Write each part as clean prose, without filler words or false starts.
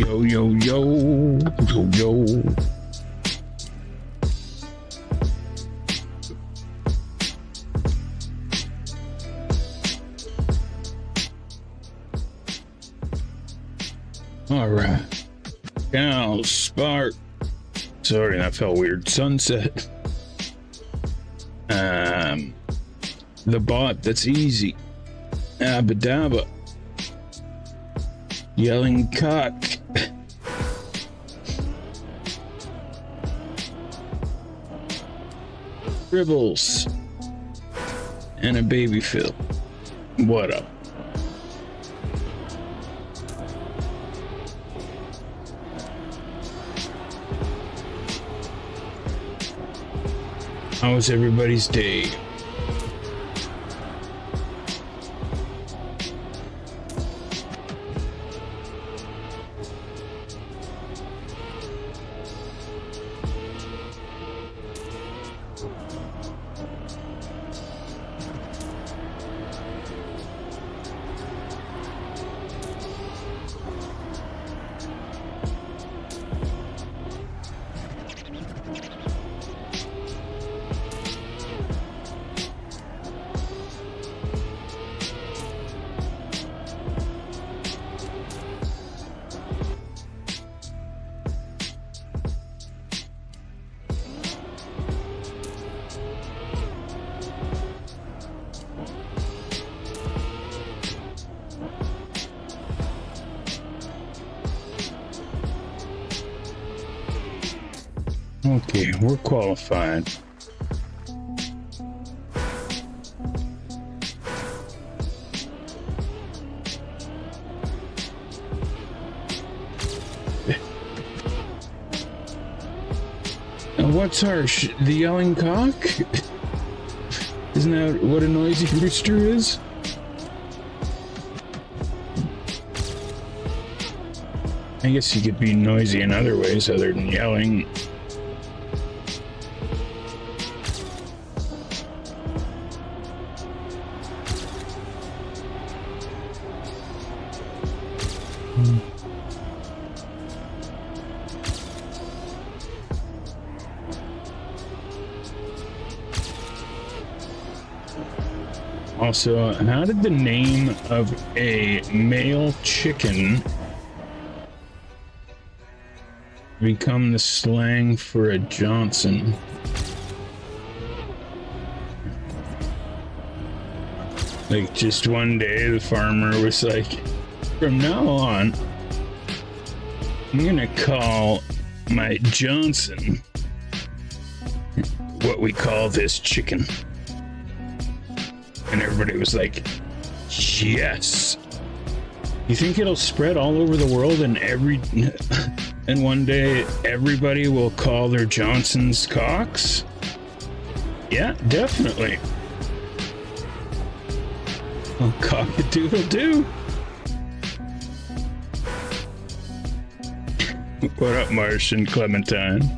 Yo, yo, yo, yo, yo. All right. Now, spark. Sorry, that felt weird. Sunset. The bot that's easy. Abba dabba. Yelling cock. Dribbles. And a baby Phil. What up? How was everybody's day? Okay, we're qualified. What's our the yelling cock? Isn't that what a noisy rooster is? I guess you could be noisy in other ways other than yelling. Also, how did the name of a male chicken become the slang for a Johnson? Like, just one day the farmer was like, from now on, I'm gonna call my Johnson what we call this chicken. And everybody was like, yes. You think it'll spread all over the world and and one day everybody will call their Johnsons cocks? Yeah, definitely. Well, cock-a-doodle-doo. What up, Martian Clementine?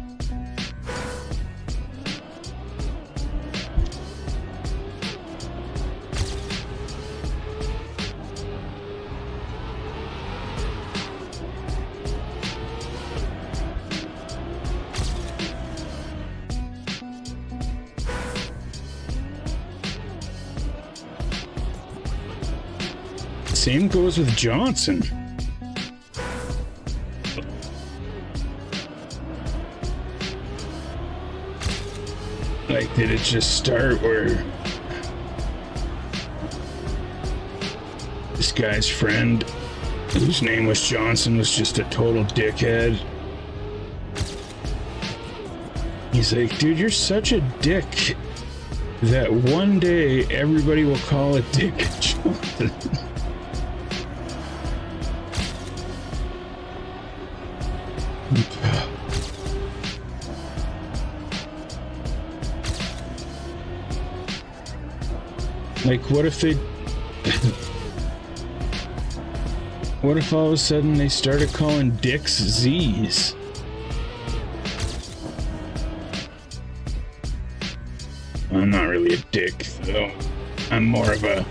Same goes with Johnson. Like, did it just start where this guy's friend, whose name was Johnson, was just a total dickhead? He's like, dude, you're such a dick that one day everybody will call it Dick Johnson. Like, what if they... what if all of a sudden they started calling dicks Z's? I'm not really a dick, though. I'm more of a...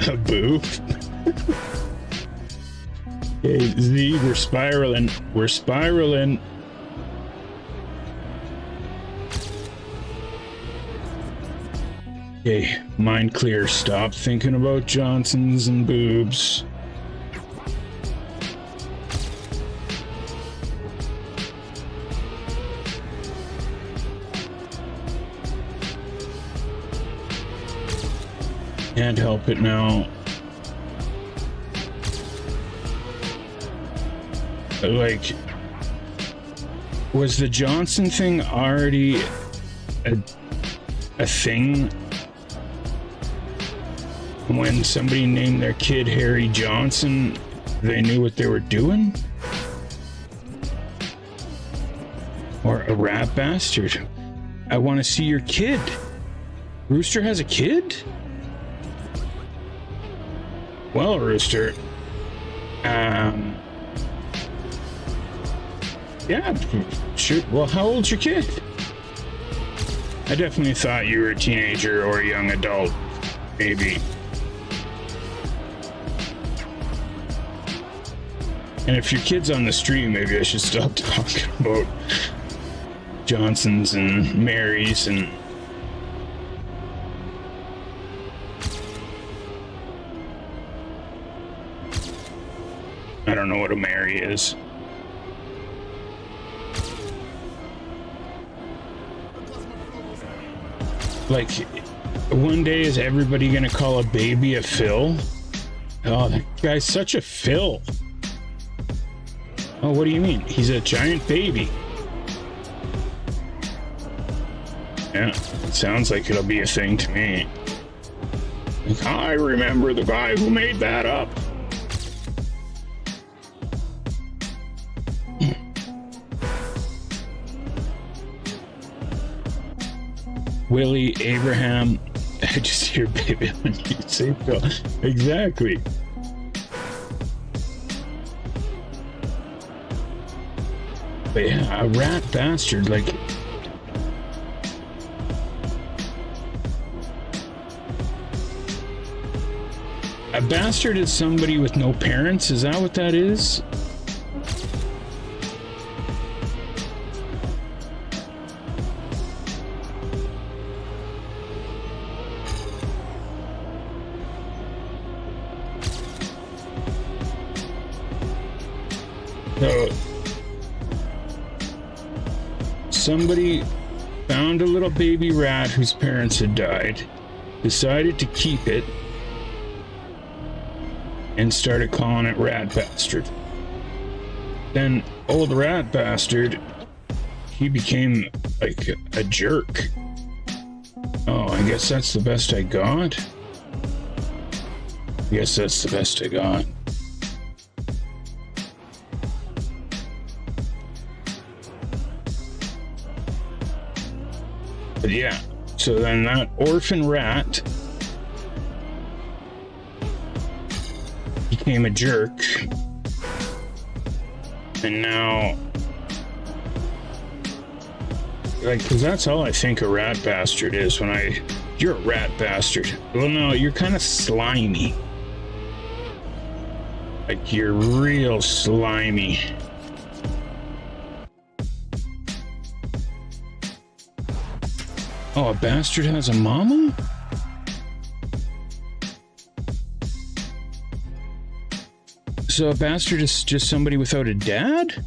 A boob? Okay, Z, we're spiraling. We're spiraling. Okay, mind clear. Stop thinking about Johnsons and boobs. Can't help it now. Like, was the Johnson thing already a thing when somebody named their kid Harry Johnson? They knew what they were doing? Or a rat bastard? I want to see your kid. Rooster has a kid? Well, Rooster, yeah, sure. Well, how old's your kid? I definitely thought you were a teenager or a young adult, maybe. And if your kid's on the stream, maybe I should stop talking about Johnsons and Marys and... I don't know what a Mary is. Like, one day is everybody gonna call a baby a Phil? Oh, that guy's such a Phil. Oh, what do you mean? He's a giant baby. Yeah, it sounds like it'll be a thing to me. Like, I remember the guy who made that up. Willie, Abraham, I just hear baby when you say Phil. Exactly. But yeah, a rat bastard, like... A bastard is somebody with no parents, is that what that is? So, somebody found a little baby rat whose parents had died, decided to keep it, and started calling it Rat Bastard. Then old Rat Bastard, he became like a jerk. Oh, I guess that's the best I got? I guess that's the best I got. But yeah, so then that orphan rat became a jerk, and now, like, because that's all I think a rat bastard is when you're a rat bastard. Well, no, you're kind of slimy. Like, you're real slimy. Oh, a bastard has a mama? So a bastard is just somebody without a dad?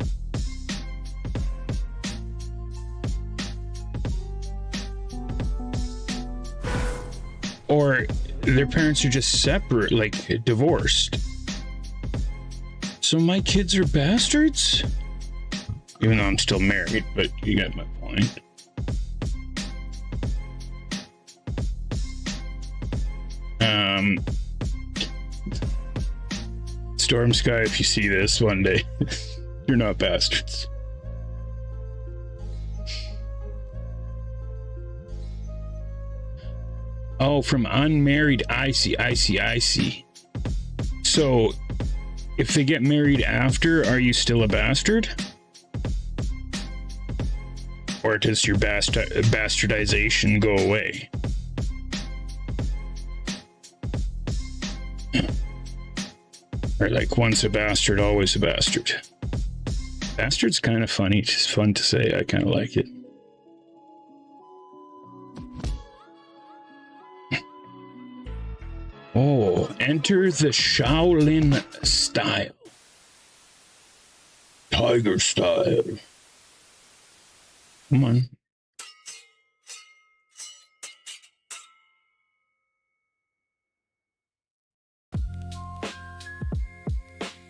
Or their parents are just separate, like divorced. So my kids are bastards? Even though I'm still married, but you get my point. Storm Sky, if you see this one day, you're not bastards. Oh, from unmarried, I see. So, if they get married after, are you still a bastard? Or does your bastardization go away? Or like, once a bastard, always a bastard. Bastard's kind of funny. It's just fun to say. I kind of like it. Oh, enter the Shaolin style. Tiger style. Come on.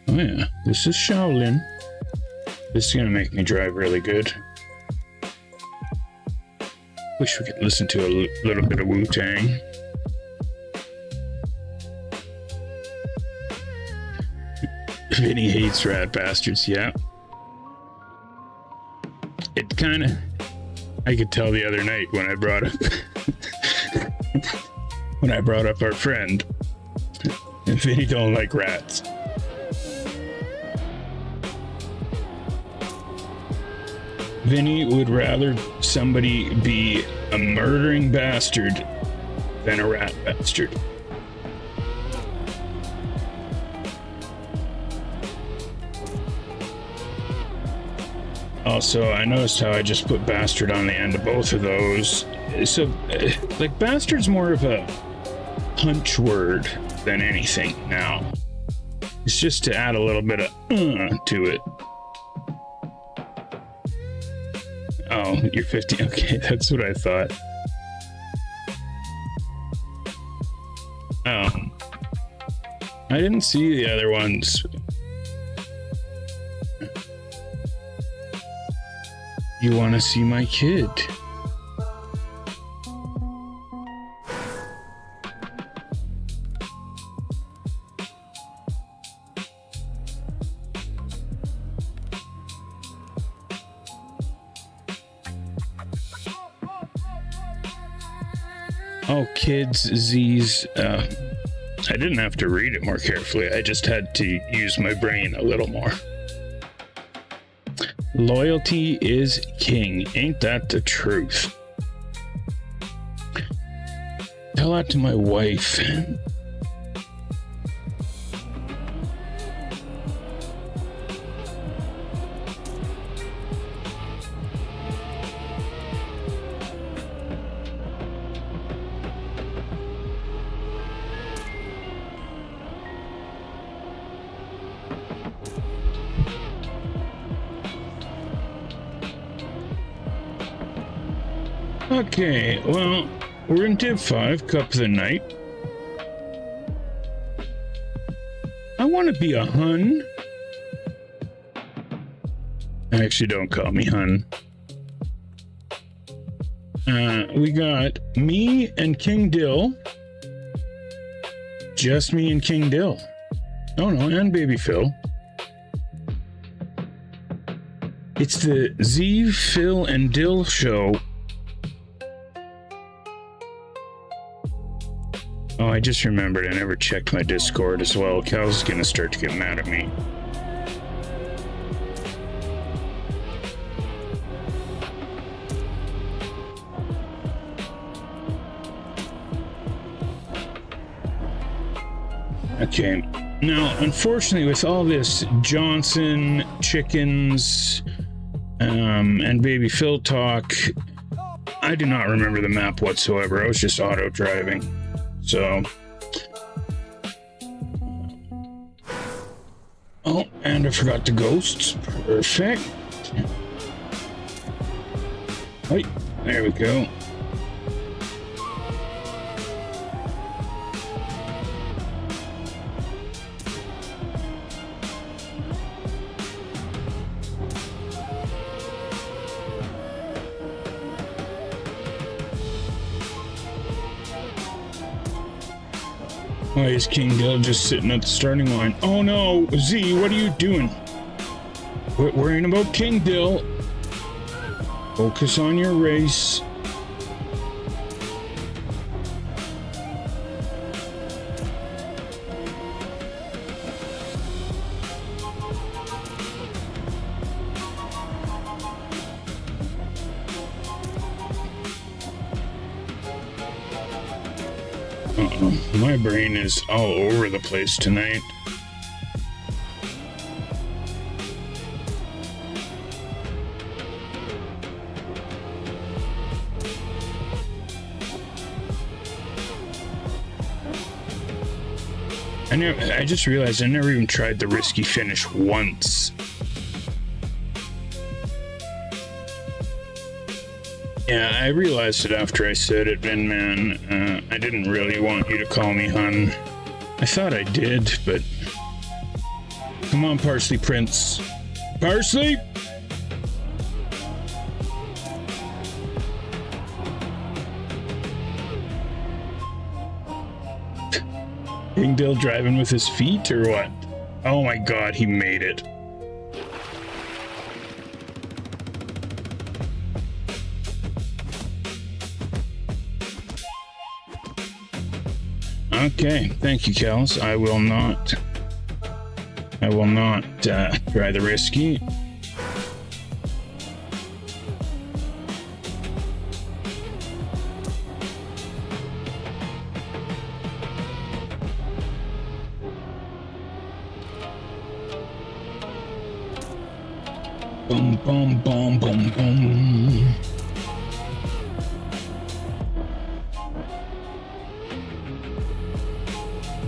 Oh yeah, this is Shaolin. This is gonna make me drive really good. Wish we could listen to a little bit of Wu-Tang. Vinny hates rat bastards, yeah. It kind of... I could tell the other night when I brought up... when I brought up our friend. Vinny don't like rats. Vinny would rather somebody be a murdering bastard than a rat bastard. Also, I noticed how I just put bastard on the end of both of those. So, like, bastard's more of a punch word than anything now. It's just to add a little bit of to it. Oh, you're 50. Okay, that's what I thought. I didn't see the other ones. You want to see my kid? Oh, kids, Z's. I didn't have to read it more carefully. I just had to use my brain a little more. Loyalty is king. Ain't that the truth? Tell that to my wife. Okay, well, we're in Div 5, Cup of the Night. I want to be a hun. Actually, don't call me hun. We got me and King Dill. Just me and King Dill. Oh no, and Baby Phil. It's the Z, Phil, and Dill show. Oh, I just remembered I never checked my Discord as well. Cal's gonna start to get mad at me. Okay, now, unfortunately, with all this Johnson, chickens, and Baby Phil talk, I do not remember the map whatsoever. I was just auto-driving. So, oh, and I forgot the ghosts. Perfect. Right, there we go. Why is King Dill just sitting at the starting line? Oh no, Z, what are you doing? Quit worrying about King Dill. Focus on your race. My brain is all over the place tonight. I just realized I never even tried the risky finish once. Yeah, I realized it after I said it, Vin Man. I didn't really want you to call me hun. I thought I did, but... Come on, Parsley Prince. Parsley? Dingdale driving with his feet, or what? Oh my god, he made it. Okay, thank you, Kels. I will not try the risky. Boom, boom, boom, boom, boom.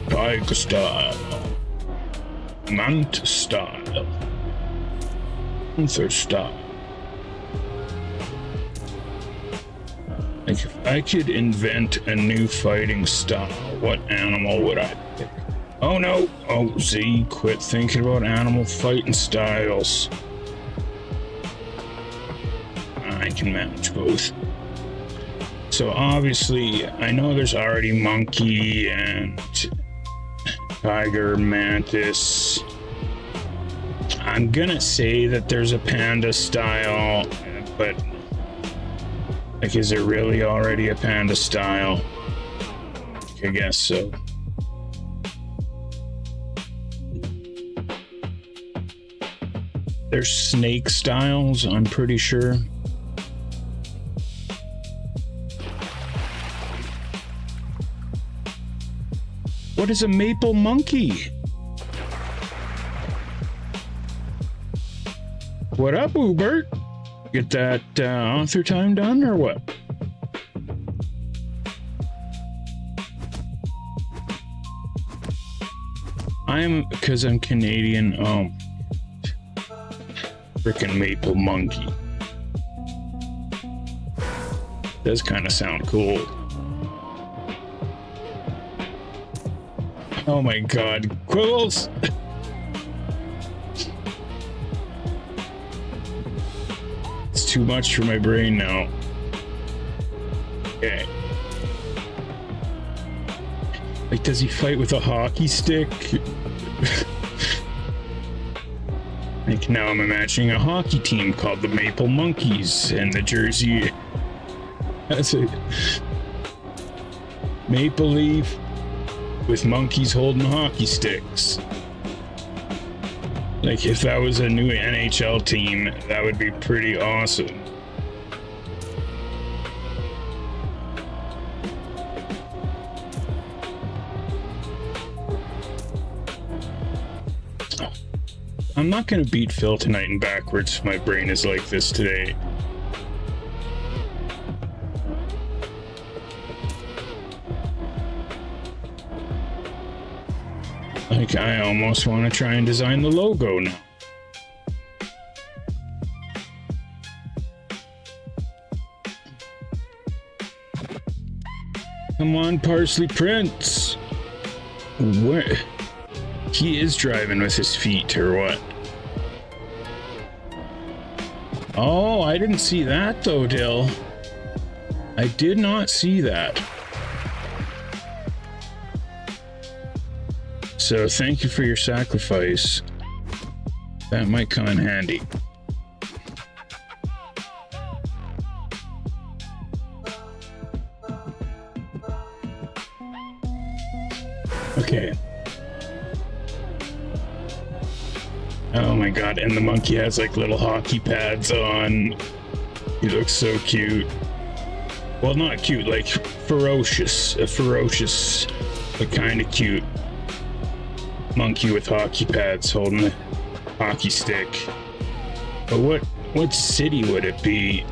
Tiger style. Mant style. Panther style. Like, if I could invent a new fighting style, what animal would I pick? Oh no! Oh, Z, quit thinking about animal fighting styles. I can manage both. So obviously, I know there's already monkey and tiger, mantis. I'm gonna say that there's a panda style, but like, is there really already a panda style? I guess so. There's snake styles, I'm pretty sure. What is a maple monkey? What up, Ubert? Get that author time done, or what? Because I'm Canadian, frickin' maple monkey. Does kind of sound cool. Oh my god, Quibbles! It's too much for my brain now. Okay. Like, does he fight with a hockey stick? Like, now I'm imagining a hockey team called the Maple Monkeys, and the jersey... That's a... Maple Leaf with monkeys holding hockey sticks. Like, if that was a new NHL team, that would be pretty awesome. I'm not gonna beat Phil tonight in backwards. My brain is like this today. Like, I almost want to try and design the logo now. Come on, Parsley Prince. Where? He is driving with his feet, or what? Oh, I didn't see that, though, Dill. I did not see that. So thank you for your sacrifice. That might come in handy. Okay. Oh my god, and the monkey has like little hockey pads on. He looks so cute. Well, not cute, like ferocious. A ferocious, but kind of cute monkey with hockey pads holding a hockey stick. But what city would it be?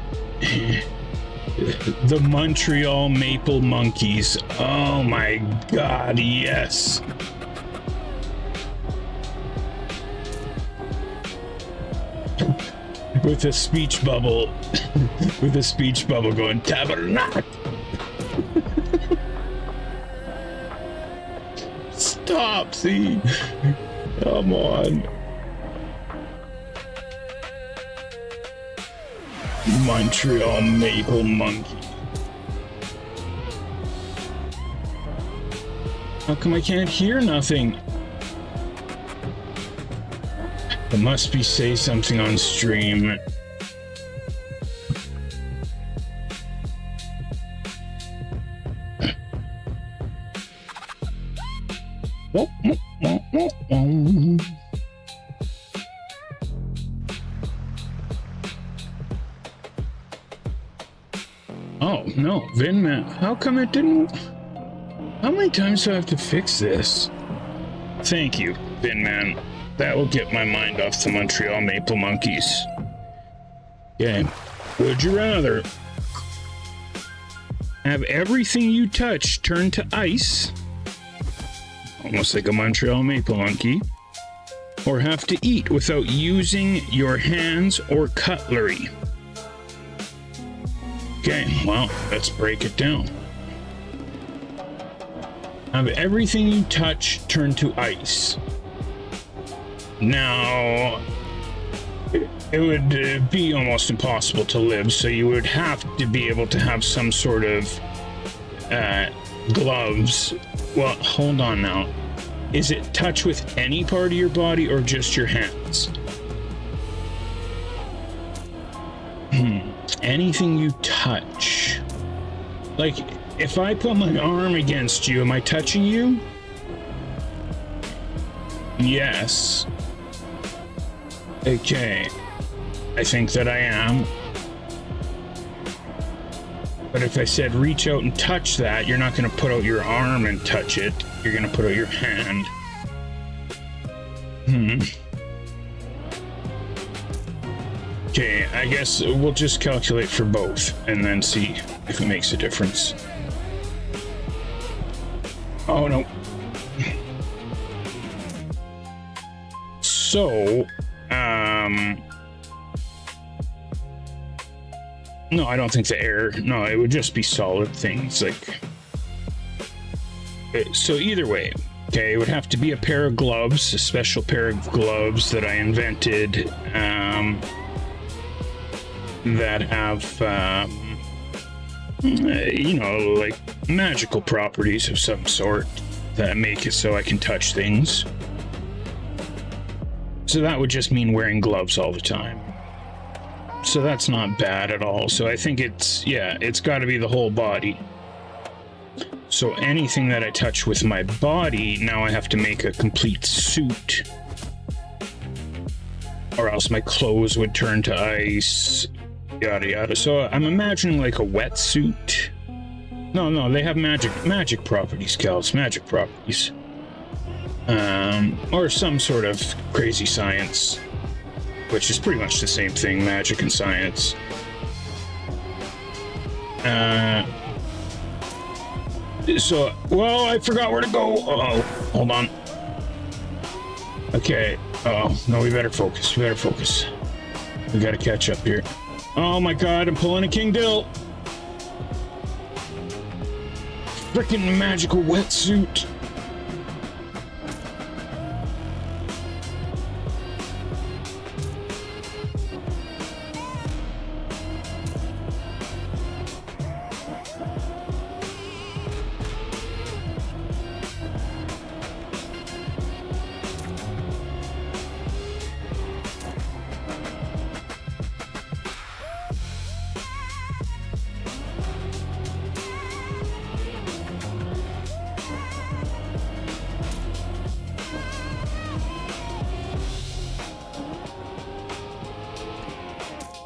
The Montreal Maple Monkeys. Oh my god, yes. with a speech bubble, with a speech bubble going tabernacle. Stop, see? Come on. Montreal Maple Monkey. How come I can't hear nothing? It must be say something on stream. Oh no, Vinman, how come it didn't? How many times do I have to fix this? Thank you, Vinman. That will get my mind off the Montreal Maple Monkeys. Okay, would you rather have everything you touch turn to ice, almost like a Montreal Maple Monkey, or have to eat without using your hands or cutlery? Okay, well, let's break it down. Have everything you touch turn to ice. Now, it would be almost impossible to live, so you would have to be able to have some sort of gloves. Well, hold on now. Is it touch with any part of your body or just your hands? Anything you touch. Like, if I put my arm against you, am I touching you? Yes. Okay. I think that I am. But if I said reach out and touch that, you're not going to put out your arm and touch it. You're going to put out your hand. Okay, I guess we'll just calculate for both and then see if it makes a difference. Oh, no. So, no, I don't think the air, no, it would just be solid things, like, so either way, okay, it would have to be a pair of gloves, a special pair of gloves that I invented, that have, you know, like magical properties of some sort that make it so I can touch things. So that would just mean wearing gloves all the time. So that's not bad at all. So I think it's, yeah, it's got to be the whole body. So anything that I touch with my body, now I have to make a complete suit. Or else my clothes would turn to ice. Yada yada. So I'm imagining like a wetsuit. No, they have magic properties, Kels, magic properties. Or some sort of crazy science, which is pretty much the same thing, magic and science. So, well, I forgot where to go. Oh, hold on. Okay. Oh, no, we better focus. We gotta catch up here. Oh my god, I'm pulling a King Dill. Frickin' magical wetsuit.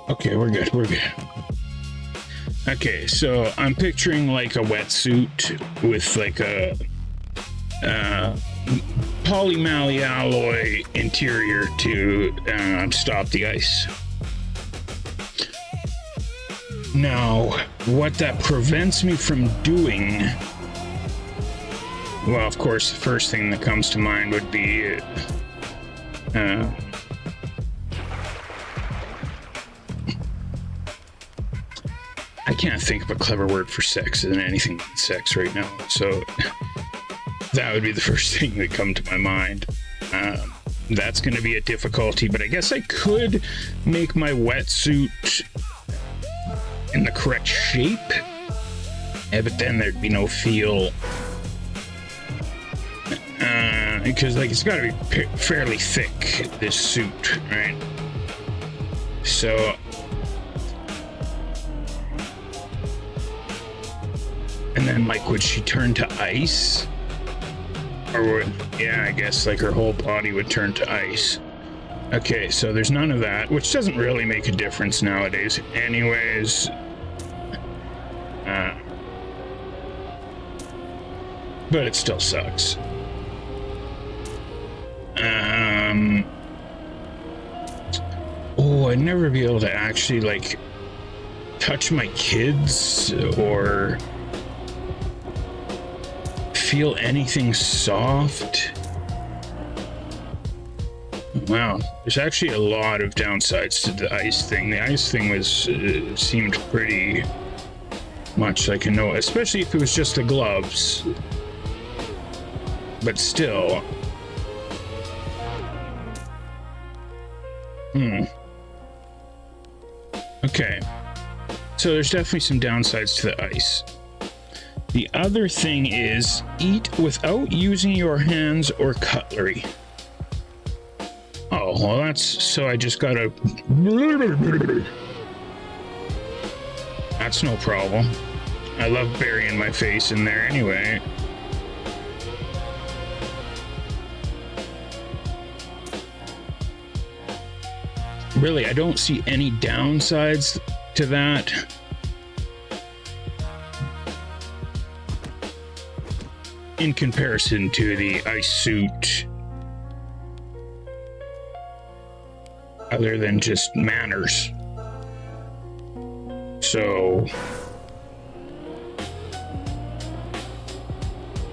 Okay, we're good. Okay, so I'm picturing like a wetsuit with like a poly-mally alloy interior to stop the ice. Now, what that prevents me from doing, well, of course, the first thing that comes to mind would be can't think of a clever word for sex than anything but sex right now. So that would be the first thing that come to my mind. That's going to be a difficulty, but I guess I could make my wetsuit in the correct shape. Yeah, but then there'd be no feel. Because like it's got to be fairly thick, this suit, right? So and then like would she turn to ice? Or would, yeah, I guess like her whole body would turn to ice. Okay, so there's none of that, which doesn't really make a difference nowadays anyways. But it still sucks. Oh, I'd never be able to actually like touch my kids or feel anything soft. Wow, there's actually a lot of downsides to the ice thing. The ice thing was seemed pretty much like a no, especially if it was just the gloves. But still. Okay. So there's definitely some downsides to the ice. The other thing is eat without using your hands or cutlery. Oh, well that's, so I just gotta... That's no problem. I love burying my face in there anyway. Really, I don't see any downsides to that. In comparison to the ice suit, other than just manners. So,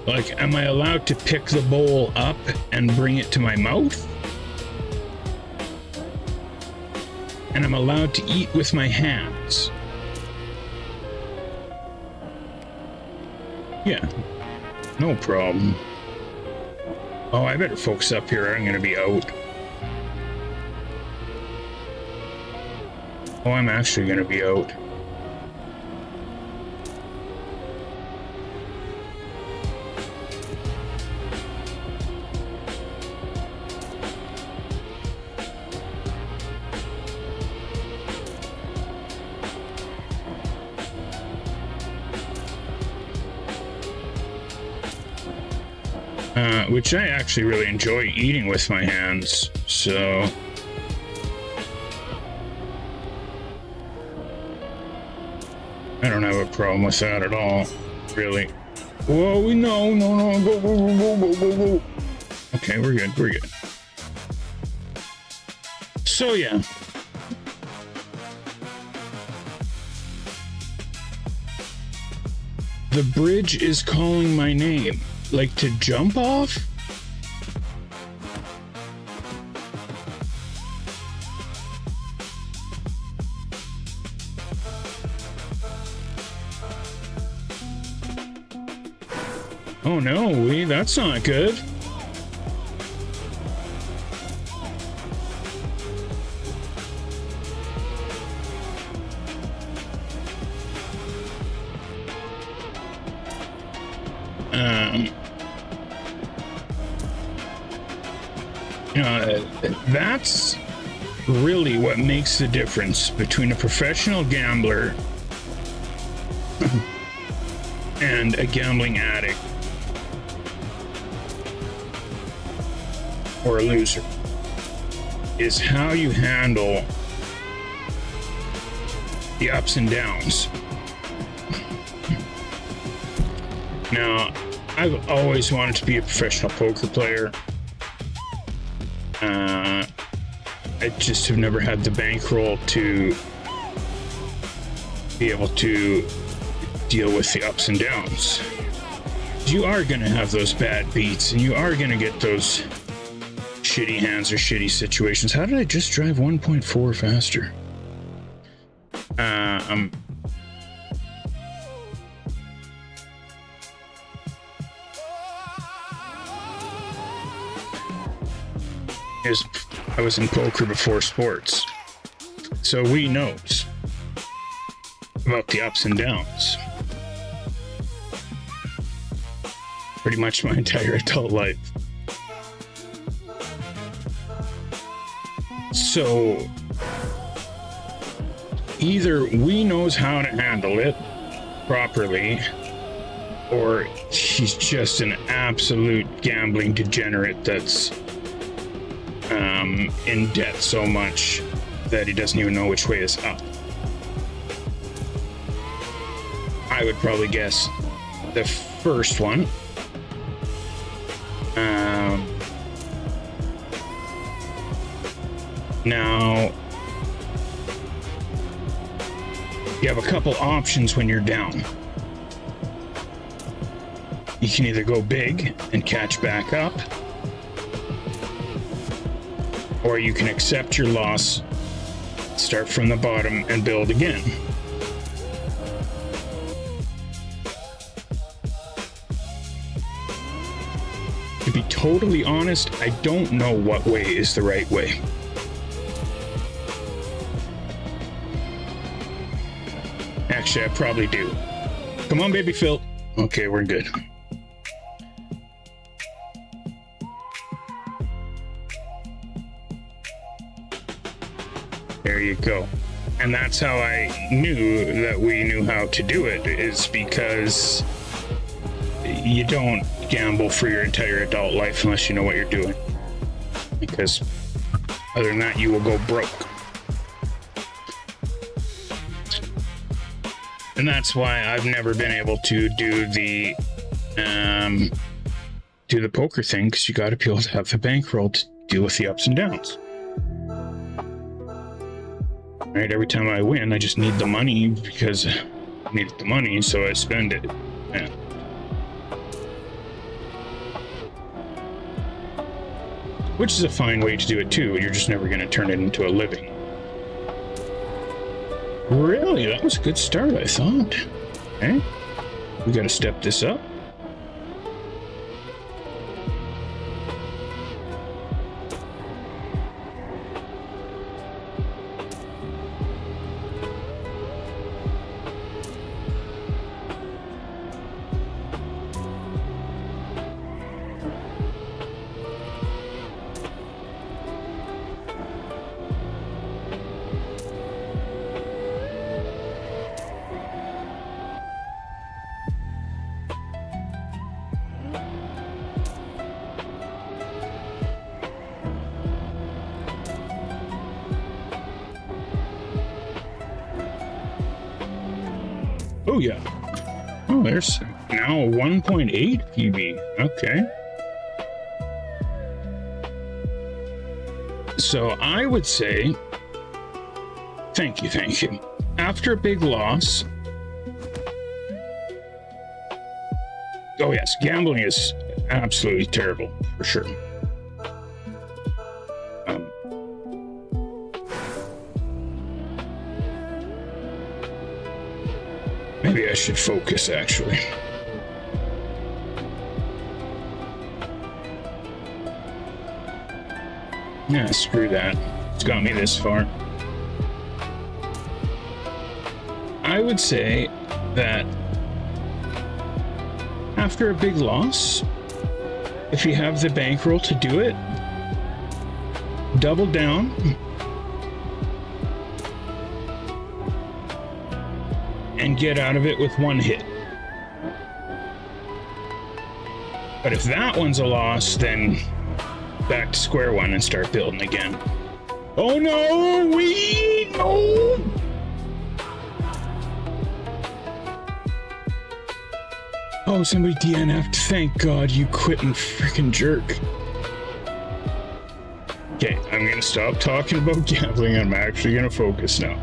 like, am I allowed to pick the bowl up and bring it to my mouth? And I'm allowed to eat with my hands. Yeah, no problem. Oh, I better focus up here. I'm gonna be out. Oh, I'm actually gonna be out. Which I actually really enjoy eating with my hands, so... I don't have a problem with that at all, really. Whoa, no, go. Okay, we're good. So, yeah. The bridge is calling my name. Like to jump off? Oh no, that's not good. That's really what makes the difference between a professional gambler and a gambling addict or a loser, is how you handle the ups and downs. Now, I've always wanted to be a professional poker player. I just have never had the bankroll to be able to deal with the ups and downs. You are going to have those bad beats, and you are going to get those shitty hands or shitty situations. How did I just drive 1.4 faster? I was in poker before sports, so we knows about the ups and downs. Pretty much my entire adult life. So either we knows how to handle it properly, or he's just an absolute gambling degenerate that's in debt so much that he doesn't even know which way is up. I would probably guess the first one. Now, you have a couple options when you're down. You can either go big and catch back up, or you can accept your loss, start from the bottom, and build again. To be totally honest, I don't know what way is the right way. Actually, I probably do. Come on, baby Phil. Okay, we're good. There you go. And that's how I knew that we knew how to do it, is because you don't gamble for your entire adult life unless you know what you're doing. Because other than that, you will go broke. And that's why I've never been able to do the poker thing, because you got to be able to have the bankroll to deal with the ups and downs. Right? Every time I win, I just need the money because I need the money, so I spend it. Yeah. Which is a fine way to do it too. You're just never going to turn it into a living. Really? That was a good start, I thought. Okay. We got to step this up. Oh yeah. Oh, there's now a 1.8 PB. Okay. So I would say, thank you. After a big loss, oh yes, gambling is absolutely terrible, for sure. Maybe I should focus, actually. Yeah, screw that. It's got me this far. I would say that after a big loss, if you have the bankroll to do it, double down. And get out of it with one hit. But if that one's a loss, then back to square one and start building again. Oh no, no! Oh, somebody DNF'd. Thank God, you quitting freaking jerk. Okay, I'm gonna stop talking about gambling. I'm actually gonna focus now.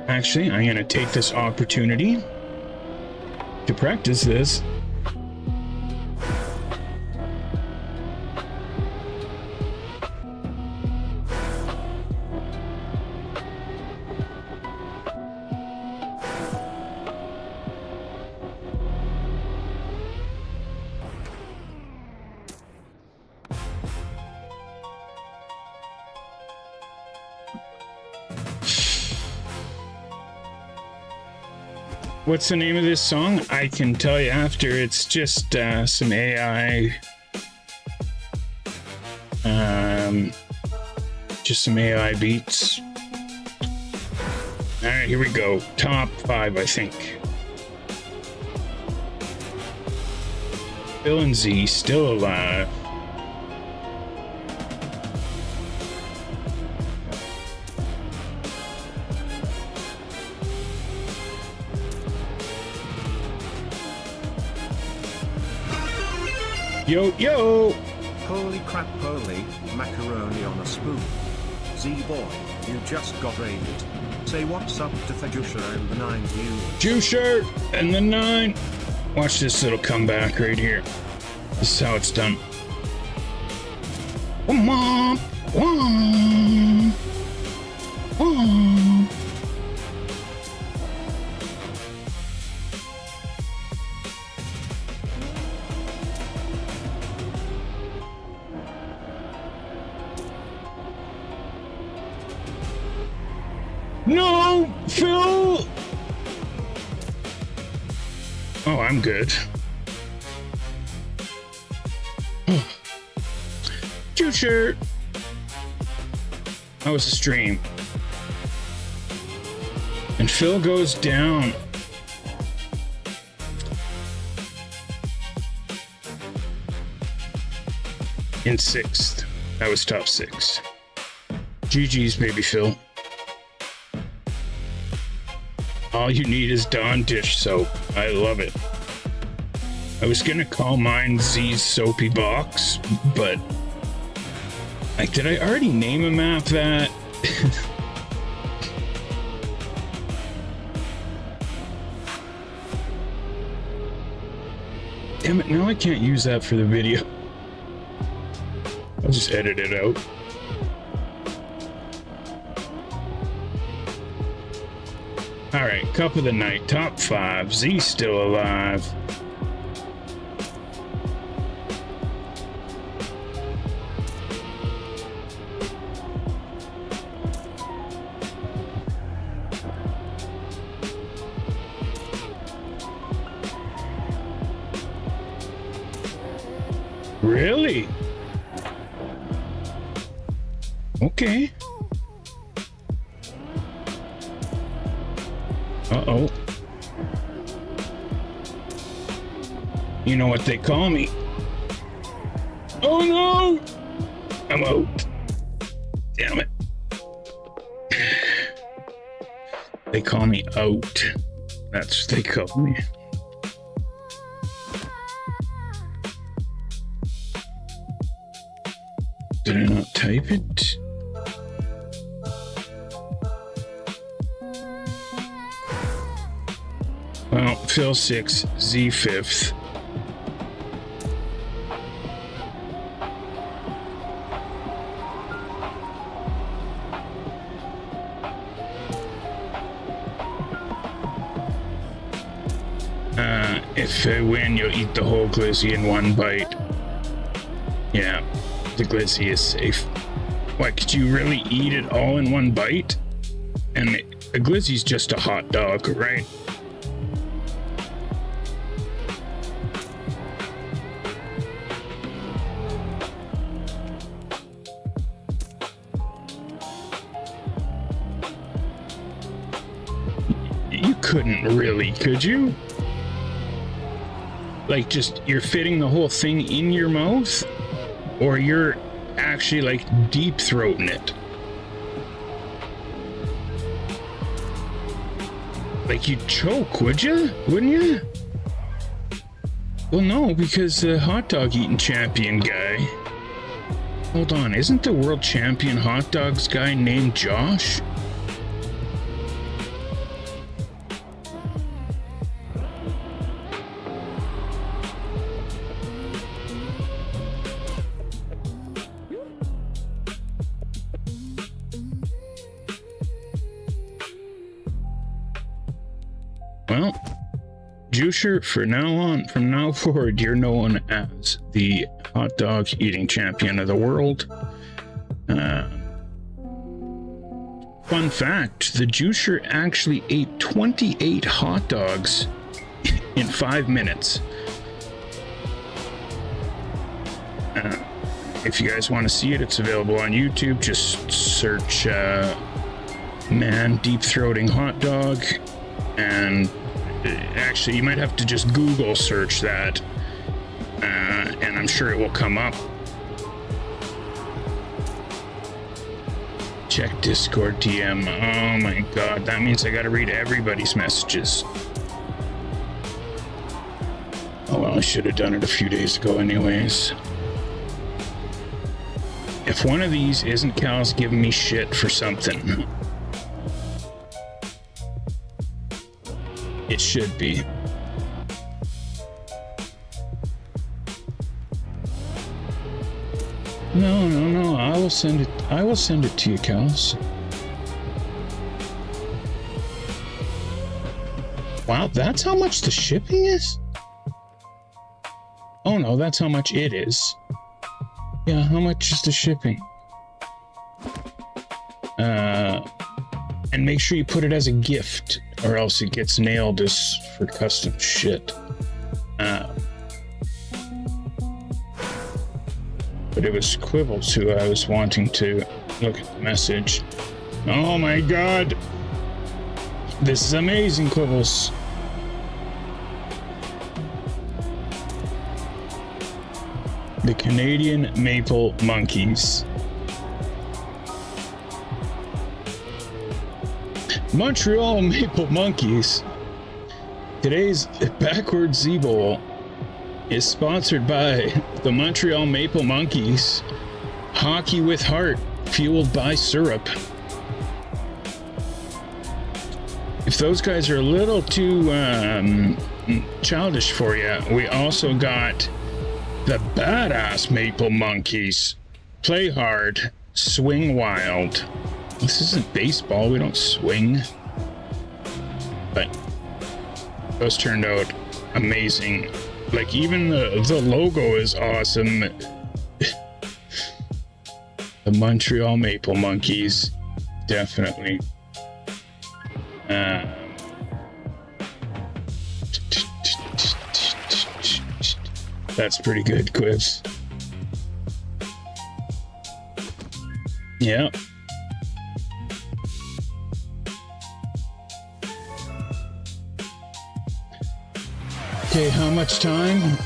Actually, I'm going to take this opportunity to practice this. What's the name of this song? I can tell you after. It's just some AI. Just some AI beats. All right, here we go. Top 5, I think. Phil and Z still alive. Yo, yo! Holy crap, holy macaroni on a spoon. Z-boy, you just got raided. Say what's up to Fejusha and the 9 viewers. Juicer and the 9. Watch this little comeback right here. This is how it's done. Womp, womp, womp. No, Phil! Oh, I'm good. Future! That was a stream. And Phil goes down. In 6th. That was top 6. GG's, baby Phil. All you need is Dawn dish soap. I love it. I was gonna call mine Z's soapy box, but like, did I already name a map that? Damn it, now I can't use that for the video. I'll just edit it out. All right, cup of the night, top 5. Z still alive. Really? Okay. Uh-oh. You know what they call me? Oh no! I'm out. Damn it. They call me out. That's what they call me. Did I not type it? Well, Phil 6, Z 5th. If I win, you'll eat the whole glizzy in one bite. Yeah, the glizzy is safe. Why, could you really eat it all in one bite? And a glizzy's just a hot dog, right? You couldn't really, could you? Like, just, you're fitting the whole thing in your mouth? Or you're actually, like, deep throating it? Like, you'd choke, would you? Wouldn't you? Well, no, because the hot dog eating champion guy... Hold on, isn't the world champion hot dogs guy named Josh? Well, Juicer, from now forward, you're known as the hot dog eating champion of the world. Fun fact, the juicer actually ate 28 hot dogs in 5 minutes. If you guys want to see it, it's available on YouTube. Just search man deep throating hot dog, and actually you might have to just Google search that, and I'm sure it will come up. Check Discord DM. Oh my god, that means I gotta read everybody's messages. Oh well, I should have done it a few days ago anyways. If one of these isn't Cal's giving me shit for something, it should be. No, I will send it to you, Cals. Wow, that's how much the shipping is? Oh no, that's how much it is. Yeah, how much is the shipping? And make sure you put it as a gift, or else it gets nailed as for custom shit. But it was Quibbles who I was wanting to look at the message. Oh my god! This is amazing, Quibbles. The Canadian Maple Monkeys. Montreal Maple Monkeys. Today's backwards ZEEBOWL is sponsored by the Montreal Maple Monkeys. Hockey with heart, fueled by syrup. If those guys are a little too childish for you, we also got the badass Maple Monkeys. Play hard, swing wild. This isn't baseball, we don't swing. But those turned out amazing. Like, even the logo is awesome. The Montreal Maple Monkeys, definitely. That's pretty good, Quibs. Yeah. Okay, how much time?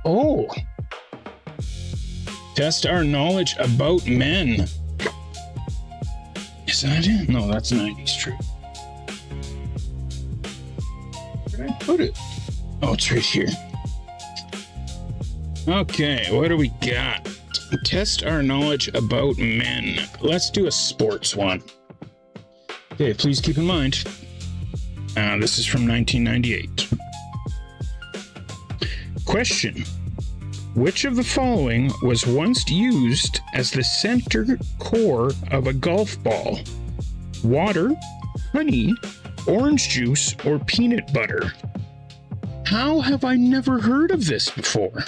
Oh. Test our knowledge about men. Is that it? No, that's 90s true. Where did I put it? Oh, it's right here. Okay, what do we got? Test our knowledge about men. Let's do a sports one. Okay, please keep in mind, this is from 1998. Question. Which of the following was once used as the center core of a golf ball? Water, honey, orange juice, or peanut butter? How have I never heard of this before?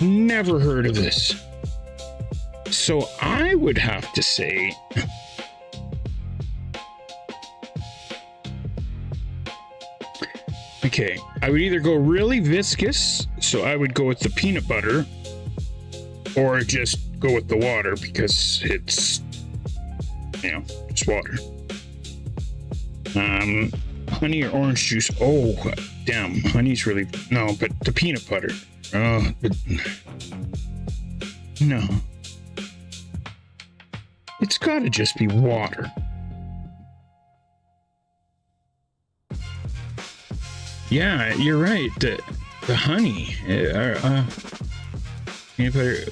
Never heard of this. So I would have to say okay, I would either go really viscous, so I would go with the peanut butter, or just go with the water because it's, you know, just water. Honey or orange juice. Oh, damn, honey's really, no, but the peanut butter. Oh, no. It's gotta just be water. Yeah, you're right. The honey. Peanut butter.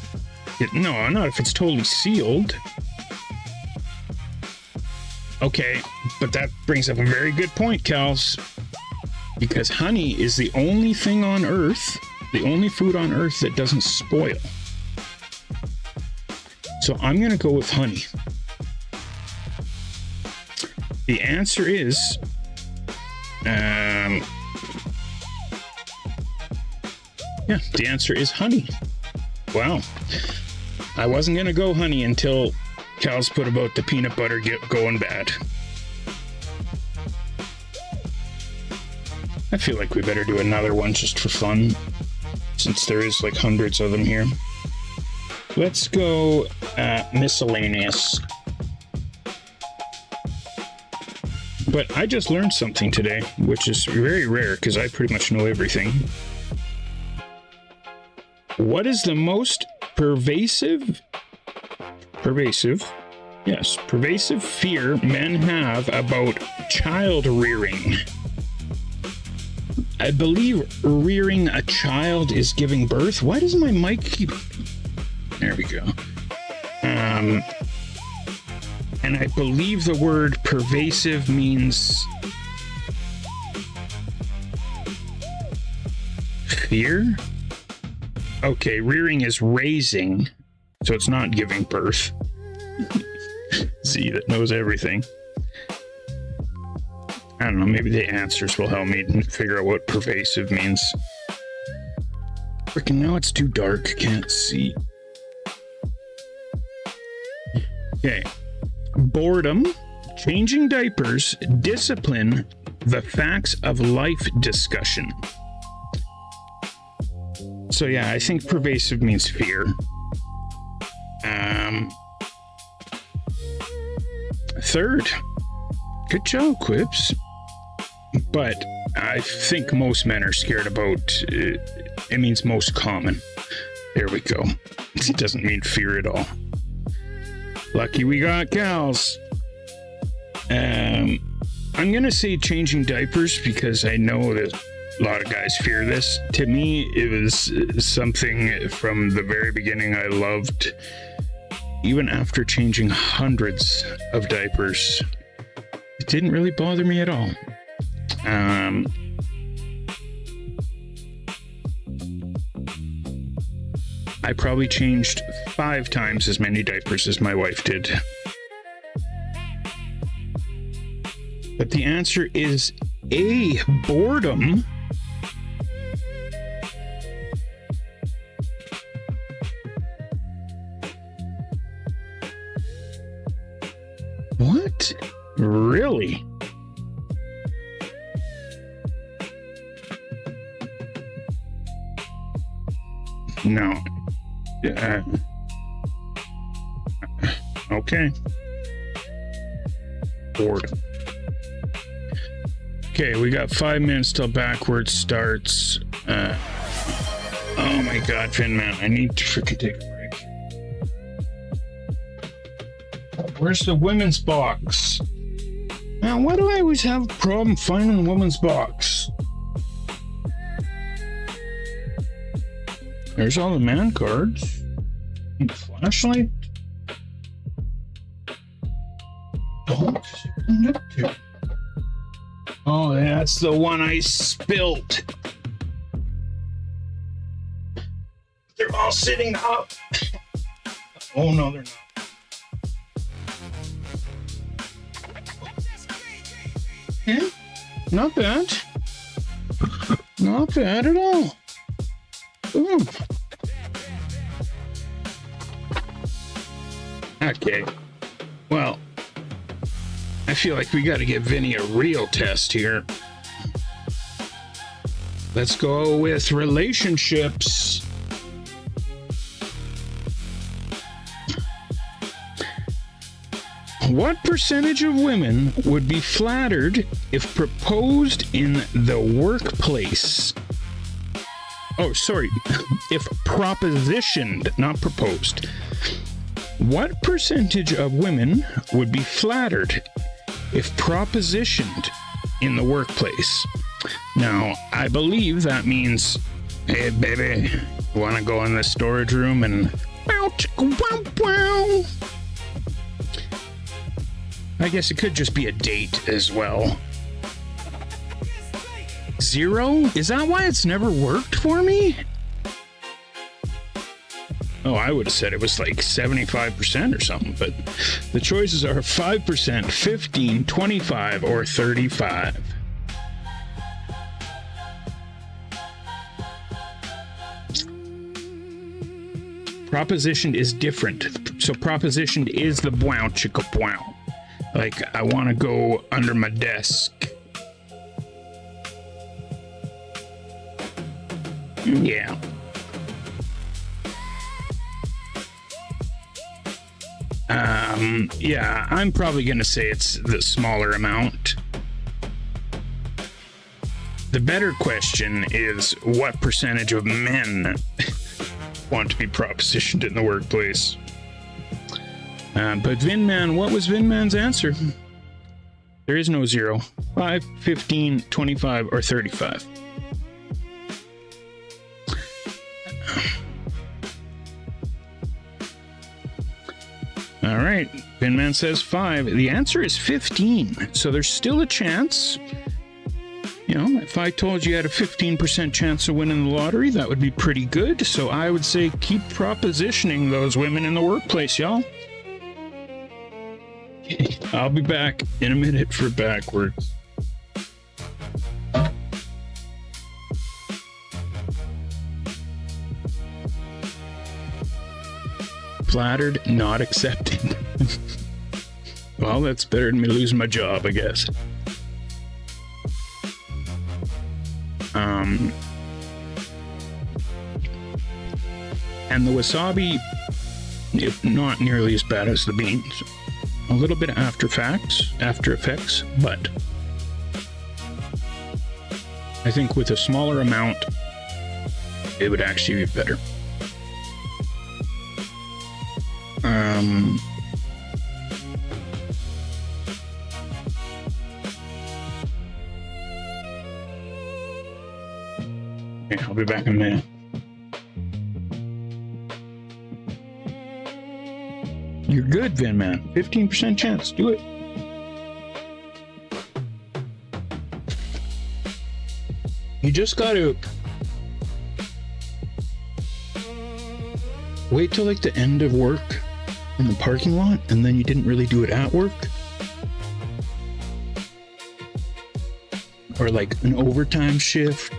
No, not if it's totally sealed. Okay, but that brings up a very good point, Kels. Because honey is the only thing on Earth, the only food on Earth that doesn't spoil. So I'm gonna go with honey. The answer is, Yeah, the answer is honey. Wow. I wasn't going to go honey until Cal's put about the peanut butter going bad. I feel like we better do another one just for fun, since there is like hundreds of them here. Let's go miscellaneous. But I just learned something today, which is very rare because I pretty much know everything. What is the most pervasive fear men have about child rearing? I believe rearing a child is giving birth. Why doesn't my mic keep... There we go. And I believe the word pervasive means fear? Okay, rearing is raising, so it's not giving birth. Z that knows everything. I don't know, maybe the answers will help me figure out what pervasive means. Frickin' now it's too dark, can't see. Okay. Boredom, changing diapers, discipline, the facts of life discussion. So yeah, I think pervasive means fear. Third. Good job, Quips. But I think most men are scared about, it means most common. There we go. It doesn't mean fear at all. Lucky we got gals. I'm gonna say changing diapers because I know that a lot of guys fear this. To me, it was something from the very beginning I loved. Even after changing hundreds of diapers, it didn't really bother me at all. I probably changed 5 times as many diapers as my wife did. But the answer is A, boredom. What? Really? No. Okay. Boredom. Okay, we got 5 minutes till backwards starts. Oh my god, Finman, I need to freaking take a break. Where's the women's box? Now, why do I always have a problem finding the women's box? There's all the man cards. Need a flashlight? Oh, that's the one I spilt. They're all sitting up. Oh, no, they're not. Yeah, not bad. Not bad at all. Ooh. Okay. Well, I feel like we got to give Vinny a real test here. Let's go with relationships. What percentage of women would be flattered if proposed in the workplace? Oh, sorry. If propositioned, not proposed. What percentage of women would be flattered if propositioned in the workplace? Now, I believe that means, hey, baby, you want to go in the storage room and... I guess it could just be a date as well. 0? Is that why it's never worked for me? Oh, I would have said it was like 75% or something, but the choices are 5%, 15, 25, or 35. Propositioned is different. So propositioned is the wow chicka wow. Like, I want to go under my desk. Yeah. Yeah, I'm probably going to say it's the smaller amount. The better question is, what percentage of men want to be propositioned in the workplace? But Vinman, what was Vinman's answer? There is no 0. 5, 15, 25, or 35. All right, Vinman says 5. The answer is 15. So there's still a chance. You know, if I told you had a 15% chance of winning the lottery, that would be pretty good. So I would say keep propositioning those women in the workplace, y'all. I'll be back in a minute for backwards. Flattered, not accepted. Well, that's better than me losing my job, I guess. And the wasabi, not nearly as bad as the beans. A little bit of after effects, but I think with a smaller amount, it would actually be better. Okay, I'll be back in a minute. You're good, Vin Man. 15% chance. Do it. You just gotta wait till like the end of work in the parking lot, and then you didn't really do it at work. Or like an overtime shift,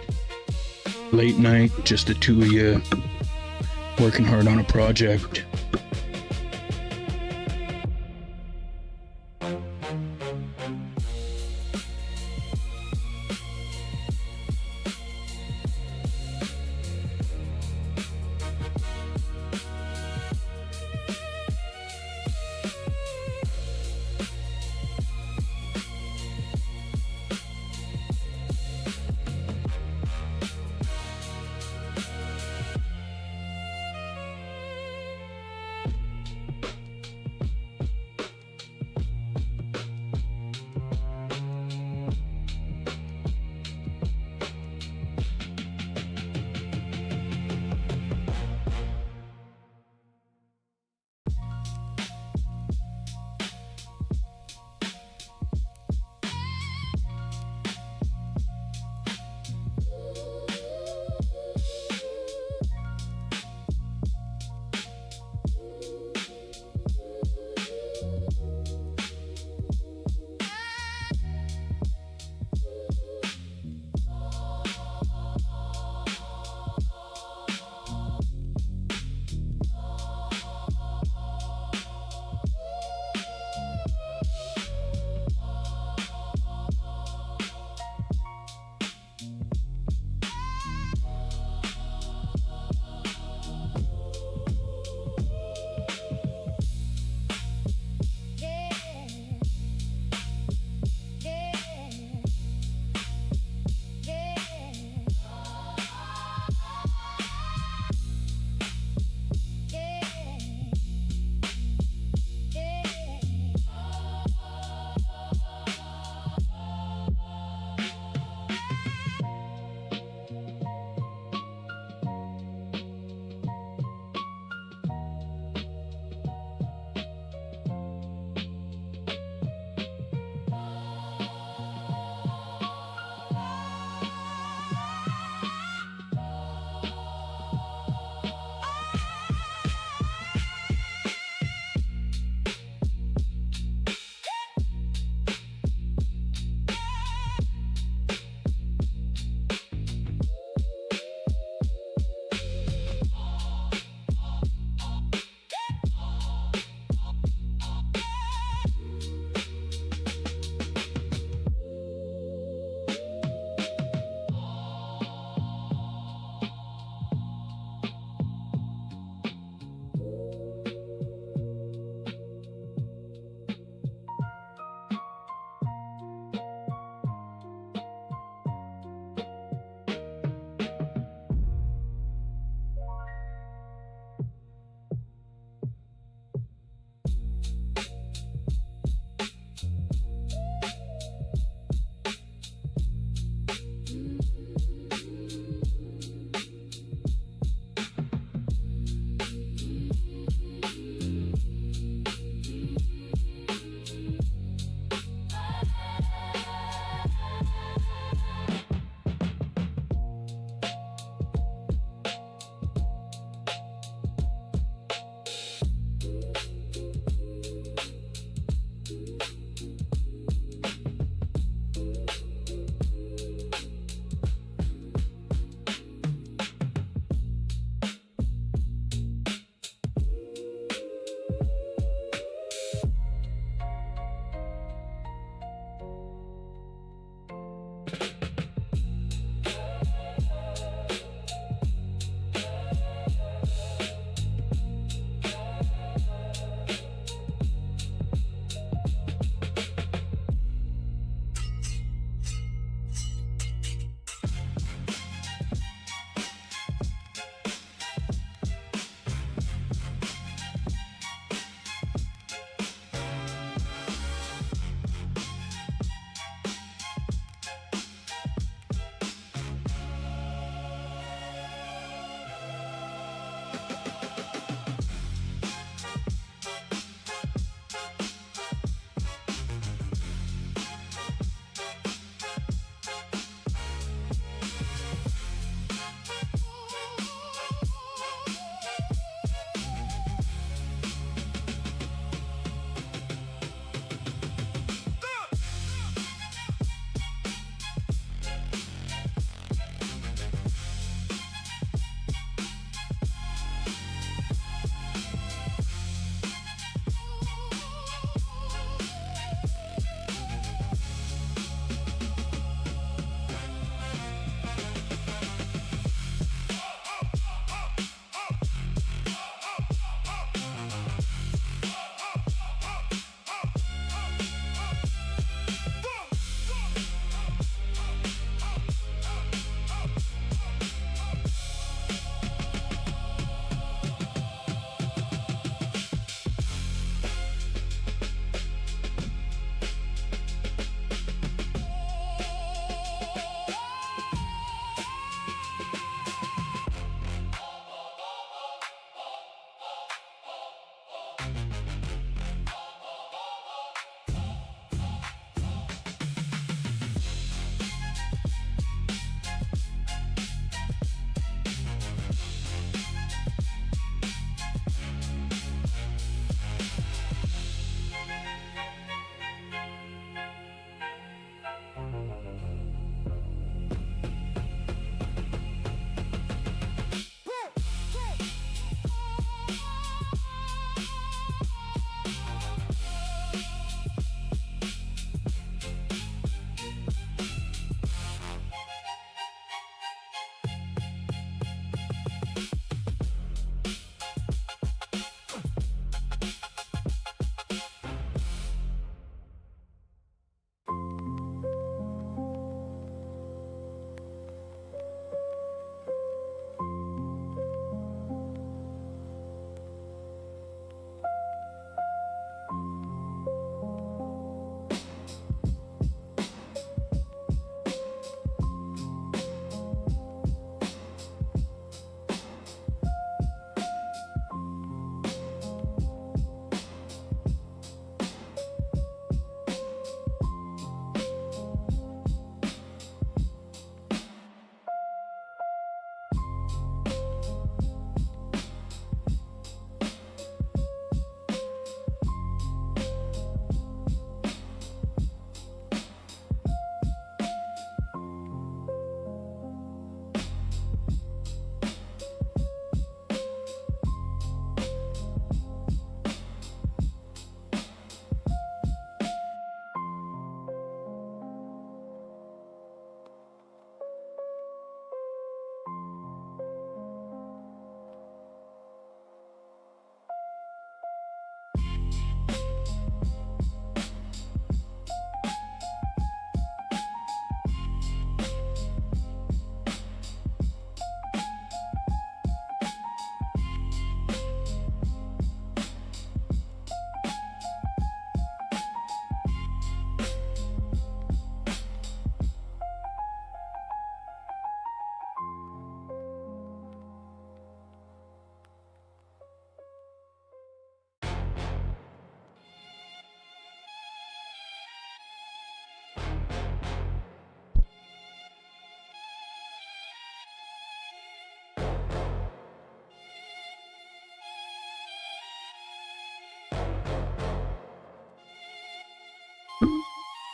late night, just the two of you working hard on a project.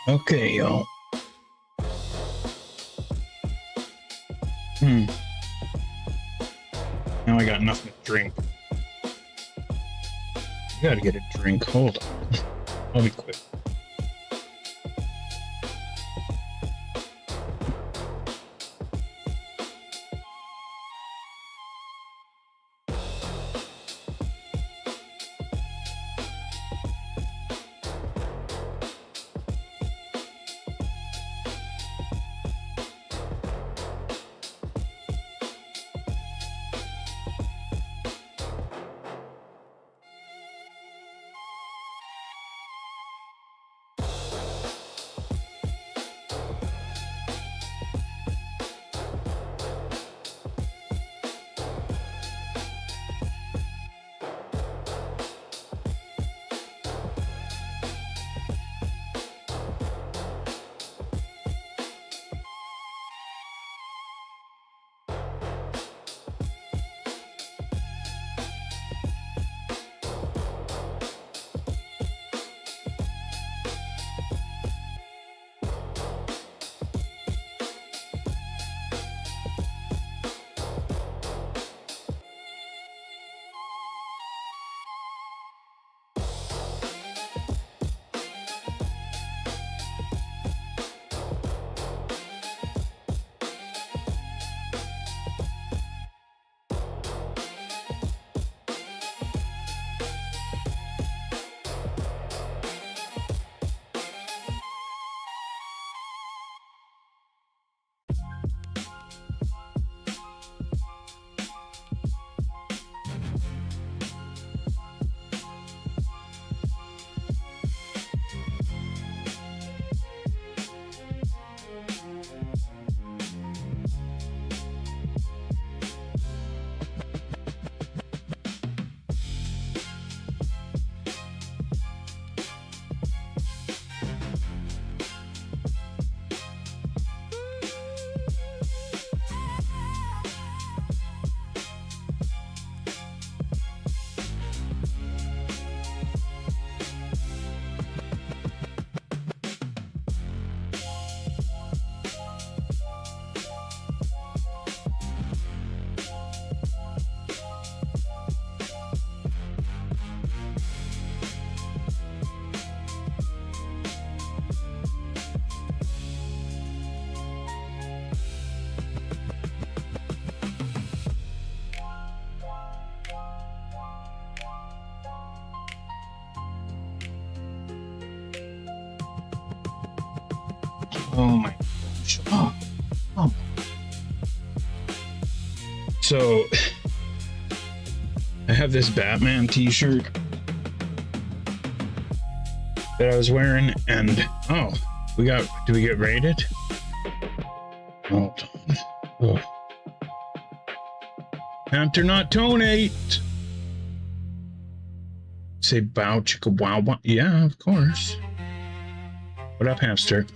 Okay, y'all. Now I got nothing to drink. I gotta get a drink. Hold on. I'll be quick. Oh my gosh. Oh. So I have this Batman t-shirt that I was wearing, and did we get raided? Hold on. Oh. Enter not donate. Say bow chicka wow wow. Yeah, of course. What up, hamster?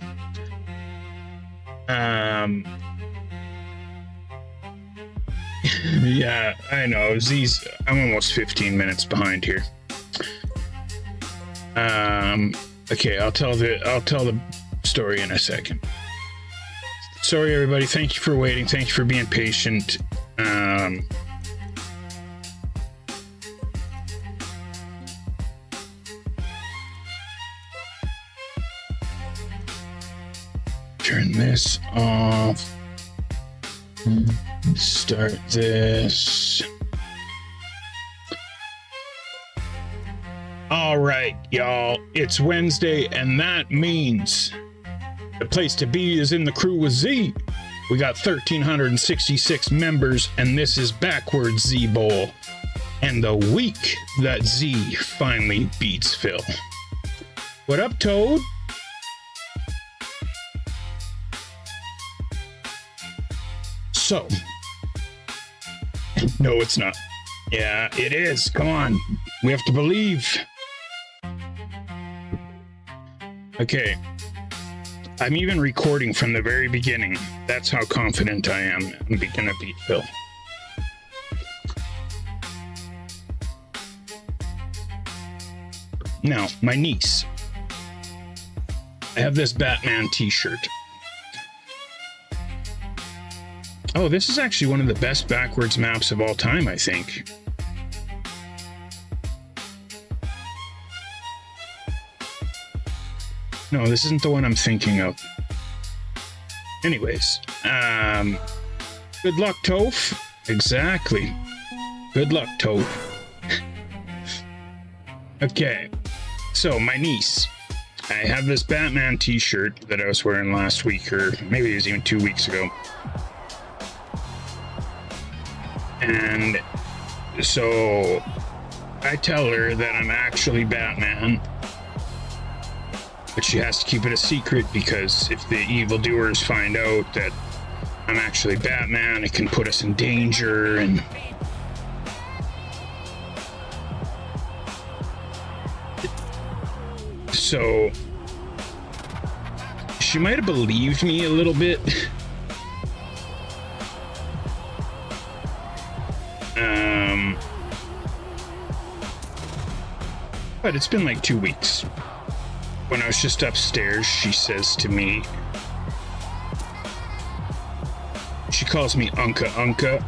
Yeah, I know. I'm almost 15 minutes behind here. Okay, I'll tell the story in a second. Sorry, everybody. Thank you for waiting. Thank you for being patient. Turn this off. Start this. All right, y'all. It's Wednesday, and that means the place to be is in the CREWZ. We got 1,366 members, and this is backwards ZEEBOWL, and the week that Z finally beats Phil. What up, Toad? So, no, it's not. Yeah, it is. Come on. We have to believe. Okay. I'm even recording from the very beginning. That's how confident I am. I'm gonna beat Phil. Now, my niece. I have this Batman t-shirt. Oh, this is actually one of the best backwards maps of all time, I think. No, this isn't the one I'm thinking of. Anyways, good luck, Toph. Exactly. Good luck, Toph. Okay, so my niece. I have this Batman t-shirt that I was wearing last week, or maybe it was even 2 weeks ago. And so I tell her that I'm actually Batman, but she has to keep it a secret because if the evildoers find out that I'm actually Batman, it can put us in danger. And so she might have believed me a little bit. But it's been like 2 weeks. When I was just upstairs, she says to me, she calls me Unka Unka.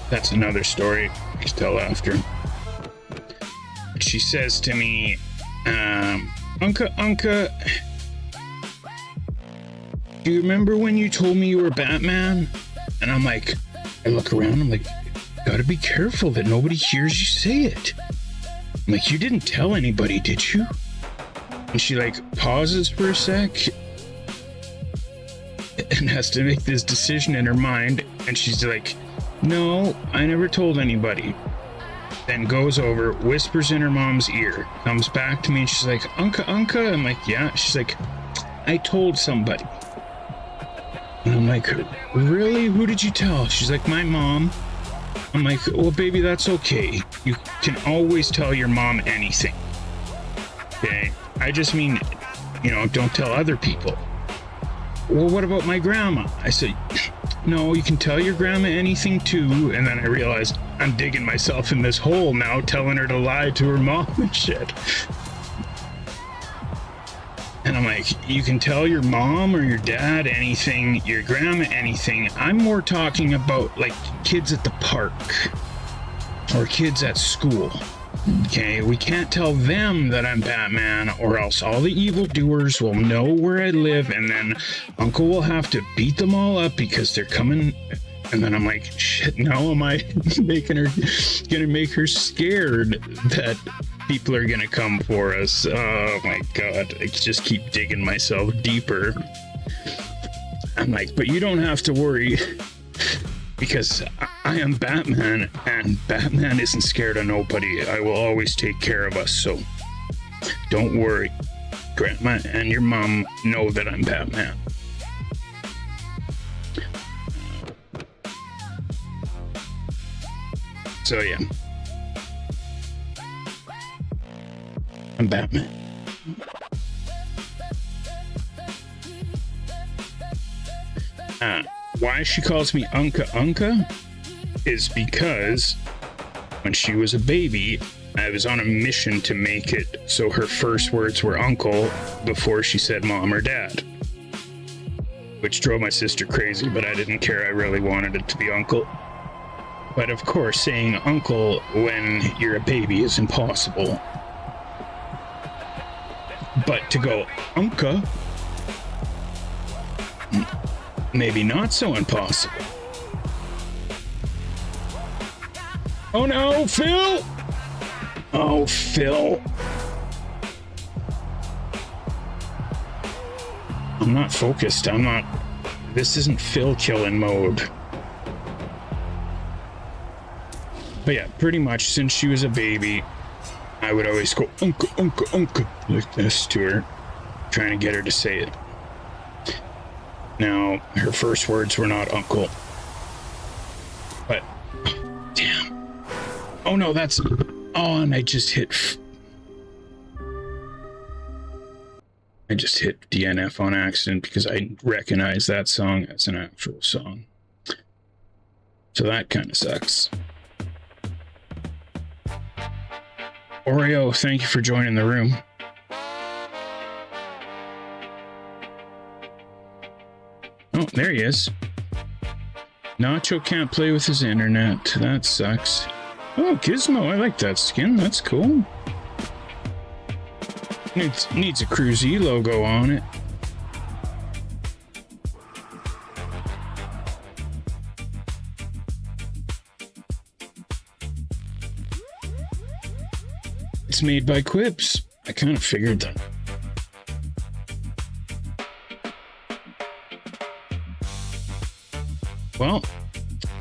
That's another story I can tell after. She says to me, Unka Unka, do you remember when you told me you were Batman? And I'm like, I look around, I'm like, gotta be careful that nobody hears you say it. I'm like, you didn't tell anybody, did you? And she like pauses for a sec and has to make this decision in her mind. And she's like, no, I never told anybody. Then goes over, whispers in her mom's ear, comes back to me, and she's like, Unka Unka? I'm like, yeah. She's like, I told somebody. And I'm like, really? Who did you tell? She's like, my mom. I'm like, well, baby, that's okay. You can always tell your mom anything. Okay? I just mean, you know, don't tell other people. Well, what about my grandma? I said, no, you can tell your grandma anything too. And then I realized I'm digging myself in this hole now, telling her to lie to her mom and shit. And I'm like, you can tell your mom or your dad anything, your grandma anything. I'm more talking about like kids at the park or kids at school. Okay, we can't tell them that I'm Batman, or else all the evildoers will know where I live, and then Uncle will have to beat them all up because they're coming. And then I'm like, shit, now am I gonna make her scared that people are gonna come for us? Oh my god, I just keep digging myself deeper. I'm like, but you don't have to worry, because I am Batman, and Batman isn't scared of nobody. I will always take care of us, so don't worry. Grandma and your mom know that I'm Batman. So yeah, I'm Batman. Why she calls me Unka Unka is because when she was a baby, I was on a mission to make it so her first words were uncle before she said mom or dad, which drove my sister crazy, but I didn't care. I really wanted it to be uncle. But of course, saying uncle when you're a baby is impossible. But to go Unka, maybe not so impossible. Oh no, Phil! Oh, Phil. I'm not focused. This isn't Phil killing mode. But yeah, pretty much since she was a baby, I would always go Unka, Unka, Unka, like this to her, trying to get her to say it. Now, her first words were not uncle. But, damn. Oh no, that's, oh, and I just hit DNF on accident because I recognize that song as an actual song. So that kind of sucks. Oreo, thank you for joining the room. Oh, there he is. Nacho can't play with his internet. That sucks. Oh, Gizmo, I like that skin. That's cool. Needs a CREWZ logo on it. It's made by CREWZ. I kind of figured that. Well,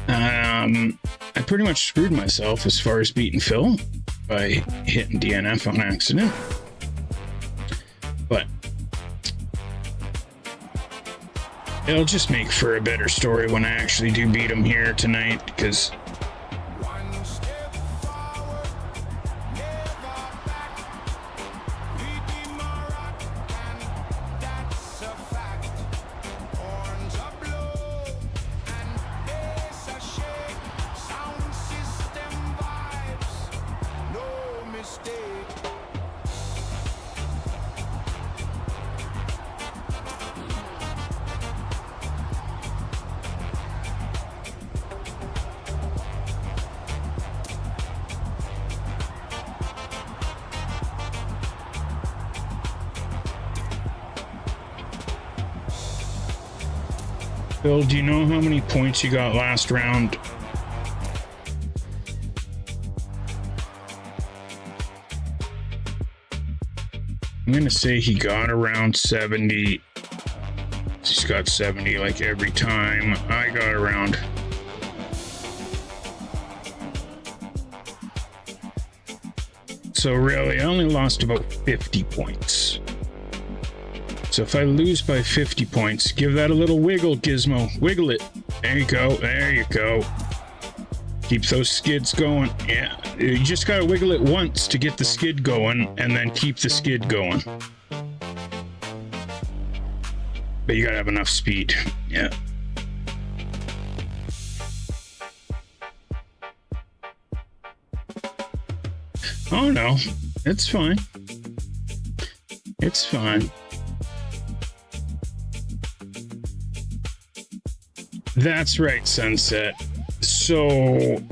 I pretty much screwed myself as far as beating Phil by hitting DNF on accident. But it'll just make for a better story when I actually do beat him here tonight, because Phil, do you know how many points you got last round? I'm gonna say he got around 70. He's got 70 like every time. I got around. So really, I only lost about 50 points. So if I lose by 50 points, give that a little wiggle, Gizmo. Wiggle it. There you go. There you go. Keep those skids going. Yeah, you just gotta wiggle it once to get the skid going, and then keep the skid going. But you gotta have enough speed. Yeah. Oh no, it's fine. It's fine. That's right, Sunset. So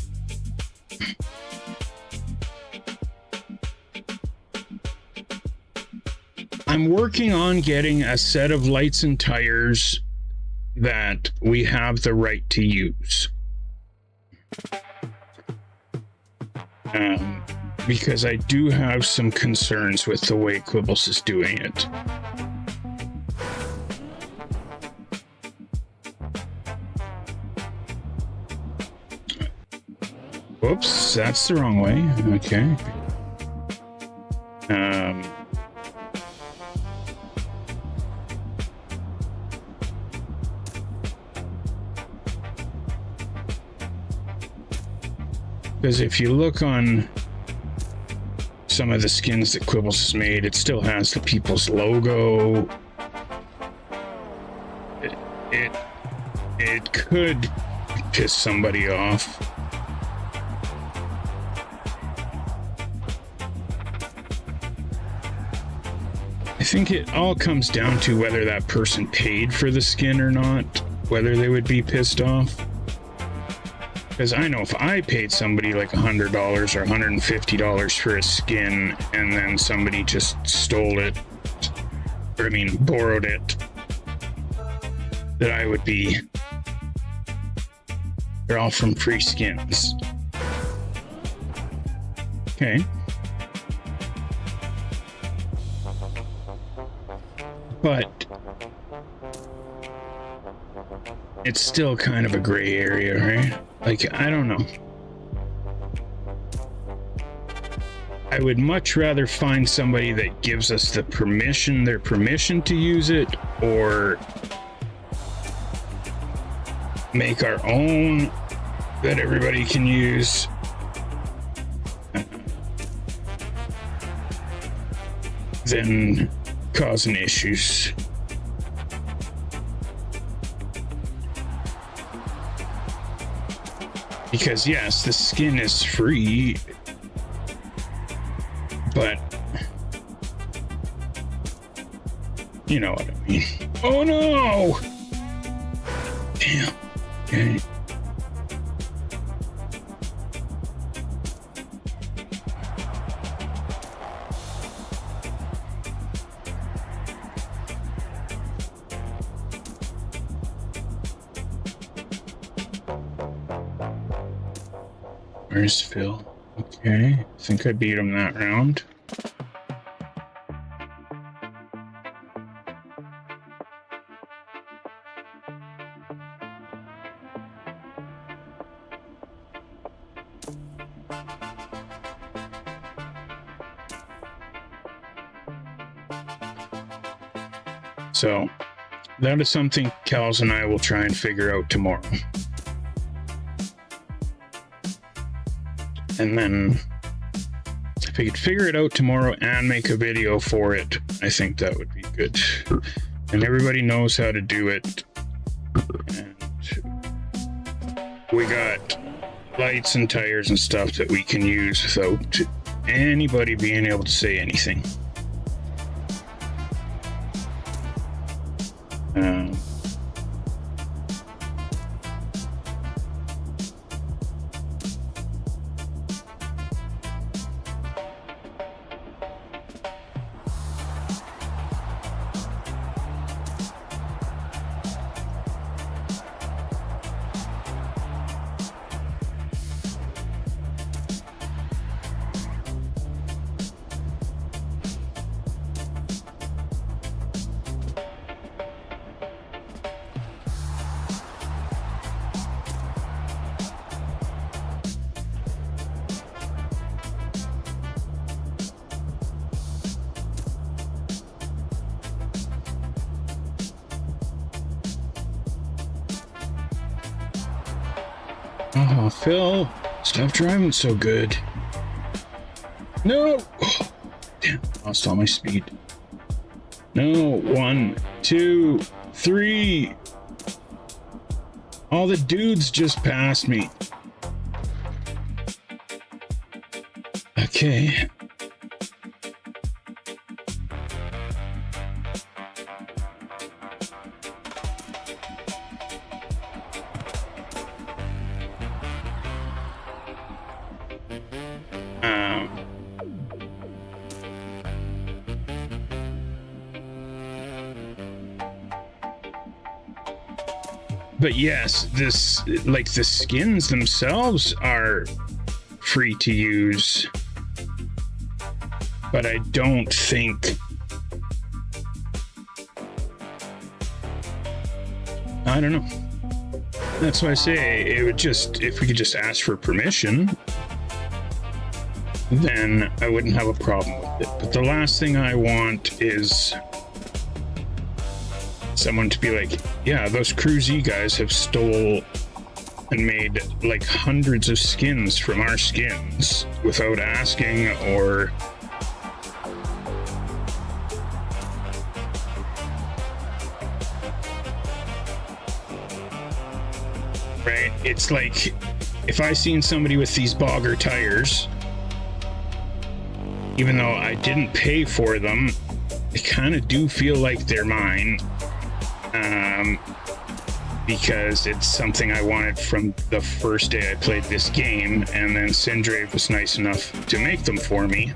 I'm working on getting a set of lights and tires that we have the right to use. Because I do have some concerns with the way Quibbles is doing it. Whoops, that's the wrong way. Okay. Because if you look on some of the skins that Quibbles has made, it still has the people's logo. It could piss somebody off. I think it all comes down to whether that person paid for the skin or not, whether they would be pissed off. Because I know if I paid somebody like $100 or $150 for a skin and then somebody just stole it, or I mean borrowed it, that I would be, they're all from free skins. Okay. But it's still kind of a gray area, right? Like, I don't know. I would much rather find somebody that gives us the permission, their permission to use it, or make our own that everybody can use. Than causing issues. Because yes, the skin is free, but you know what I mean. Oh no! Damn. Okay. Where's Phil? Okay, I think I beat him that round. So that is something Kels and I will try and figure out tomorrow. And then if we could figure it out tomorrow and make a video for it, I think that would be good. And everybody knows how to do it. And we got lights and tires and stuff that we can use without anybody being able to say anything. Oh, Phil, stop driving so good. No! Oh, damn, lost all my speed. No, 1, 2, 3. All the dudes just passed me. Okay. But yes, this, like, the skins themselves are free to use, but I don't think, I don't know. That's why I say it would just, if we could just ask for permission, then I wouldn't have a problem with it. But the last thing I want is someone to be like, yeah, those CREWZ guys have stole and made like hundreds of skins from our skins without asking, or right? It's like if I seen somebody with these bogger tires, even though I didn't pay for them, I kind of do feel like they're mine. Because it's something I wanted from the first day I played this game, and then Sindrave was nice enough to make them for me.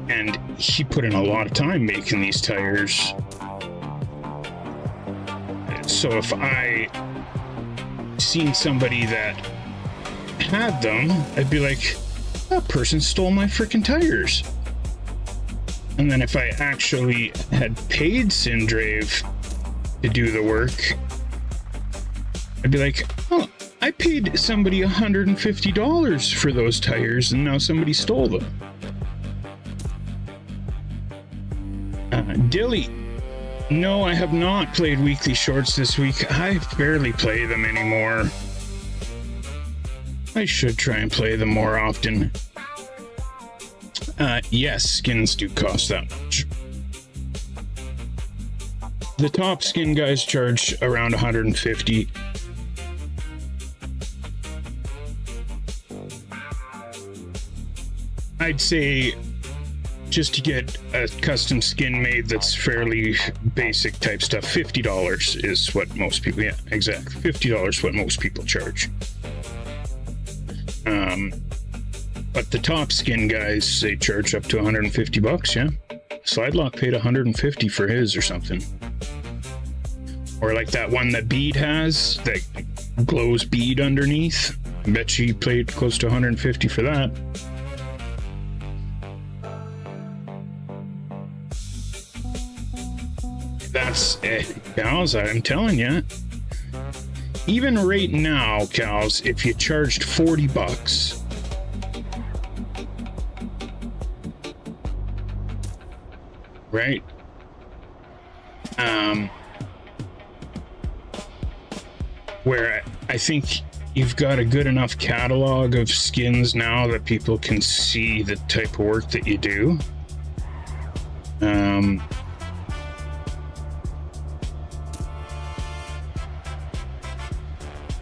And he put in a lot of time making these tires. So if I seen somebody that had them, I'd be like, that person stole my freaking tires. And then if I actually had paid Sindrave to do the work, I'd be like, oh, I paid somebody $150 for those tires and now somebody stole them. Dilly, no, I have not played weekly shorts this week. I barely play them anymore. I should try and play them more often. Yes, skins do cost that much. The top skin guys charge around 150. I'd say just to get a custom skin made that's fairly basic type stuff, $50 is what most people, yeah, exactly. $50 is what most people charge. But the top skin guys, they charge up to 150 bucks, yeah. Slidelock paid 150 for his or something. Or like that one that Bead has, that glows bead underneath. I bet she paid close to 150 for that. That's it, Cows, I'm telling you. Even right now, Cows, if you charged 40 bucks, right? Where I think you've got a good enough catalog of skins now that people can see the type of work that you do.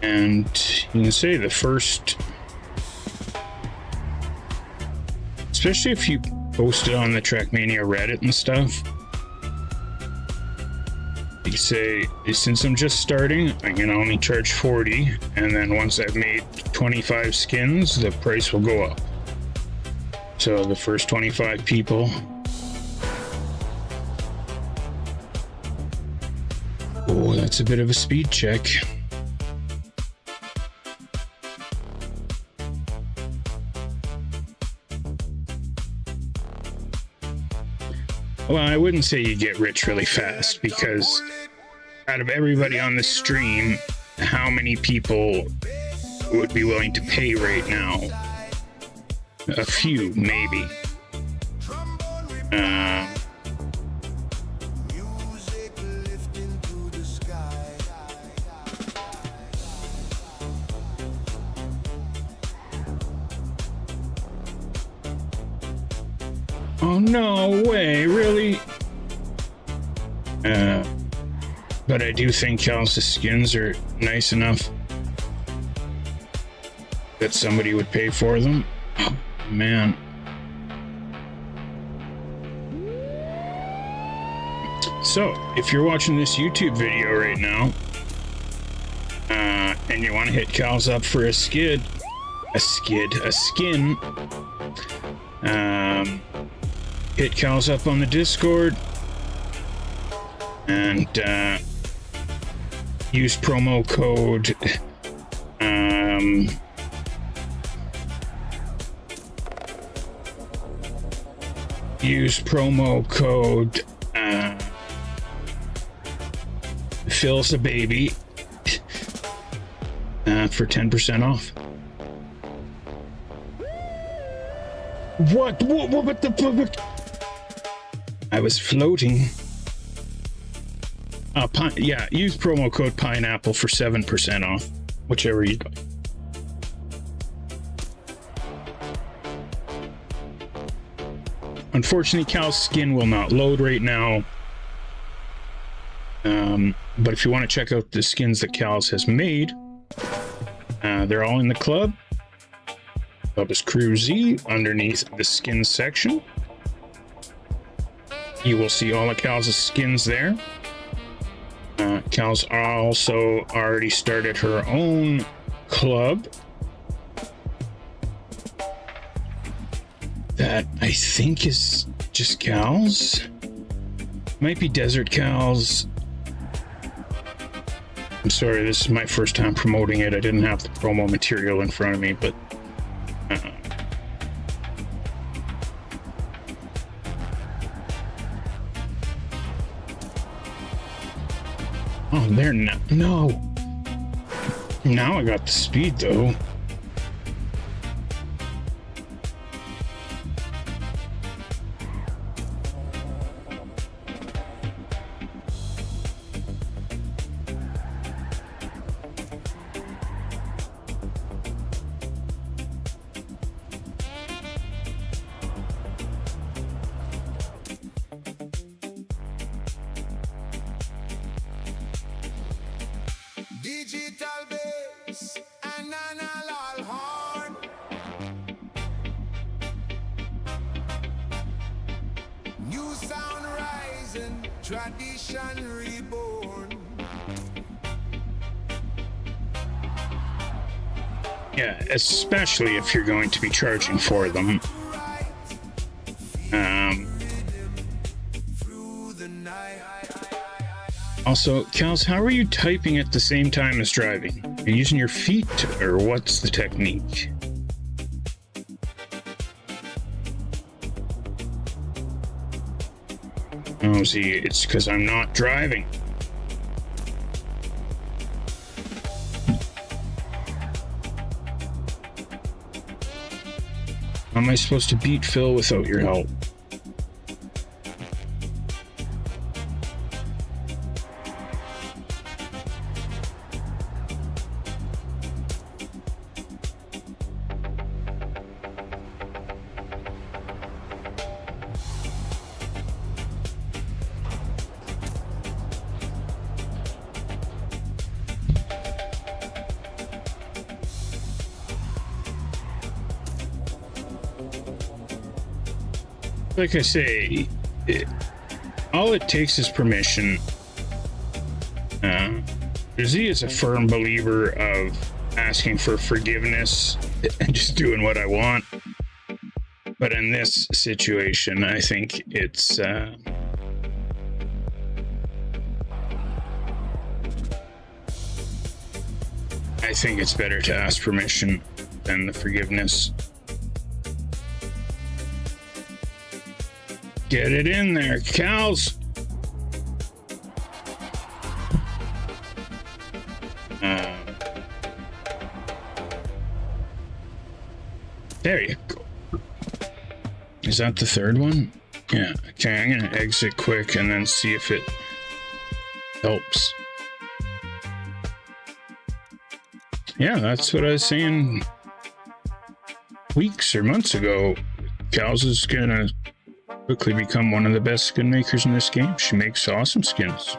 And you can say the first, especially if you post it on the Trackmania Reddit and stuff, you say, since I'm just starting, I can only charge 40, and then once I've made 25 skins, the price will go up. So the first 25 people. Oh, that's a bit of a speed check. Well, I wouldn't say you get rich really fast, because out of everybody on the stream, how many people would be willing to pay right now? A few, maybe. Oh, no way, really? But I do think Cal's skins are nice enough that somebody would pay for them. Oh, man. So, if you're watching this YouTube video right now, and you want to hit Cal's up for a skin, hit Cal's up on the Discord and use promo code Phil's a baby for 10% off. What the? I was floating. Yeah, use promo code pineapple for 7% off, whichever you like. Unfortunately, Cal's skin will not load right now. But if you want to check out the skins that Cal's has made, they're all in the club. Club is CREWZ underneath the skins section. You will see all of Cal's skins there. Cal's also already started her own club that I think is just Cal's. Might be Desert Cal's. I'm sorry, this is my first time promoting it. I didn't have the promo material in front of me, but oh, they're not. No. Now I got the speed though. Digital bass and analog horn. tradition reborn. Yeah, especially if you're going to be charging for them. Also, Kels, how are you typing at the same time as driving? Are you using your feet, or what's the technique? Oh, see, it's because I'm not driving. How am I supposed to beat Phil without your help? Like I say, all it takes is permission. Z is a firm believer of asking for forgiveness and just doing what I want. But in this situation, I think it's better to ask permission than the forgiveness. Get it in there, cows. There you go. Is that the third one? Yeah. Okay, I'm gonna exit quick and then see if it helps. Yeah, that's what I was saying weeks or months ago. CREWZ is gonna quickly become one of the best skin makers in this game. She makes awesome skins.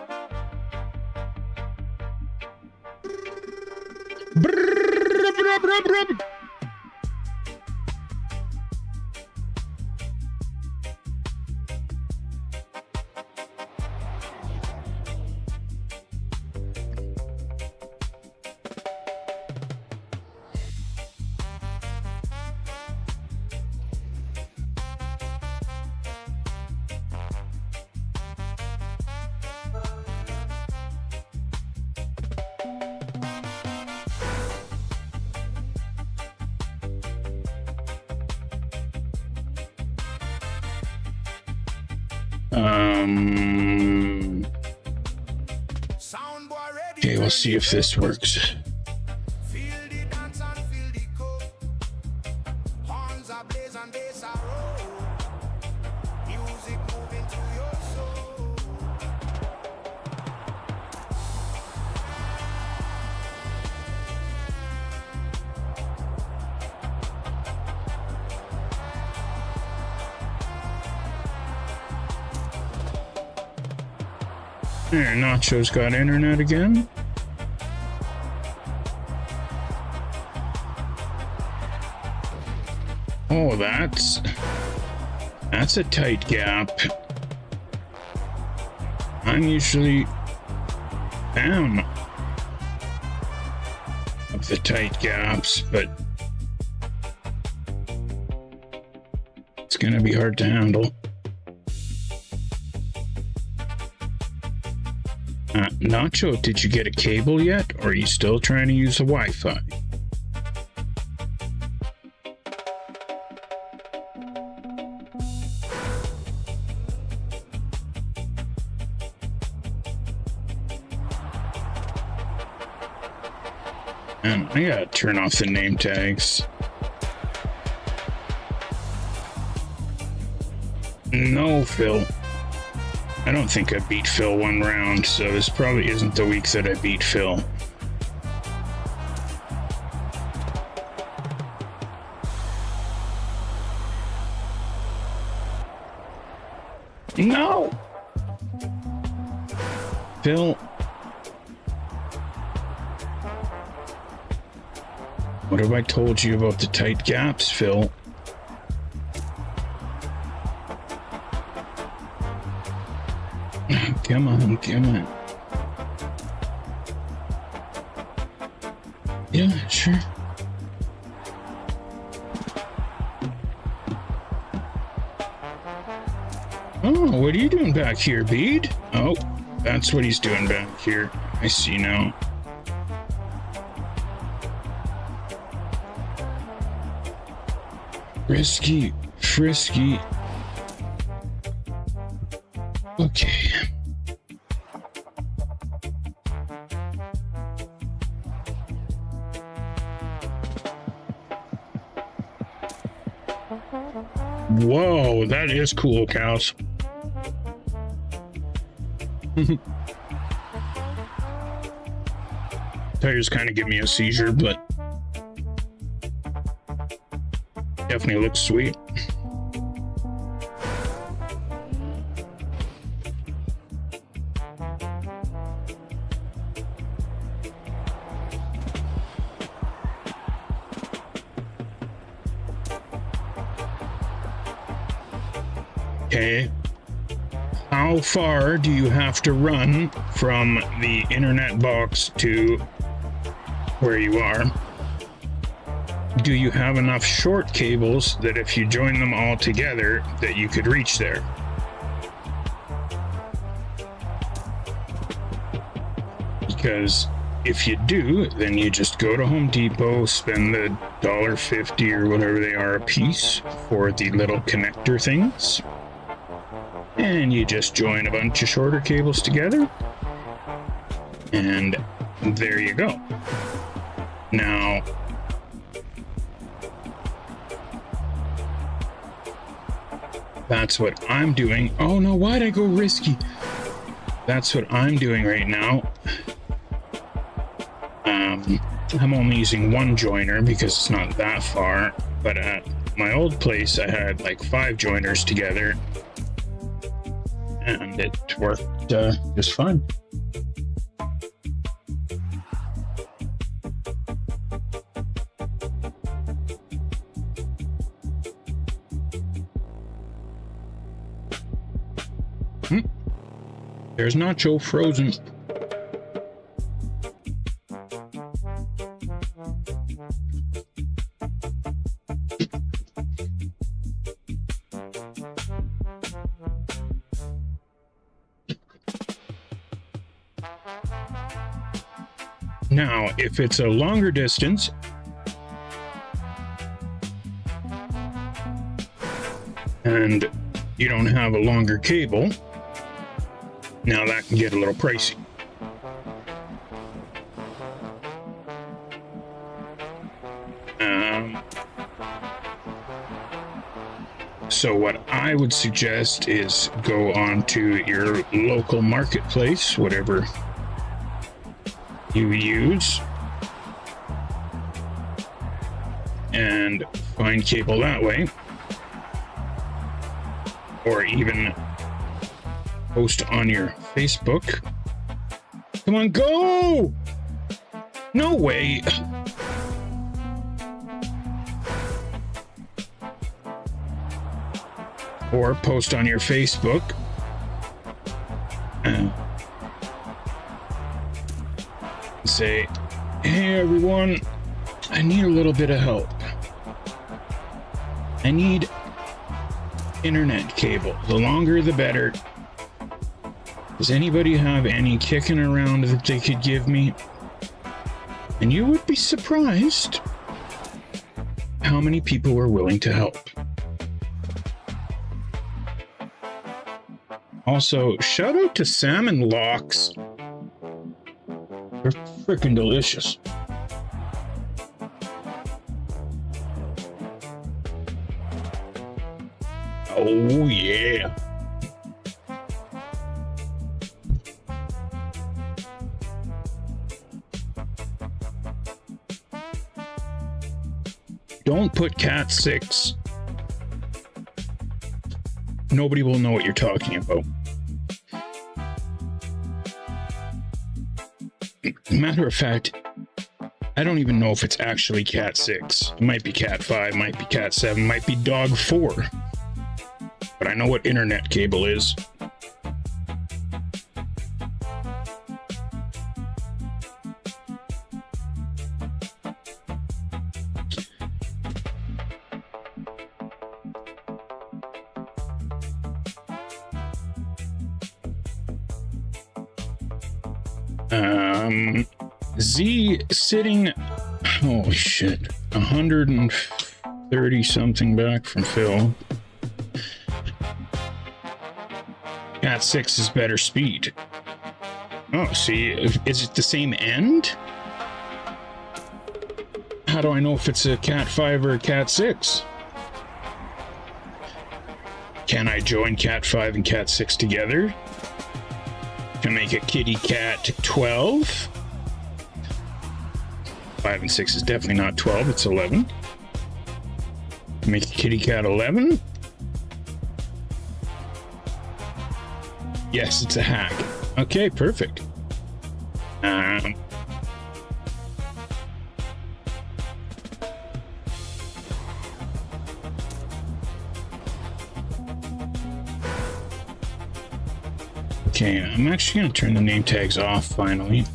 Okay, we'll see if this works. There, Nacho's got internet again. Oh, that's a tight gap. I'm usually down of the tight gaps, but it's gonna be hard to handle. Nacho, did you get a cable yet, or are you still trying to use the Wi-Fi? And I gotta turn off the name tags. No, Phil. I don't think I beat Phil one round, so this probably isn't the week that I beat Phil. No! Phil. What have I told you about the tight gaps, Phil? Come on, come on. Yeah, sure. Oh, what are you doing back here, Bede? Oh, that's what he's doing back here. I see now. Frisky, frisky. Okay. Whoa, that is cool, cows. Tires kind of give me a seizure, but definitely looks sweet. Okay. How far do you have to run from the internet box to where you are? Do you have enough short cables that if you join them all together that you could reach there? Because if you do, then you just go to Home Depot, spend the $1.50 or whatever they are a piece for the little connector things. And you just join a bunch of shorter cables together. And there you go. Now, that's what I'm doing. Oh no, why'd I go risky? That's what I'm doing right now. I'm only using one joiner because it's not that far. But at my old place, I had like 5 joiners together. And it worked just fine. There's Nacho frozen. Now, if it's a longer distance, and you don't have a longer cable, now that can get a little pricey. So what I would suggest is go on to your local marketplace, whatever you use, and find cable that way, or even post on your Facebook. Come on, go! No way! Or post on your Facebook. Say, hey everyone, I need a little bit of help. I need internet cable. The longer the better. Does anybody have any kicking around that they could give me? And you would be surprised how many people were willing to help. Also, shout out to salmon locks. They're freaking delicious. Oh yeah. Don't put Cat 6. Nobody will know what you're talking about. Matter of fact, I don't even know if it's actually Cat 6. It might be Cat 5, might be Cat 7, might be Dog 4. But I know what internet cable is. Z sitting, oh shit, 130 something back from Phil. Cat 6 is better speed. Oh, see, is it the same end? How do I know if it's a Cat 5 or a Cat 6? Can I join Cat 5 and Cat 6 together? Can I make a kitty cat 12? 5 and 6 is definitely not 12, it's 11. Make a kitty cat 11? Yes, it's a hack. Okay, perfect. Okay, I'm actually going to turn the name tags off finally.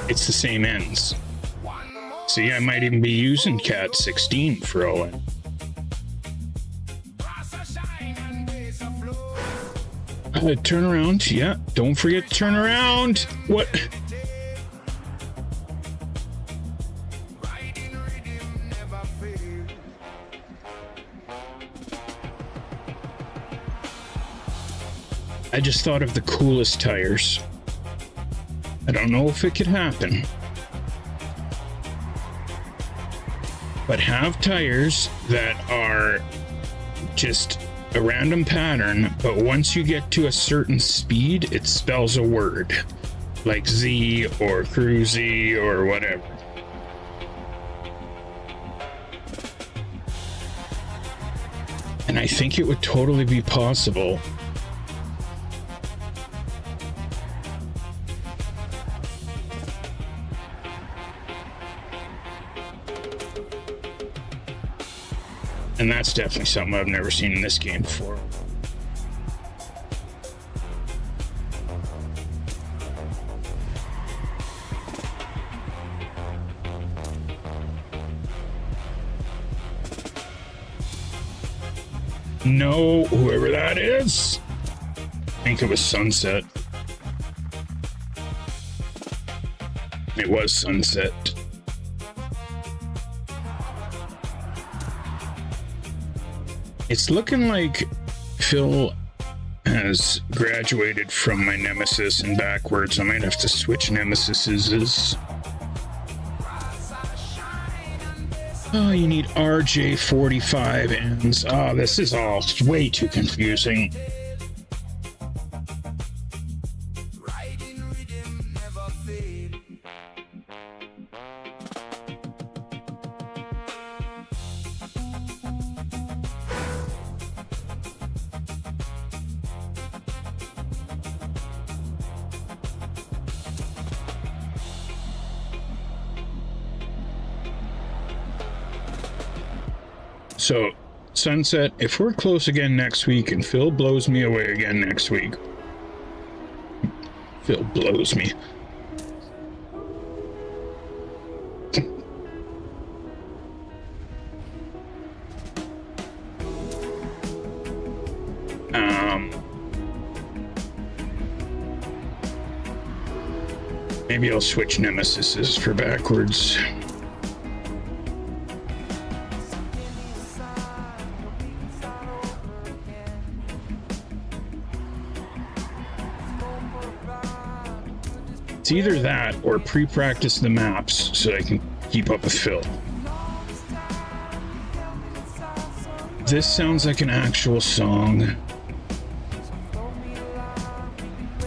It's the same ends. See, I might even be using Cat 16 for all I know. Turn around, yeah. Don't forget to turn around. What? I just thought of the coolest tires. I don't know if it could happen, but have tires that are just a random pattern, but once you get to a certain speed, it spells a word, like Z or CREWZ or whatever. And I think it would totally be possible. And that's definitely something I've never seen in this game before. No, whoever that is. I think it was Sunset. It was Sunset. It's looking like Phil has graduated from my Nemesis and backwards. I might have to switch Nemesises. Oh, you need RJ45 ends. Oh, this is all way too confusing. So, Sunset, if we're close again next week and Phil blows me away again next week. Phil blows me. Maybe I'll switch Nemesises for backwards. It's either that or pre-practice the maps so I can keep up with Phil. This sounds like an actual song.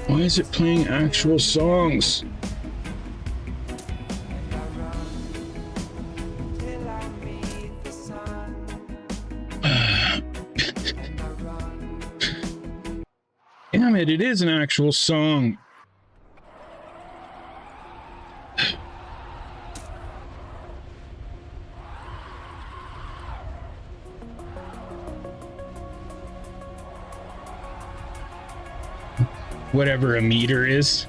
Why is it playing actual songs? Damn it, it is an actual song. Whatever a meter is.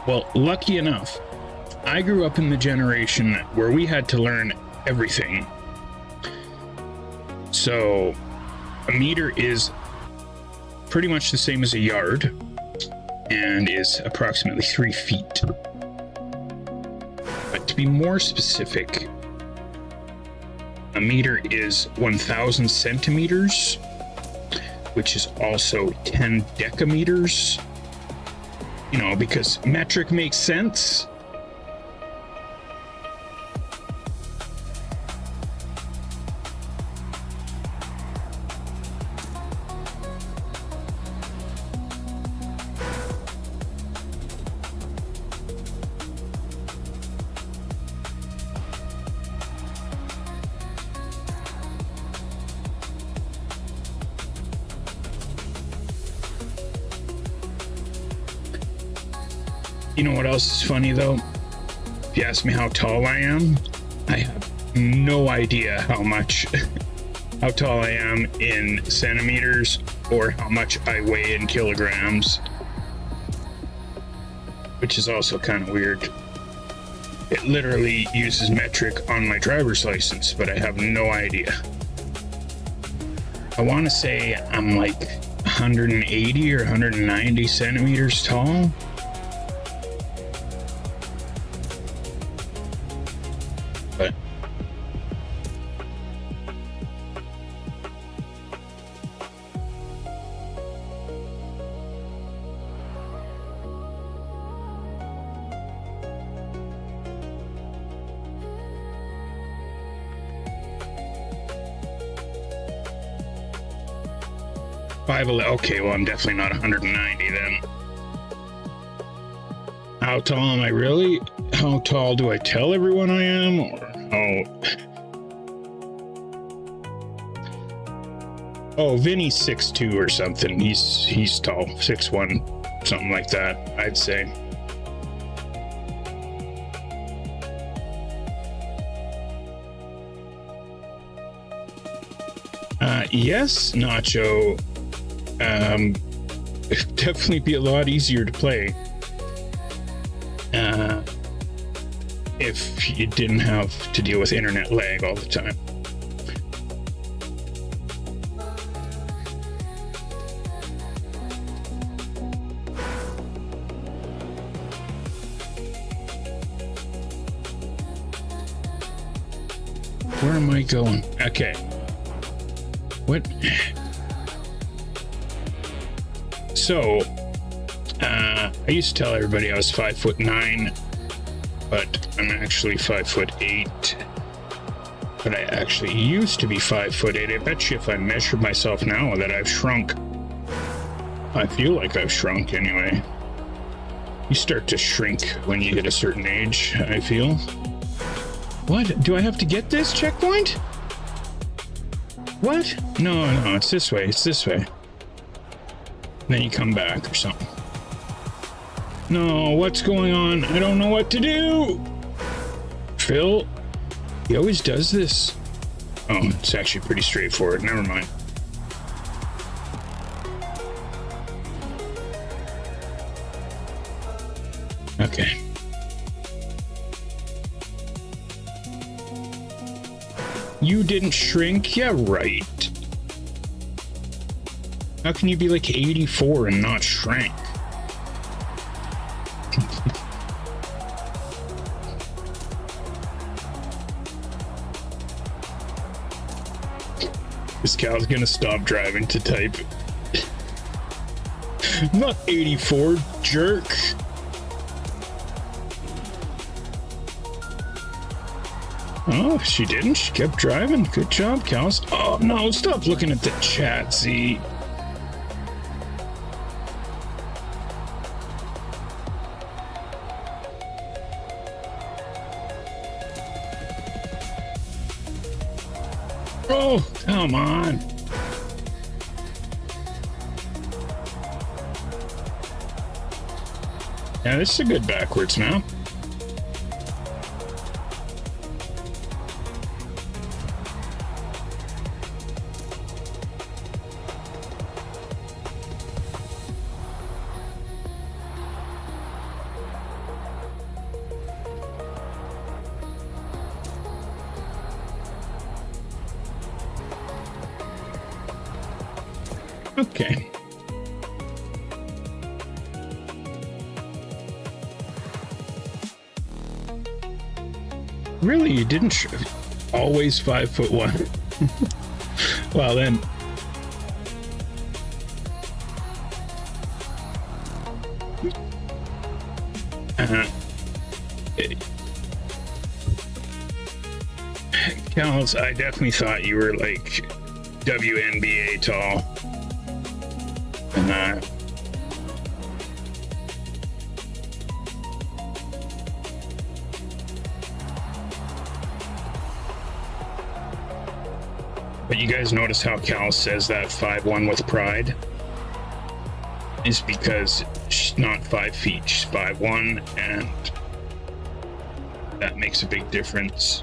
Well, lucky enough, I grew up in the generation where we had to learn everything. So a meter is pretty much the same as a yard and is approximately 3 feet. But to be more specific, a meter is 1,000 centimeters, which is also 10 decameters. You know, because metric makes sense. You know what else is funny though? If you ask me how tall I am, I have no idea how tall I am in centimeters or how much I weigh in kilograms, which is also kind of weird. It literally uses metric on my driver's license, but I have no idea. I want to say I'm like 180 or 190 centimeters tall. But okay, well, I'm definitely not 190 then. How tall am I really? How tall do I tell everyone I am? Or oh, Vinny's 6'2" or something. He's tall, 6'1", something like that, I'd say. Yes, Nacho. It'd definitely be a lot easier to play if you didn't have to deal with internet lag all the time. Where am I going? Okay. What? So, I used to tell everybody I was 5'9", but I'm actually 5'8". But I actually used to be 5'8". I bet you if I measured myself now that I've shrunk. I feel like I've shrunk anyway. You start to shrink when you hit a certain age, I feel. What? Do I have to get this checkpoint? What? No, it's this way. It's this way. Then you come back or something. No, what's going on? I don't know what to do. Phil, he always does this. Oh, it's actually pretty straightforward. Never mind. Okay. You didn't shrink? Yeah, right. How can you be like 84 and not shrink? This cow's gonna stop driving to type. Not 84, jerk. Oh, she didn't. She kept driving. Good job, cows. Oh, no, stop looking at the chat, Z. Oh, come on. Yeah, this is a good backwards map. Okay. Really, you didn't always 5'1"? Well then. Cals, I definitely thought you were like WNBA tall. And but you guys notice how Cal says that 5'1" with pride? Is because she's not 5 feet, she's 5'1", and that makes a big difference.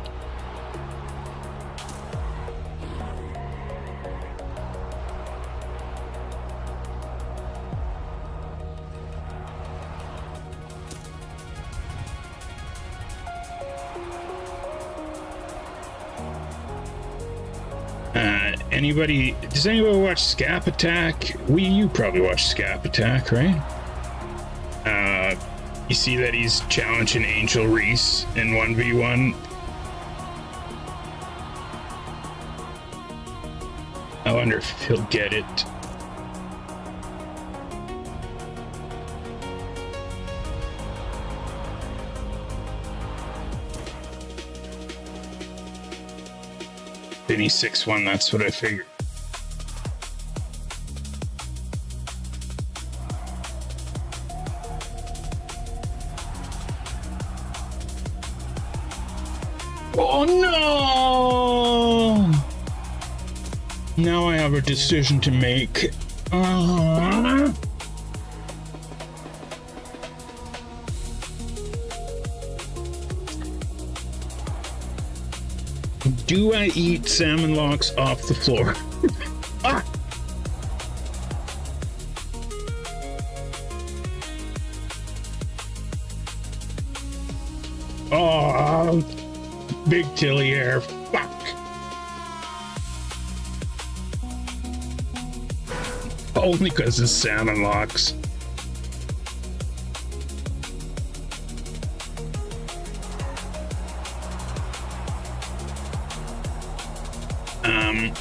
Does anybody watch Scap Attack? You probably watch Scap Attack, right? You see that he's challenging Angel Reese in 1v1. I wonder if he'll get it. Then he's 6'1", that's what I figured. Oh no! Now I have a decision to make. Do I eat salmon locks off the floor? Ah! Oh, big Tilly air. Fuck. Only because it's salmon locks.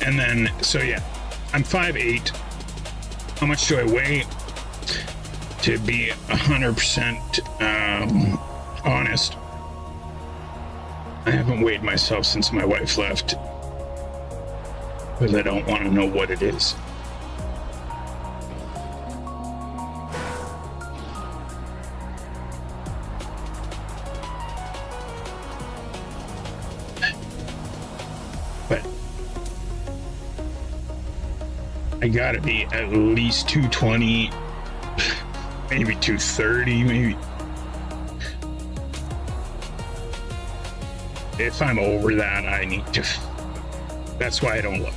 And then, so yeah, I'm 5'8". How much do I weigh? To be 100% honest, I haven't weighed myself since my wife left, because I don't want to know what it is. But I gotta be at least 220, maybe 230, maybe. If I'm over that, I need to. That's why I don't look.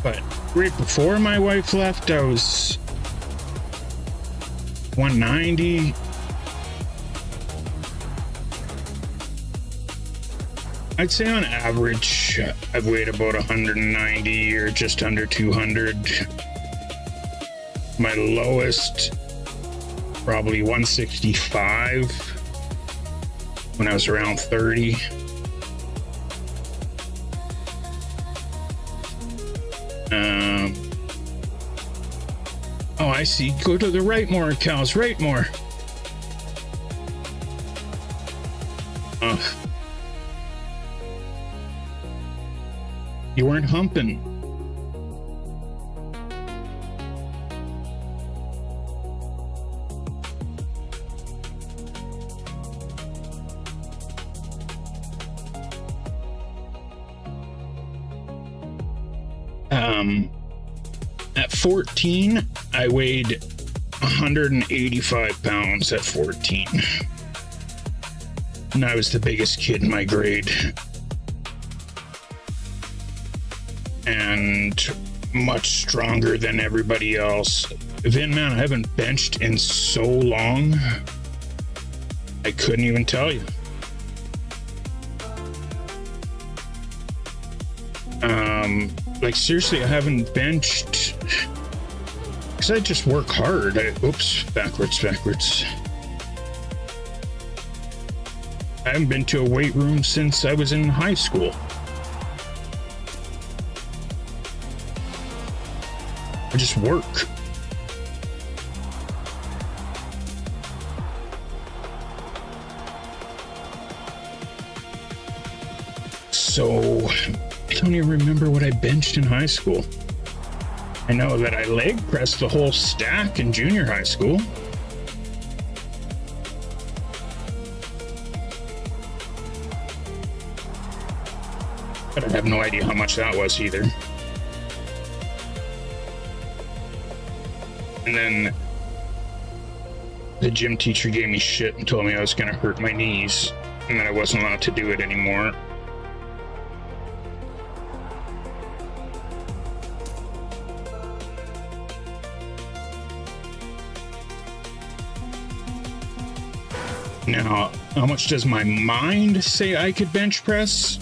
But right before my wife left, I was 190. I'd say on average, I've weighed about 190 or just under 200. My lowest, probably 165 when I was around 30. Oh, I see. Go to the right more, cows. Right more. You weren't humping. At 14, I weighed 185 pounds at 14. And I was the biggest kid in my grade. And much stronger than everybody else. Vin, man, I haven't benched in so long. I couldn't even tell you. Like seriously, I haven't benched because I just work hard. Oops, backwards. I haven't been to a weight room since I was in high school. I just work. So I don't even remember what I benched in high school. I know that I leg pressed the whole stack in junior high school. But I have no idea how much that was either. And then the gym teacher gave me shit and told me I was going to hurt my knees and that I wasn't allowed to do it anymore. Now, how much does my mind say I could bench press?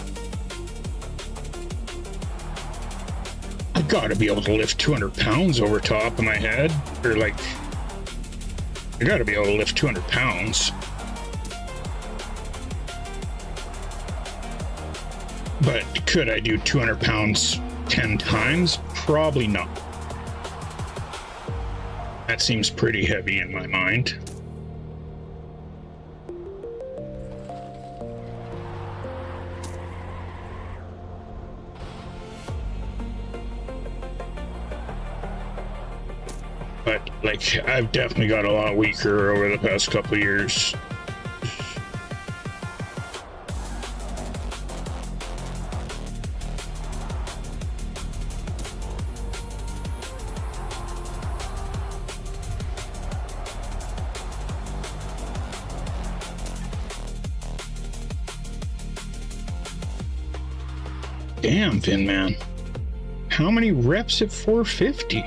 I gotta be able to lift 200 pounds over top of my head. Or like, I gotta be able to lift 200 pounds. But could I do 200 pounds 10 times? Probably not. That seems pretty heavy in my mind. But, like, I've definitely got a lot weaker over the past couple of years. Damn, Finn, man. How many reps at 450?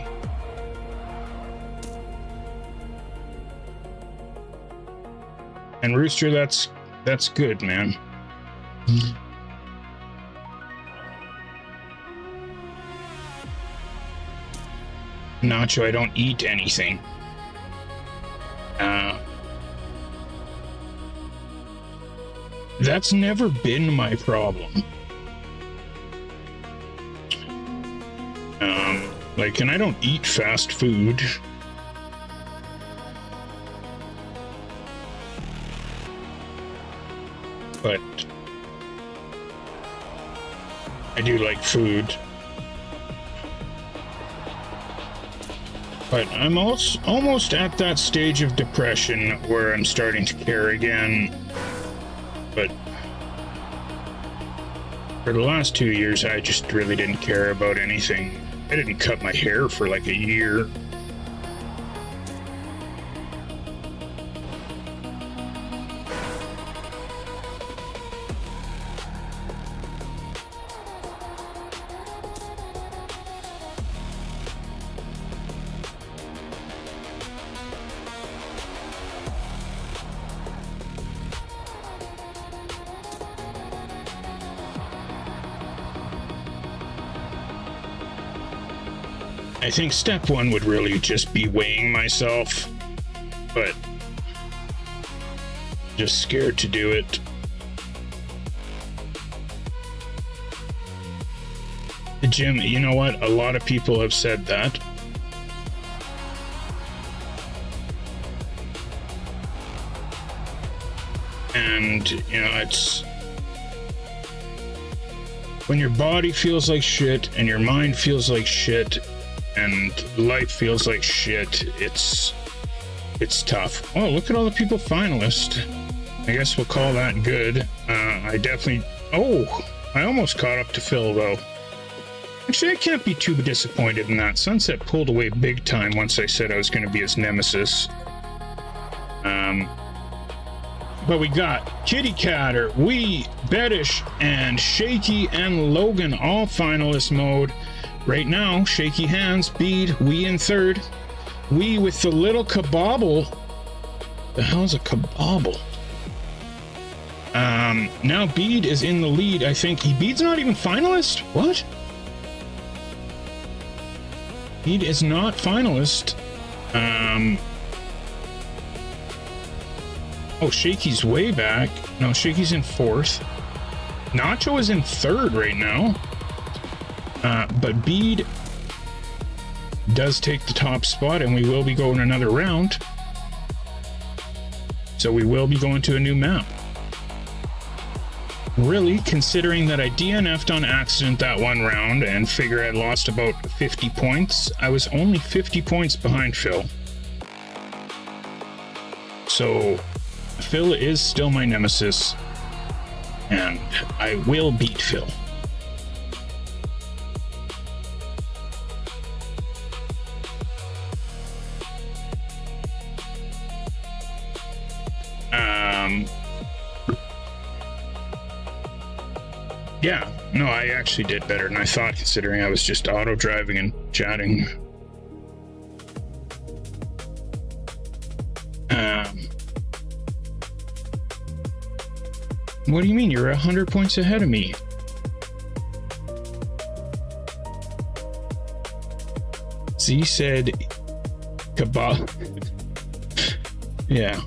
And Rooster, that's good, man. Nacho, I don't eat anything. That's never been my problem. Like, and I don't eat fast food. But I do like food. But I'm almost at that stage of depression where I'm starting to care again. But for the last 2 years, I just really didn't care about anything. I didn't cut my hair for like a year. I think step one would really just be weighing myself, but just scared to do it. The gym, you know what? A lot of people have said that. And, you know, it's when your body feels like shit and your mind feels like shit and life feels like shit, it's tough. Oh, look at all the people finalists. I guess we'll call that good. I almost caught up to Phil, though. Actually, I can't be too disappointed in that. Sunset pulled away big time once I said I was going to be his nemesis. But we got Kitty Catter, Wee, Beddish, and Shaky and Logan all finalist mode. Right now, Shaky hands, Bede, Wee in third. Wee with the little kabobble. The hell's a kabobble? Now Bede is in the lead. I think Bede's not even finalist. What? Bede is not finalist. Oh, Shaky's way back. No, Shaky's in 4th. Nacho is in 3rd right now. But Bede does take the top spot, and we will be going another round. So we will be going to a new map. Really, considering that I DNF'd on accident that one round and figure I lost about 50 points, I was only 50 points behind Phil. So Phil is still my nemesis, and I will beat Phil. Yeah, no, I actually did better than I thought, considering I was just auto driving and chatting. What do you mean? You're 100 points ahead of me. Z said kebab. Yeah.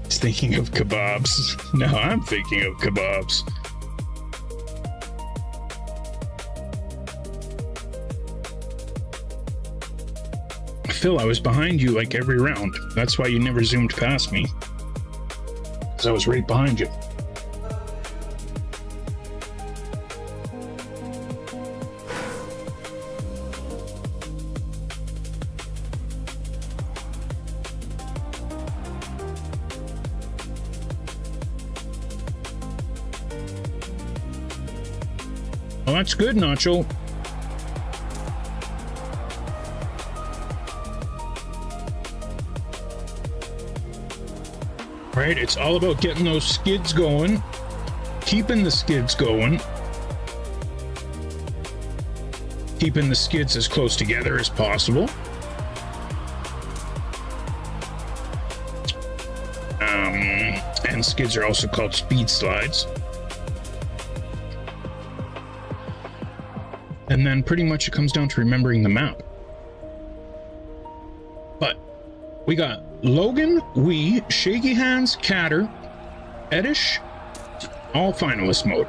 He's thinking of kebabs. No, I'm thinking of kebabs. Phil, I was behind you like every round. That's why you never zoomed past me. Because I was right behind you. Well, that's good, Nacho. Right, it's all about getting those skids going, keeping the skids going, keeping the skids as close together as possible. And skids are also called speed slides. And then pretty much it comes down to remembering the map. But we got Logan, Shaky Hands, Catter, Edish, all finalist mode.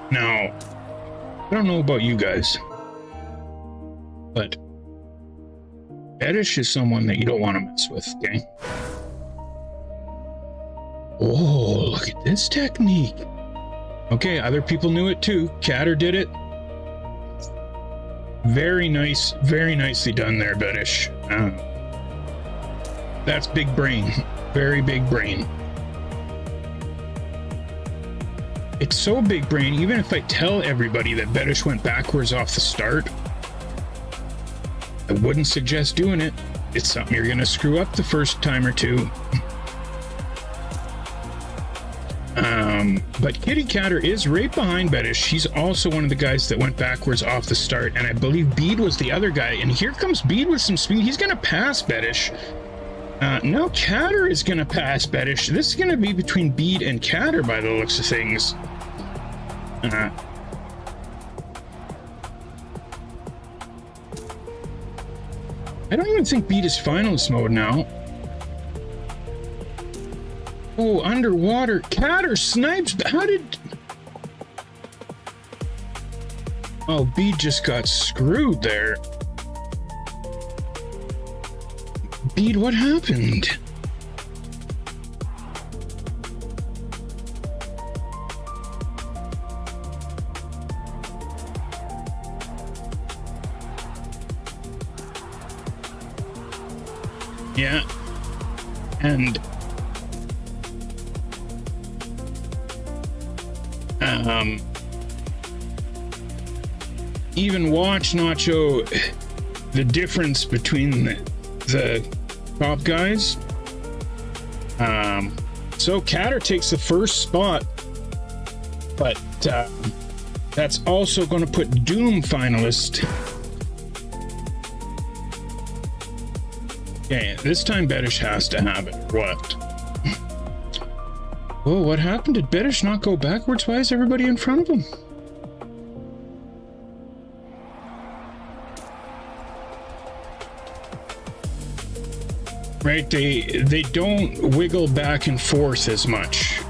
Now, I don't know about you guys, but Edish is someone that you don't want to mess with, okay? Oh, look at this technique. Okay, other people knew it too. Catter did it. Very nice, very nicely done there, Edish. That's big brain. Very big brain. It's so big brain, even if I tell everybody that Bedish went backwards off the start, I wouldn't suggest doing it. It's something you're going to screw up the first time or two. But Kitty Catter is right behind Bedish. He's also one of the guys that went backwards off the start, and I believe Bede was the other guy. And here comes Bede with some speed. He's going to pass Bedish. No, Catter is going to pass Bedish. This is going to be between Bede and Catter by the looks of things. I don't even think Bede is finalist mode now. Oh, underwater. Catter snipes. How did... Oh, Bede just got screwed there. Bede, what happened? Yeah. And... even watch, Nacho, the difference between the top guys. So Catter takes the first spot, but that's also going to put Doom finalist. Okay, this time Bedish has to have it. What? Oh, what happened? Did Beddish not go backwards? Why is everybody in front of him? Right, they don't wiggle back and forth as much.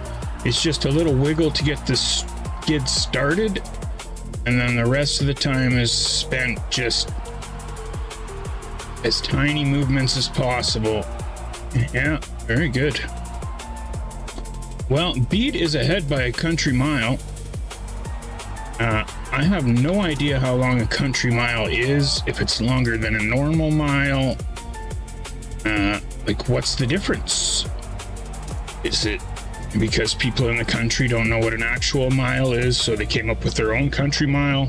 It's just a little wiggle to get the skid started, and then the rest of the time is spent just as tiny movements as possible. Yeah, very good. Well, Bede is ahead by a country mile. I have no idea how long a country mile is, if it's longer than a normal mile. Like, what's the difference? Is it because people in the country don't know what an actual mile is, so they came up with their own country mile?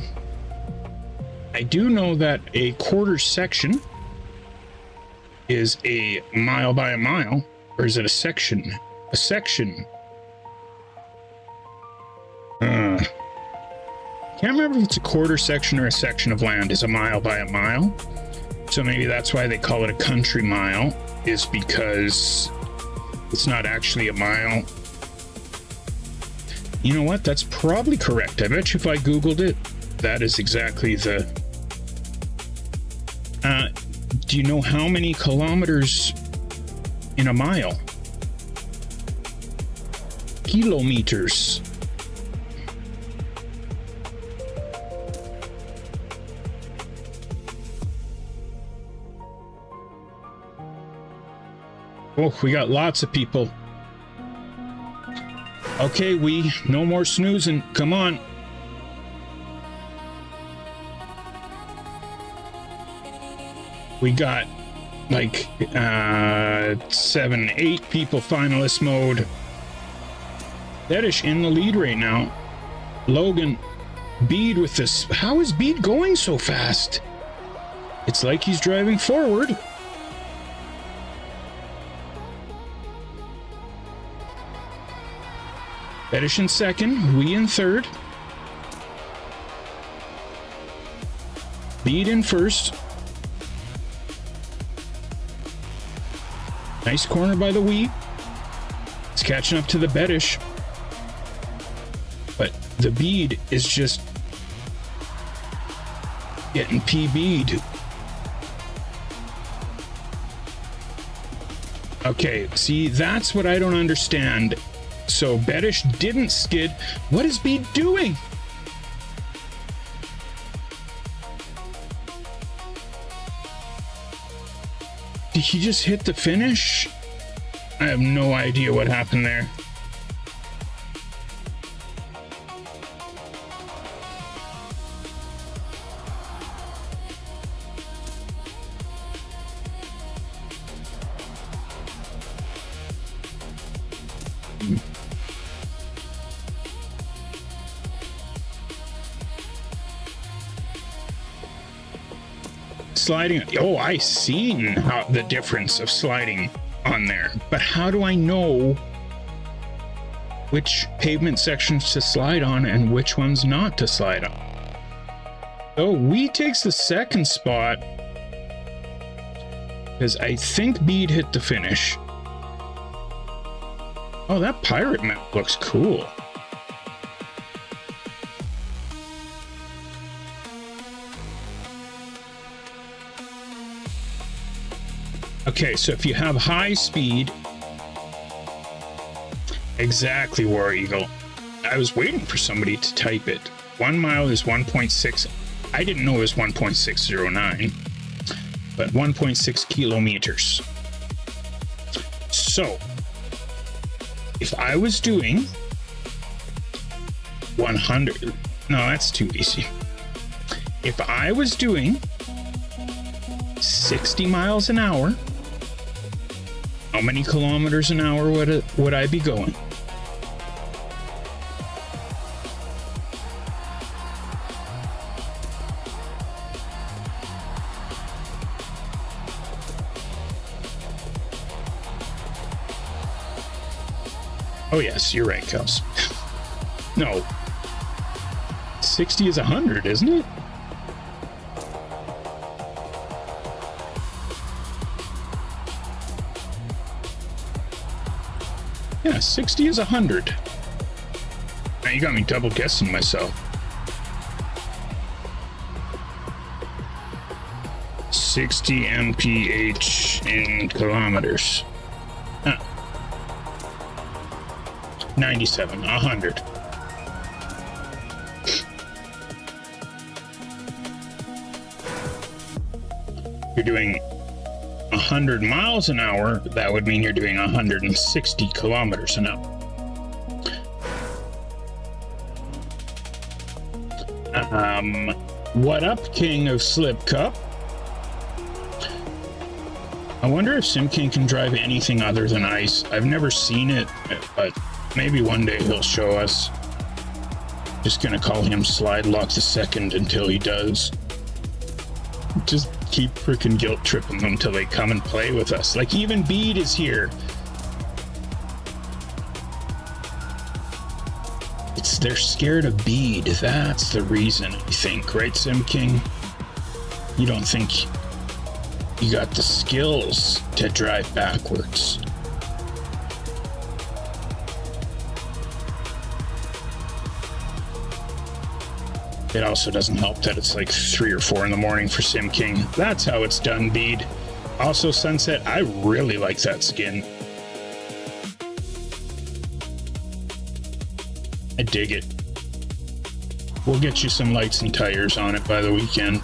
I do know that a quarter section is a mile by a mile, or is it a section? A section. Can't remember if it's a quarter section or a section of land is a mile by a mile. So maybe that's why they call it a country mile, is because it's not actually a mile. You know what? That's probably correct. I bet you if I Googled it, that is exactly the... do you know how many kilometers in a mile? Kilometers. Oh, we got lots of people. Okay, no more snoozing. Come on. We got like 7, 8 people finalist mode. Beddish in the lead right now. Logan, Bede with this. How is Bede going so fast? It's like he's driving forward. Beddish in second, we in third. Bede in first. Nice corner by the Wee. It's catching up to the Beddish. But the Bede is just getting PB'd. Okay, see, that's what I don't understand. So Beddish didn't skid. What is Bede doing? Did he just hit the finish? I have no idea what happened there. Sliding. Oh, I seen how the difference of sliding on there, but how do I know which pavement sections to slide on and which ones not to slide on? Oh, Wee takes the second spot because I think Bede hit the finish. Oh, that pirate map looks cool. Okay, so if you have high speed, exactly, War Eagle. I was waiting for somebody to type it. 1 mile is 1.6. I didn't know it was 1.609, but 1.6 kilometers. So, if I was doing 100, no, that's too easy. If I was doing 60 miles an hour, how many kilometers an hour would I be going? Oh yes, you're right, Kels. No. 60 is 100, isn't it? Yeah, 60 is 100. Now you got me double guessing myself. 60 mph in kilometers. 97, 100. You're doing 100 miles an hour, that would mean you're doing 160 kilometers an hour. What up, King of Slip Cup? I wonder if Sim King can drive anything other than ice. I've never seen it, but maybe one day he'll show us. Just gonna call him Slide Lock the Second until he does. Just keep freaking guilt tripping them until they come and play with us. Like, even Bede is here. They're scared of Bede. That's the reason, I think, right, Sim King? You don't think you got the skills to drive backwards. It also doesn't help that it's like 3 or 4 in the morning for Sim King. That's how it's done, Bede. Also, Sunset, I really like that skin. I dig it. We'll get you some lights and tires on it by the weekend.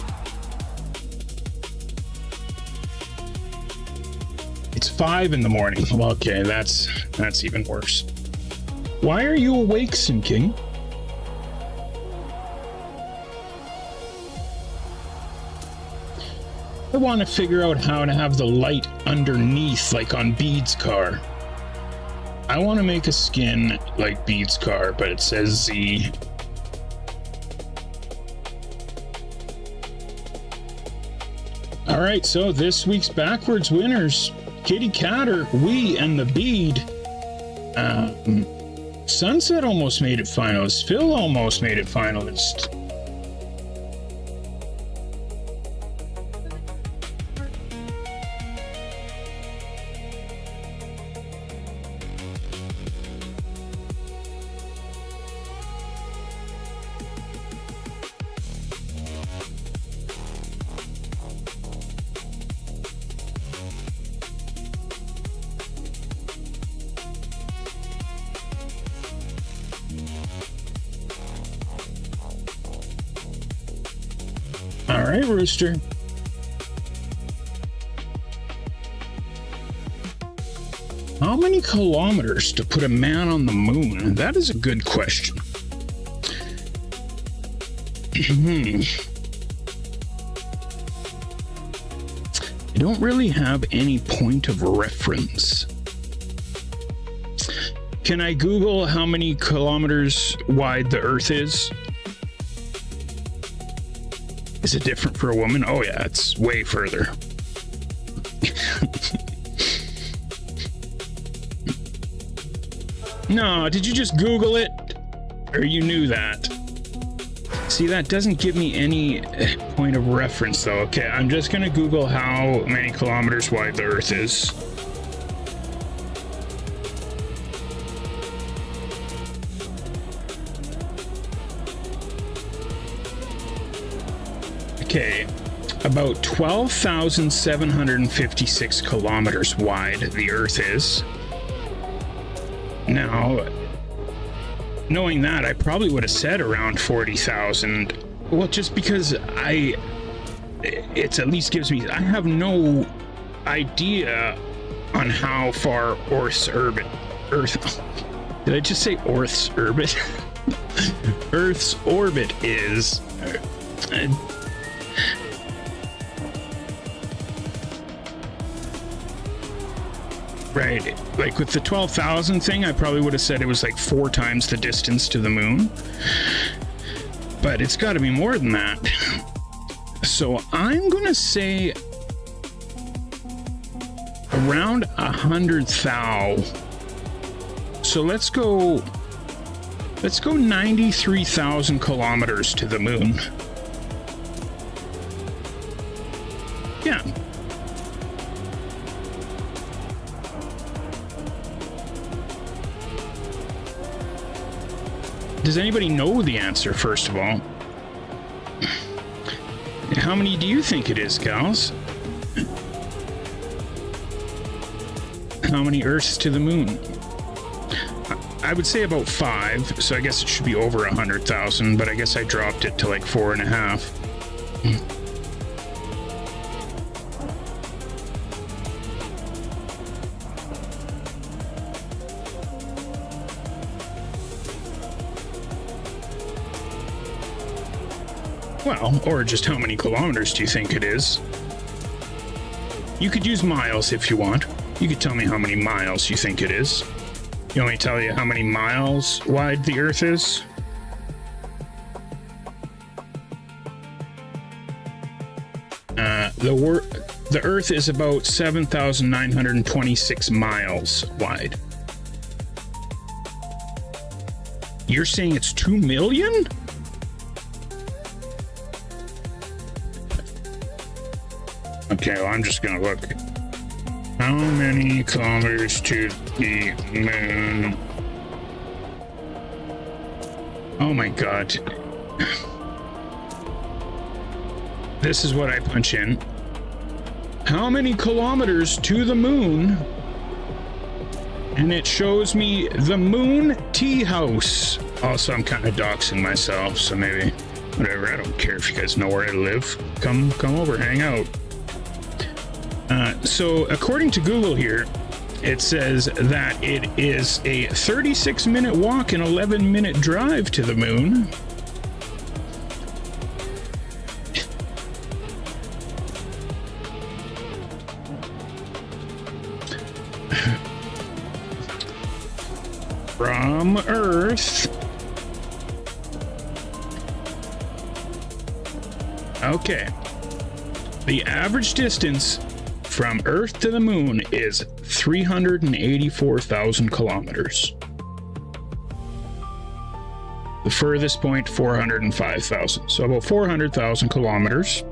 It's 5 in the morning. Well, okay, that's even worse. Why are you awake, Sim King? I want to figure out how to have the light underneath, like on Bede's car. I want to make a skin like Bede's car, but it says Z. All right, so this week's backwards winners: Kitty Catter, we, and the Bede. Sunset almost made it finalist. Phil almost made it finalist. All right, Rooster. How many kilometers to put a man on the moon? That is a good question. I don't really have any point of reference. Can I Google how many kilometers wide the Earth is? Is it different for a woman? Oh yeah, it's way further. No, did you just Google it? Or you knew that? See, that doesn't give me any point of reference though. Okay, I'm just gonna Google how many kilometers wide the Earth is. Okay, about 12,756 kilometers wide the Earth is. Now, knowing that, I probably would have said around 40,000. Well, just because it at least gives me, I have no idea on how far did I just say Earth's orbit? Earth's orbit is. Right, like with the 12,000 thing, I probably would have said it was like 4 times the distance to the moon. But it's got to be more than that. So I'm going to say around 100,000. So let's go 93,000 kilometers to the moon. Yeah. Does anybody know the answer, first of all? How many do you think it is, gals? How many Earths to the moon? I would say about 5, so I guess it should be over 100,000, but I guess I dropped it to like 4.5. Well, or just how many kilometers do you think it is? You could use miles if you want. You could tell me how many miles you think it is. You want me to tell you how many miles wide the Earth is? The Earth is about 7,926 miles wide. You're saying it's 2 million? Okay, well, I'm just gonna look. How many kilometers to the moon? Oh my god. This is what I punch in. How many kilometers to the moon? And it shows me the moon tea house. Also, I'm kind of doxing myself, so maybe, whatever, I don't care if you guys know where I live. Come over, hang out. So according to Google here, it says that it is a 36-minute walk and 11-minute drive to the moon. From Earth. Okay. The average distance from Earth to the moon is 384,000 kilometers. The furthest point, 405,000. So about 400,000 kilometers.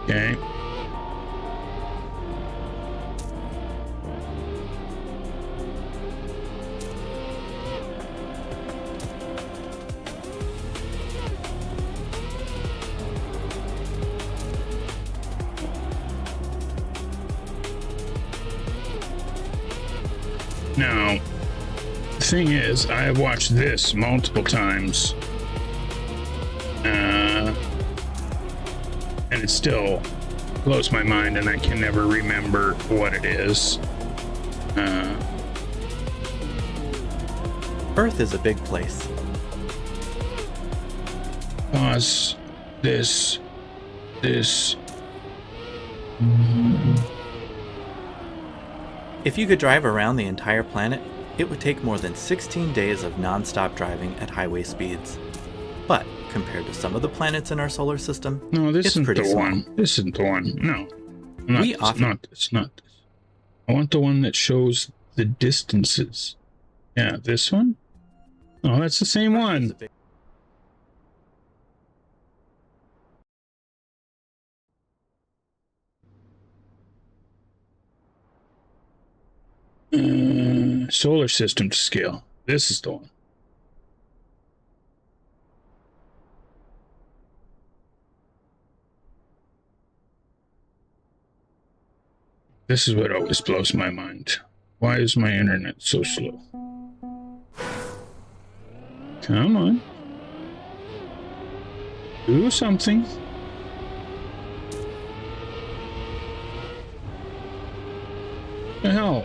Okay. Now, the thing is, I have watched this multiple times, and it still blows my mind, and I can never remember what it is. Earth is a big place. Pause. This. If you could drive around the entire planet, it would take more than 16 days of non-stop driving at highway speeds. But compared to some of the planets in our solar system, No, this it's isn't pretty the small. one. This isn't the one. No. Not, We it's often- not. It's not this. I want the one that shows the distances. Yeah, this one? Oh, that's the same one. Solar system to scale. This is the one. This is what always blows my mind. Why is my internet so slow? Come on. Do something. The hell?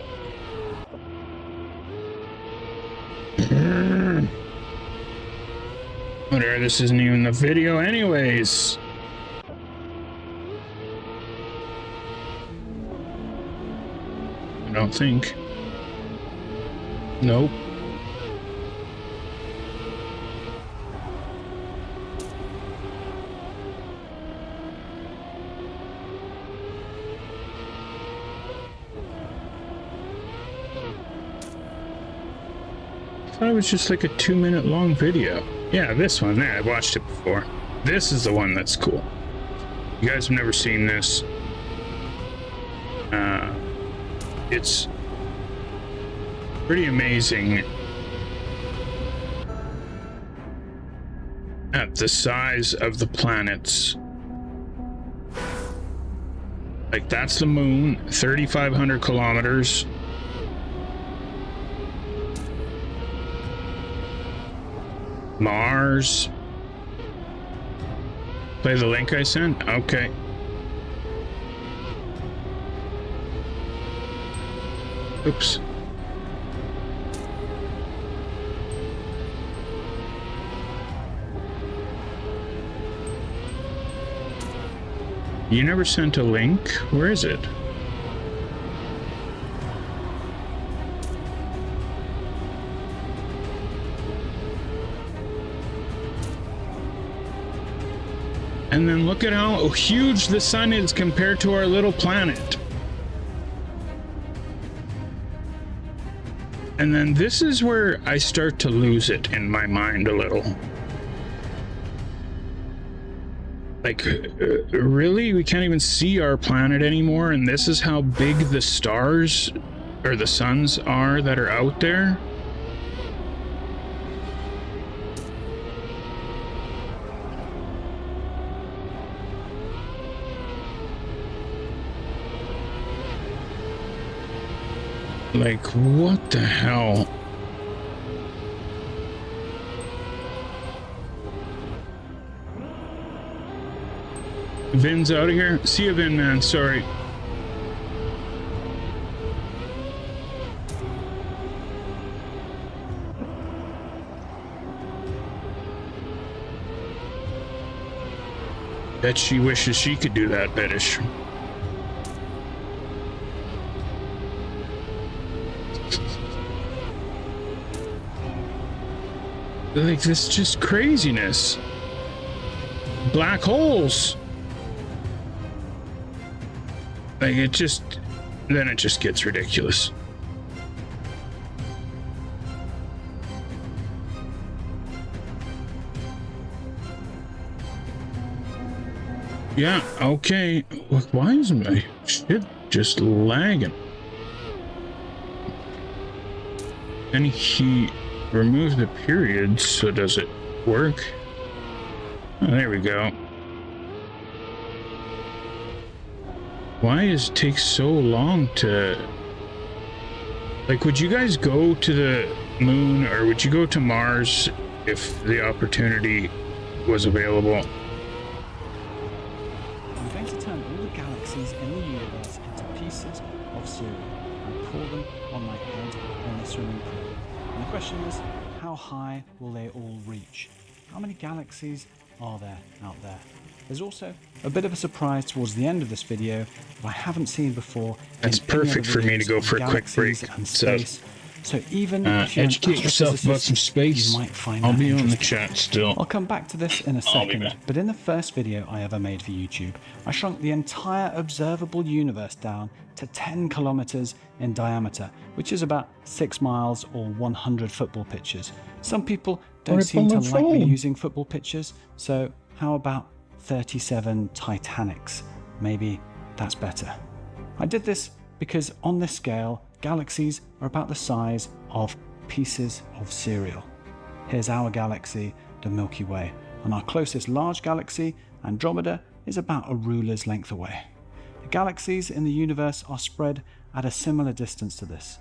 Whatever, this isn't even the video anyways. I don't think. Nope. I thought it was just like a 2-minute long video. Yeah, this one there, I watched it before. This is the one that's cool. You guys have never seen this. It's pretty amazing at the size of the planets. Like, that's the moon, 3,500 kilometers. Mars. Play the link I sent? Okay. Oops. You never sent a link? Where is it? And then look at how huge the sun is compared to our little planet. And then this is where I start to lose it in my mind a little. Like, really? We can't even see our planet anymore, and this is how big the stars or the suns are that are out there? Like, what the hell? Vin's out of here? See you, Vin, man. Sorry. Bet she wishes she could do that, Bettish. Like, this just craziness. Black holes. Like, it just, then it just gets ridiculous. Yeah, okay. Look, why is my shit just lagging? And he removed the periods, so does it work? Oh, there we go. Why does it take so long to... Like, would you guys go to the moon, or would you go to Mars if the opportunity was available? I'm going to turn all the galaxies in the universe into pieces of cereal and pour them on my head in the swimming pool. And the question is, how high will they all reach? How many galaxies are there out there? There's also a bit of a surprise towards the end of this video that I haven't seen before. That's perfect for me to go for a quick break. So even if you're educate yourself about some space. you might find I'll that be on the interesting. chat still. I'll come back to this in a second, but in the first video I ever made for YouTube, I shrunk the entire observable universe down to 10 kilometers in diameter, which is about 6 miles or 100 football pitches. Some people don't seem to like me using football pitches, so how about 37 Titanics? Maybe that's better. I did this because on this scale, galaxies are about the size of pieces of cereal. Here's our galaxy, the Milky Way, and our closest large galaxy, Andromeda, is about a ruler's length away. The galaxies in the universe are spread at a similar distance to this.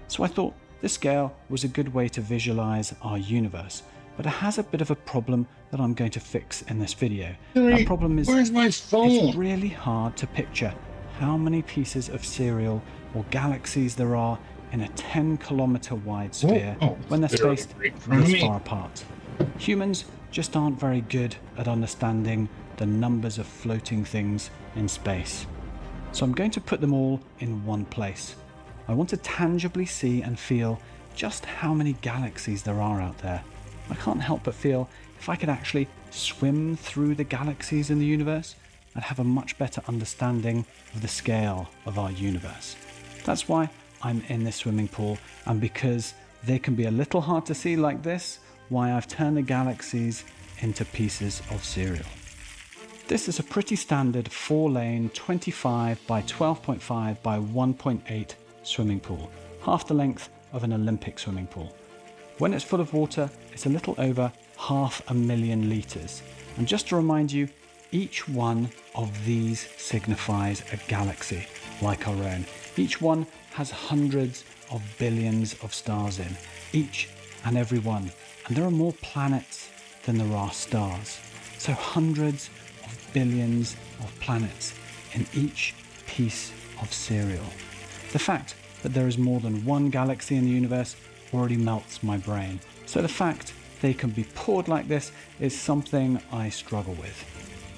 So I thought this scale was a good way to visualize our universe, but it has a bit of a problem that I'm going to fix in this video. That problem is, where's my phone? it's really hard to picture how many pieces of cereal or galaxies there are in a 10-kilometer wide sphere when they're spaced this far apart. Humans just aren't very good at understanding the numbers of floating things in space. So I'm going to put them all in one place. I want to tangibly see and feel just how many galaxies there are out there. I can't help but feel if I could actually swim through the galaxies in the universe, I'd have a much better understanding of the scale of our universe. That's why I'm in this swimming pool, and because they can be a little hard to see like this, why I've turned the galaxies into pieces of cereal. This is a pretty standard 4-lane 25 by 12.5 by 1.8 swimming pool, half the length of an Olympic swimming pool. When it's full of water, it's a little over 500,000 litres. And just to remind you, each one of these signifies a galaxy like our own. Each one has hundreds of billions of stars in, each and every one. And there are more planets than there are stars. So hundreds of billions of planets in each piece of cereal. The fact that there is more than one galaxy in the universe already melts my brain. So the fact they can be poured like this is something I struggle with.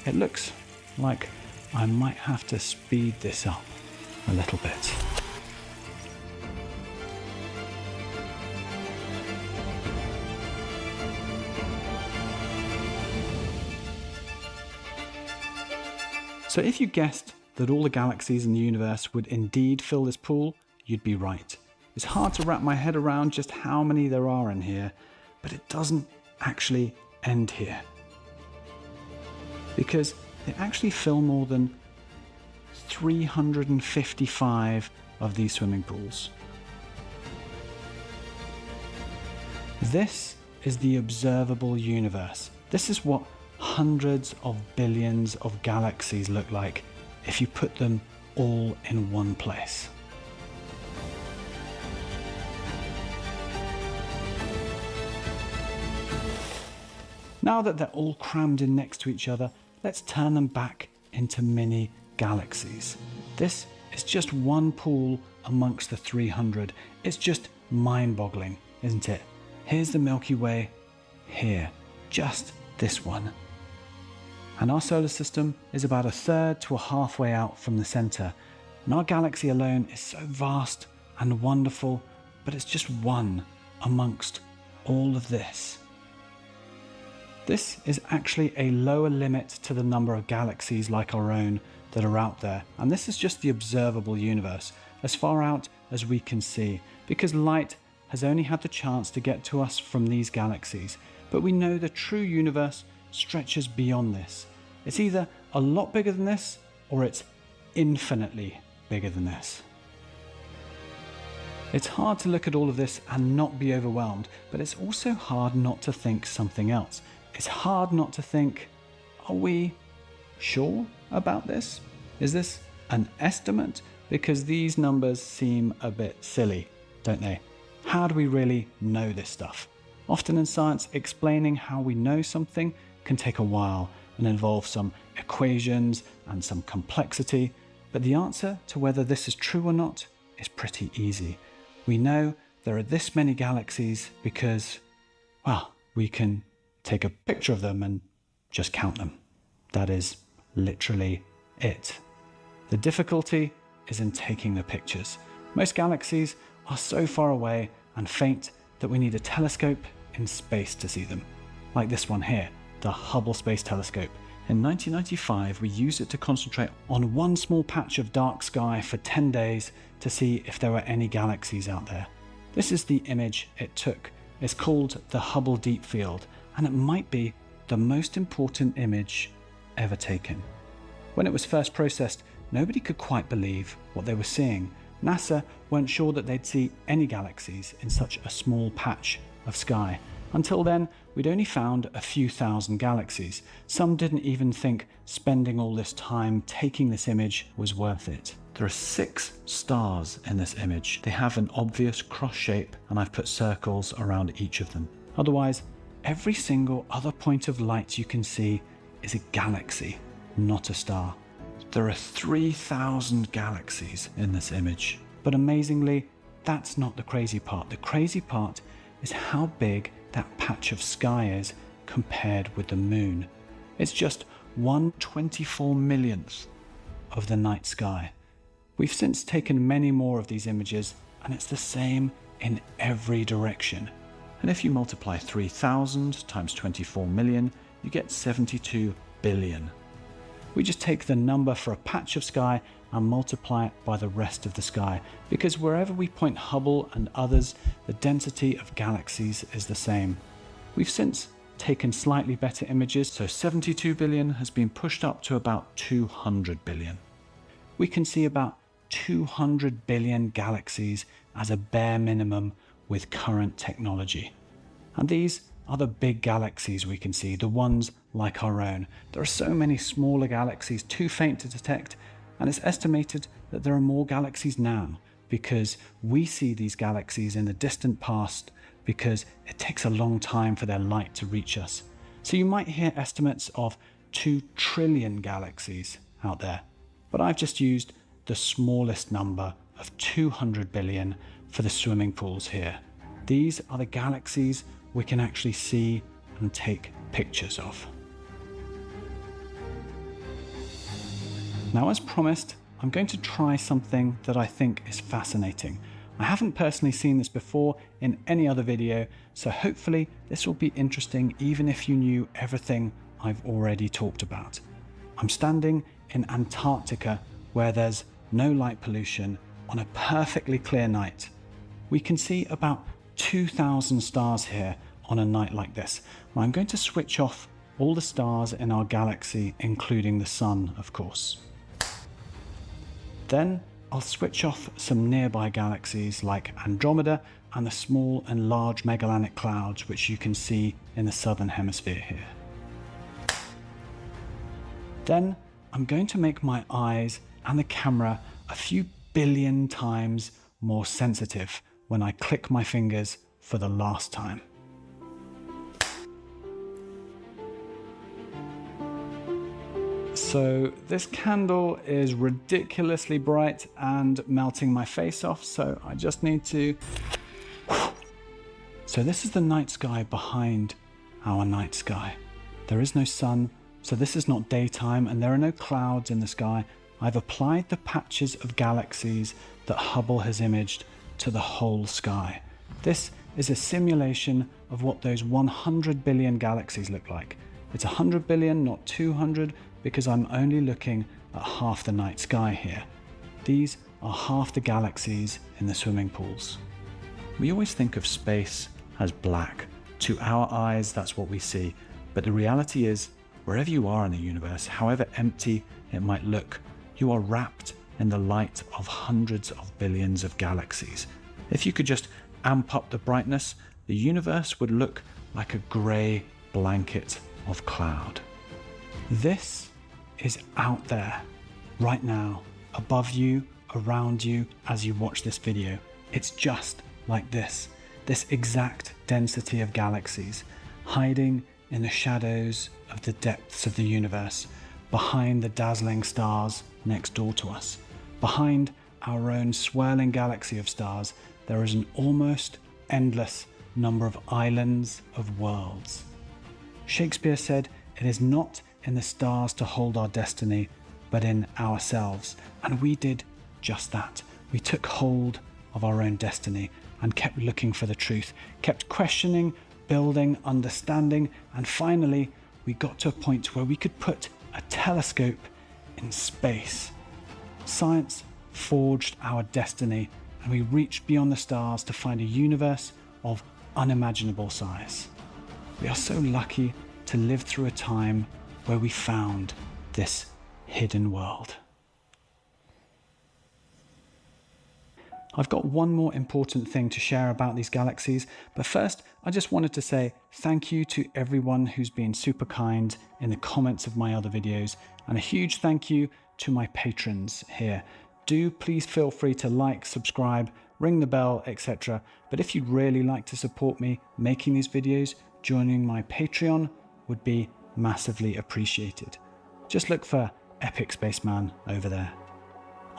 It looks like I might have to speed this up a little bit. So if you guessed that all the galaxies in the universe would indeed fill this pool, you'd be right. It's hard to wrap my head around just how many there are in here, but it doesn't actually end here. Because they actually fill more than 355 of these swimming pools. This is the observable universe. This is what hundreds of billions of galaxies look like if you put them all in one place. Now that they're all crammed in next to each other, let's turn them back into mini galaxies. This is just one pool amongst the 300. It's just mind-boggling, isn't it? Here's the Milky Way, here, just this one. And our solar system is about a third to a halfway out from the center. And our galaxy alone is so vast and wonderful, but it's just one amongst all of this. This is actually a lower limit to the number of galaxies like our own that are out there. And this is just the observable universe, as far out as we can see, because light has only had the chance to get to us from these galaxies. But we know the true universe stretches beyond this. It's either a lot bigger than this, or it's infinitely bigger than this. It's hard to look at all of this and not be overwhelmed, but it's also hard not to think something else. It's hard not to think, are we sure about this? Is this an estimate? Because these numbers seem a bit silly, don't they? How do we really know this stuff? Often in science, explaining how we know something can take a while and involve some equations and some complexity, but the answer to whether this is true or not is pretty easy. We know there are this many galaxies because, well, we can take a picture of them and just count them. That is literally it. The difficulty is in taking the pictures. Most galaxies are so far away and faint that we need a telescope in space to see them. Like this one here, the Hubble Space Telescope. In 1995, we used it to concentrate on one small patch of dark sky for 10 days to see if there were any galaxies out there. This is the image it took. It's called the Hubble Deep Field, and it might be the most important image ever taken. When it was first processed, nobody could quite believe what they were seeing. NASA weren't sure that they'd see any galaxies in such a small patch of sky. Until then, we'd only found a few thousand galaxies. Some didn't even think spending all this time taking this image was worth it. There are 6 stars in this image. They have an obvious cross shape, and I've put circles around each of them. Otherwise, every single other point of light you can see is a galaxy, not a star. There are 3,000 galaxies in this image. But amazingly, that's not the crazy part. The crazy part is how big that patch of sky is compared with the moon. It's just 1/24 millionth of the night sky. We've since taken many more of these images, and it's the same in every direction. And if you multiply 3,000 times 24 million, you get 72 billion. We just take the number for a patch of sky and multiply it by the rest of the sky, because wherever we point Hubble and others, the density of galaxies is the same. We've since taken slightly better images, so 72 billion has been pushed up to about 200 billion. We can see about 200 billion galaxies as a bare minimum with current technology. And these are the big galaxies we can see, the ones like our own. There are so many smaller galaxies too faint to detect, and it's estimated that there are more galaxies now because we see these galaxies in the distant past because it takes a long time for their light to reach us. So you might hear estimates of 2 trillion galaxies out there, but I've just used the smallest number of 200 billion for the swimming pools here. These are the galaxies we can actually see and take pictures of. Now, as promised, I'm going to try something that I think is fascinating. I haven't personally seen this before in any other video, so hopefully this will be interesting even if you knew everything I've already talked about. I'm standing in Antarctica where there's no light pollution on a perfectly clear night. We can see about 2,000 stars here on a night like this. And I'm going to switch off all the stars in our galaxy, including the sun, of course. Then I'll switch off some nearby galaxies like Andromeda and the small and large Magellanic Clouds, which you can see in the southern hemisphere here. Then I'm going to make my eyes and the camera a few billion times more sensitive when I click my fingers for the last time. So this candle is ridiculously bright and melting my face off, so I just need to... So this is the night sky behind our night sky. There is no sun, so this is not daytime, and there are no clouds in the sky. I've applied the patches of galaxies that Hubble has imaged to the whole sky. This is a simulation of what those 100 billion galaxies look like. It's 100 billion, not 200, because I'm only looking at half the night sky here. These are half the galaxies in the swimming pools. We always think of space as black. To our eyes, that's what we see. But the reality is, wherever you are in the universe, however empty it might look, you are wrapped in the light of hundreds of billions of galaxies. If you could just amp up the brightness, the universe would look like a grey blanket of cloud. This is out there, right now, above you, around you, as you watch this video. It's just like this exact density of galaxies, hiding in the shadows of the depths of the universe, behind the dazzling stars next door to us. Behind our own swirling galaxy of stars, there is an almost endless number of islands of worlds. Shakespeare said, "It is not in the stars to hold our destiny, but in ourselves." And we did just that. We took hold of our own destiny and kept looking for the truth, kept questioning, building, understanding, and finally we got to a point where we could put a telescope in space. Science forged our destiny, and we reached beyond the stars to find a universe of unimaginable size. We are so lucky to live through a time where we found this hidden world. I've got one more important thing to share about these galaxies, but first I just wanted to say thank you to everyone who's been super kind in the comments of my other videos, and a huge thank you to my patrons here. Do please feel free to like, subscribe, ring the bell, etc. But if you'd really like to support me making these videos, joining my Patreon would be massively appreciated. Just look for Epic Spaceman over there.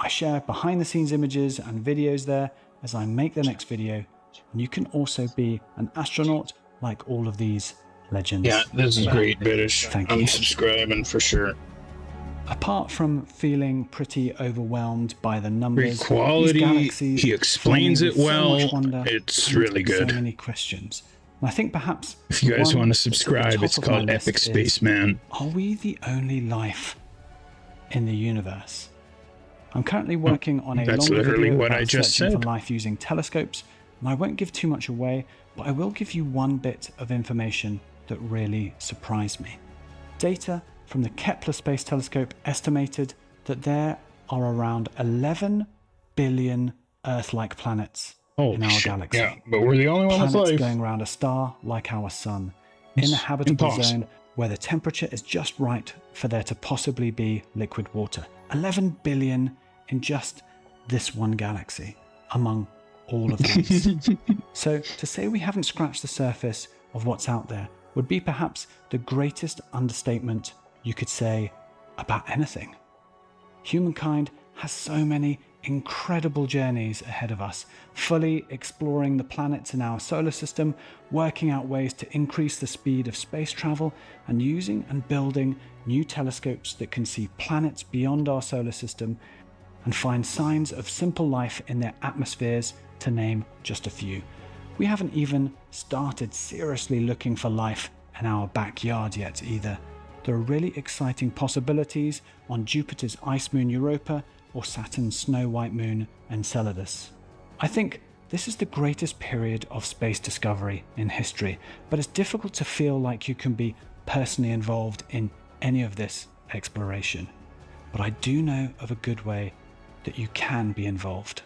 I share behind the scenes images and videos there as I make the next video, and you can also be an astronaut like all of these legends. Yeah, this is great, British. Thank I'm you. subscribing for sure. Apart from feeling pretty overwhelmed by the numbers, Great quality, these galaxies he explains fill me it with so well, much wonder it's and really good. So many questions. And I think perhaps If you guys one want to that's at the subscribe, top it's of my called list Epic is, Spaceman. are we the only life in the universe? I'm currently working on a That's longer literally video what about I just searching said. for life using telescopes, and I won't give too much away, but I will give you one bit of information that really surprised me. Data from the Kepler Space Telescope estimated that there are around 11 billion Earth-like planets Oh, in our shit. galaxy. Yeah, but we're the only one with Planets life. going around a star like our sun, in a habitable impossible. zone where the temperature is just right for there to possibly be liquid water. 11 billion in just this one galaxy, among all of these. So to say we haven't scratched the surface of what's out there would be perhaps the greatest understatement you could say about anything. Humankind has so many incredible journeys ahead of us, fully exploring the planets in our solar system, working out ways to increase the speed of space travel, and using and building new telescopes that can see planets beyond our solar system and find signs of simple life in their atmospheres, to name just a few. We haven't even started seriously looking for life in our backyard yet either. There are really exciting possibilities on Jupiter's ice moon Europa or Saturn's snow white moon Enceladus. I think this is the greatest period of space discovery in history, but it's difficult to feel like you can be personally involved in any of this exploration. But I do know of a good way that you can be involved.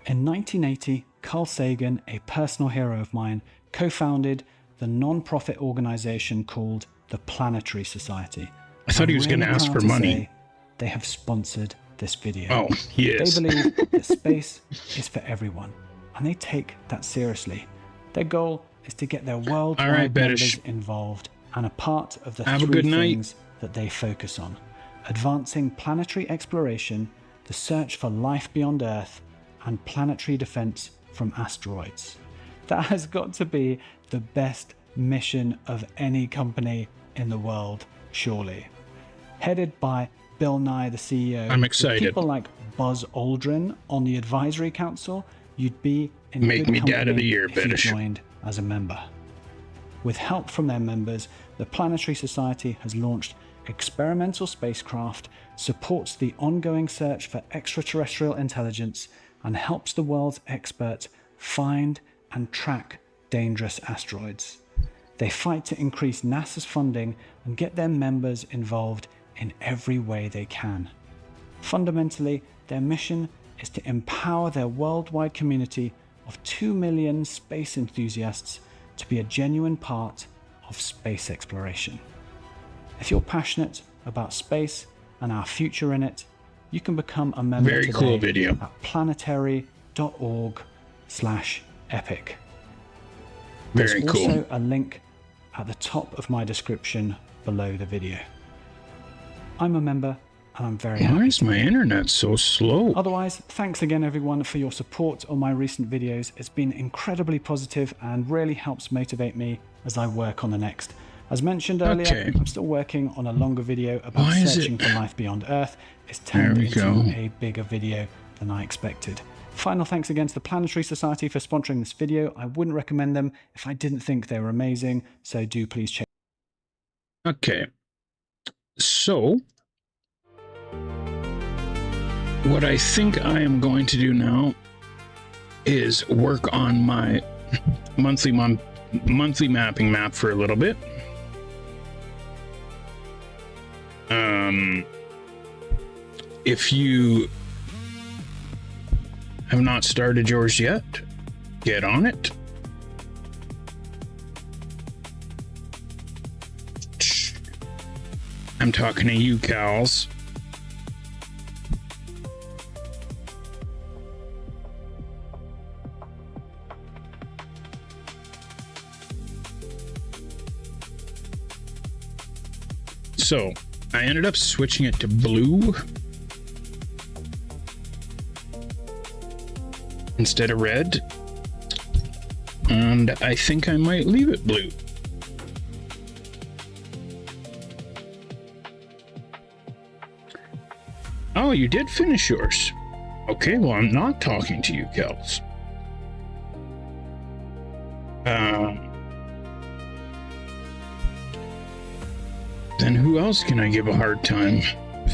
In 1980, Carl Sagan, a personal hero of mine, co-founded the non-profit organization called the Planetary Society. I thought he was I'm going to really ask proud for to money. say they have sponsored this video. Oh, he is. They believe that space is for everyone, and they take that seriously. Their goal is to get their worldwide All right, members Bettish. involved and a part of the Have a three good night. things that they focus on: advancing planetary exploration, the search for life beyond Earth, and planetary defense from asteroids. That has got to be the best mission of any company in the world, surely. Headed by Bill Nye, the CEO. I'm with excited. people like Buzz Aldrin on the advisory council, you'd be in Make good me company dad of the year, if you Bettish. joined as a member. With help from their members, the Planetary Society has launched experimental spacecraft, supports the ongoing search for extraterrestrial intelligence, and helps the world's experts find and track dangerous asteroids. They fight to increase NASA's funding and get their members involved in every way they can. Fundamentally, their mission is to empower their worldwide community of 2 million space enthusiasts to be a genuine part of space exploration. If you're passionate about space and our future in it, you can become a member Very today cool video. at planetary.org/epic. Very There's cool. also a link at the top of my description below the video. I'm a member and I'm very Why happy. is my internet so slow? Otherwise, thanks again everyone for your support on my recent videos. It's been incredibly positive and really helps motivate me as I work on the next. As mentioned earlier, Okay. I'm still working on a longer video about Why is searching it- for life beyond Earth. It's turned There we into go. a bigger video than I expected. Final thanks again to the Planetary Society for sponsoring this video. I wouldn't recommend them if I didn't think they were amazing, so do please check. Okay. So, what I think I am going to do now is work on my monthly mapping map for a little bit. If you have not started yours yet, get on it. I'm talking to you, cows. So, I ended up switching it to blue instead of red, and I think I might leave it blue. Oh, you did finish yours. Okay, well, I'm not talking to you, Kels. Then who else can I give a hard time?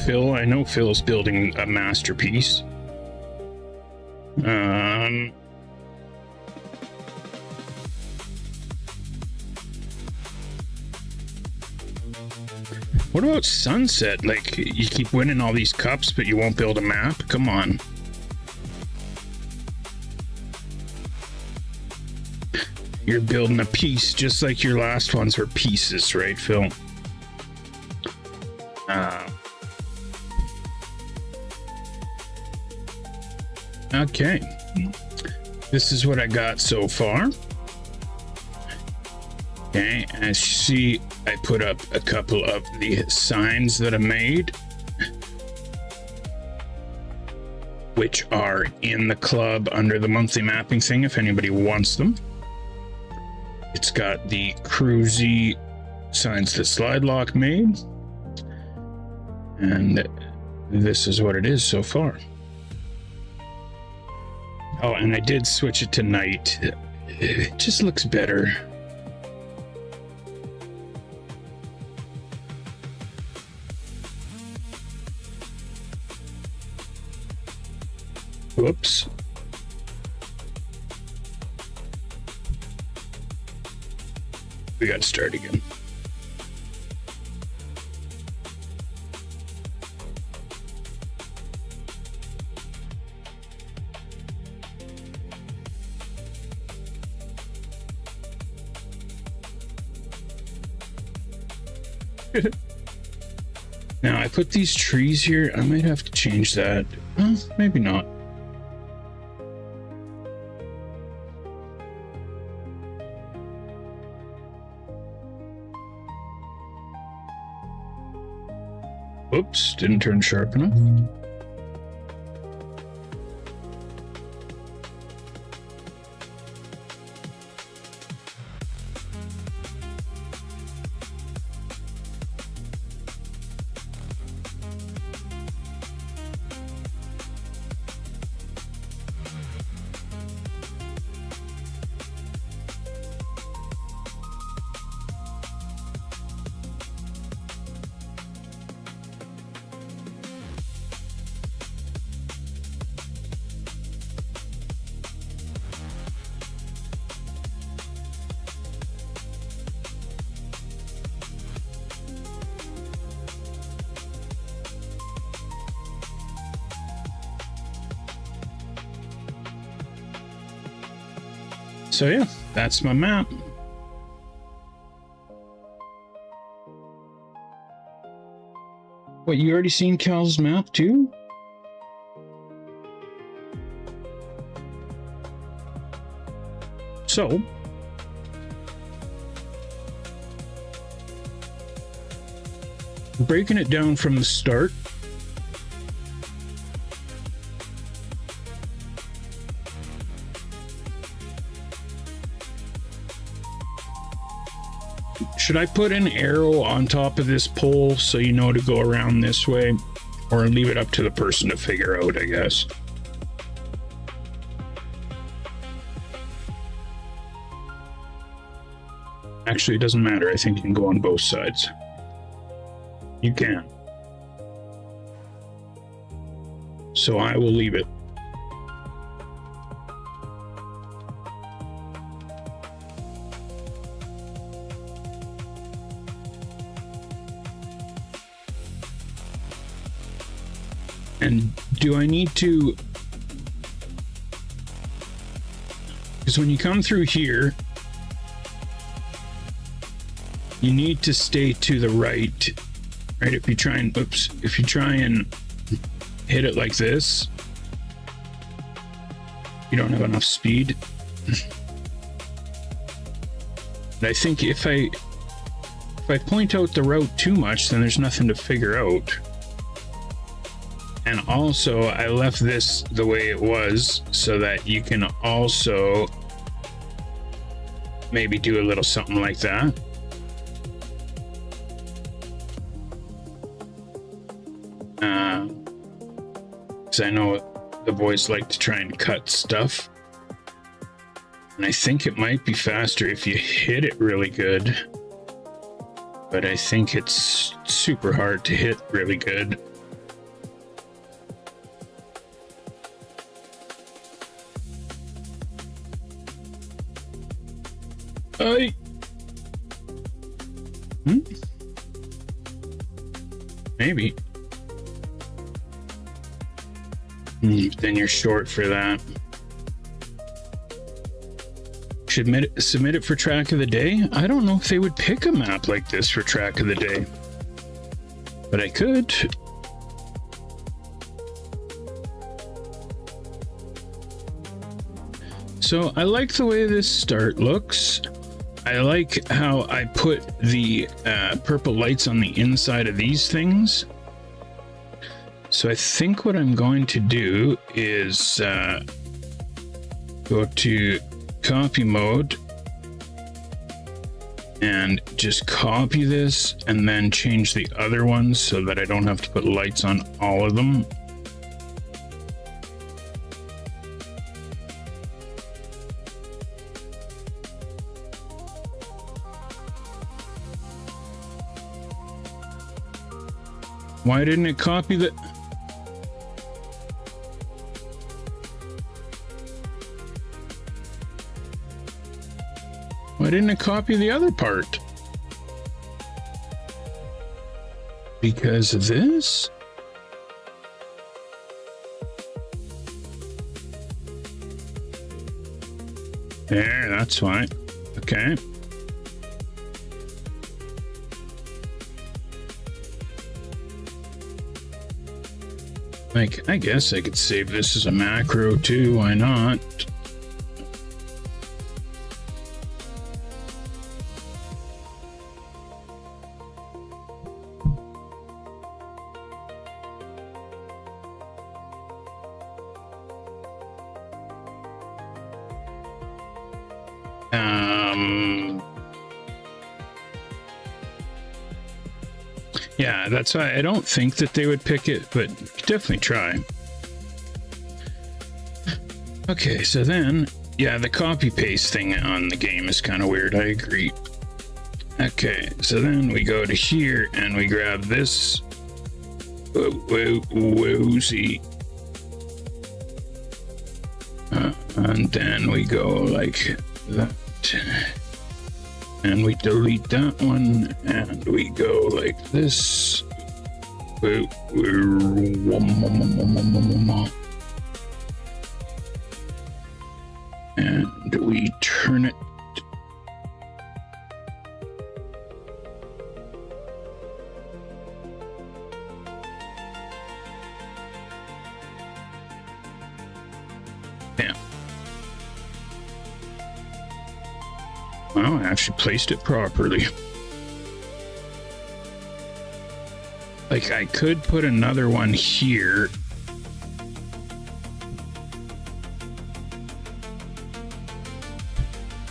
Phil, I know Phil's building a masterpiece. What about Sunset? Like, you keep winning all these cups, but you won't build a map? Come on. you're building a piece, just like your last ones were pieces, right, Phil? Okay. This is what I got so far. Okay, as you see, I put up a couple of the signs that I made, which are in the club under the monthly mapping thing if anybody wants them. It's got the CREWZ signs that Slide Lock made, and this is what it is so far. Oh, and I did switch it to night. It just looks better. Whoops. We got to start again. Now, I put these trees here. I might have to change that. Well, maybe not. Oops, didn't turn sharp enough. So yeah, that's my map. What, you already seen Cal's map too? So, breaking it down from the start. Should I put an arrow on top of this pole so you know to go around this way, or leave it up to the person to figure out, I guess? Actually, it doesn't matter. I think you can go on both sides. You can. So I will leave it. And do I need to... Because when you come through here, you need to stay to the right, right? If you try and, oops, if you try and hit it like this, you don't have enough speed. But I think if I point out the route too much, then there's nothing to figure out. And also, I left this the way it was so that you can also maybe do a little something like that. Because I know the boys like to try and cut stuff. And I think it might be faster if you hit it really good. But I think it's super hard to hit really good. Maybe. Then you're short for that. submit it for track of the day. I don't know if they would pick a map like this for track of the day, but I could. So I like the way this start looks. I like how I put the purple lights on the inside of these things. So I think what I'm going to do is go to copy mode and just copy this and then change the other ones so that I don't have to put lights on all of them. Why didn't it copy the... Why didn't it copy the other part? Because of this? There, that's why. Okay. Like, I guess I could save this as a macro too, why not? Yeah, that's why I don't think that they would pick it, but definitely try. Okay, so then, yeah, the copy paste thing on the game is kind of weird. I agree. Okay, so then we go to here and we grab this. Woozy. And then we go like that. And we delete that one, and we go like this. And we turn it. Yeah. Well, I actually placed it properly. Like, I could put another one here.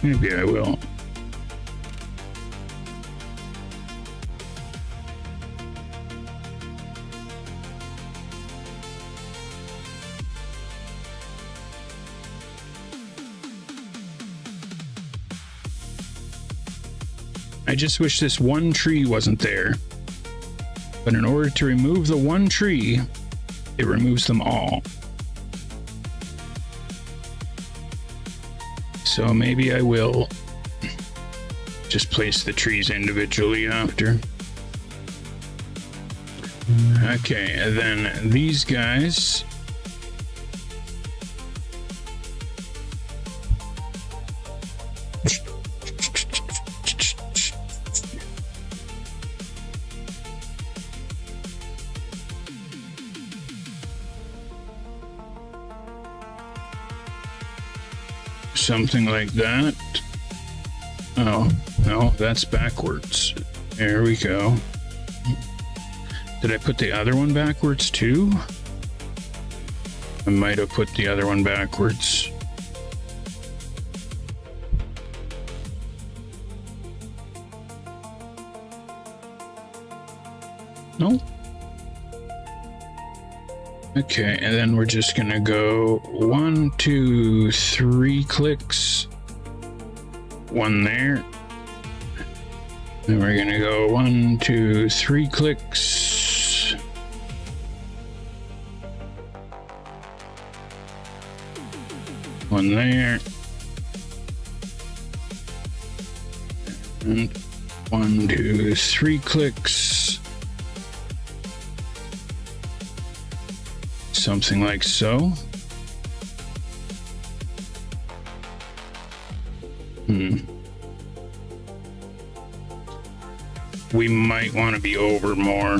Maybe I will. I just wish this one tree wasn't there. But in order to remove the one tree, it removes them all. So maybe I will just place the trees individually after. Okay, and then these guys. Something like that. Oh, no, that's backwards. There we go. Did I put the other one backwards too? I might have put the other one backwards. No? Okay, and then we're just gonna go 1, 2, 3 clicks. One there. Then we're gonna go 1, 2, 3 clicks. One there. And 1, 2, 3 clicks. Something like so. We might want to be over more.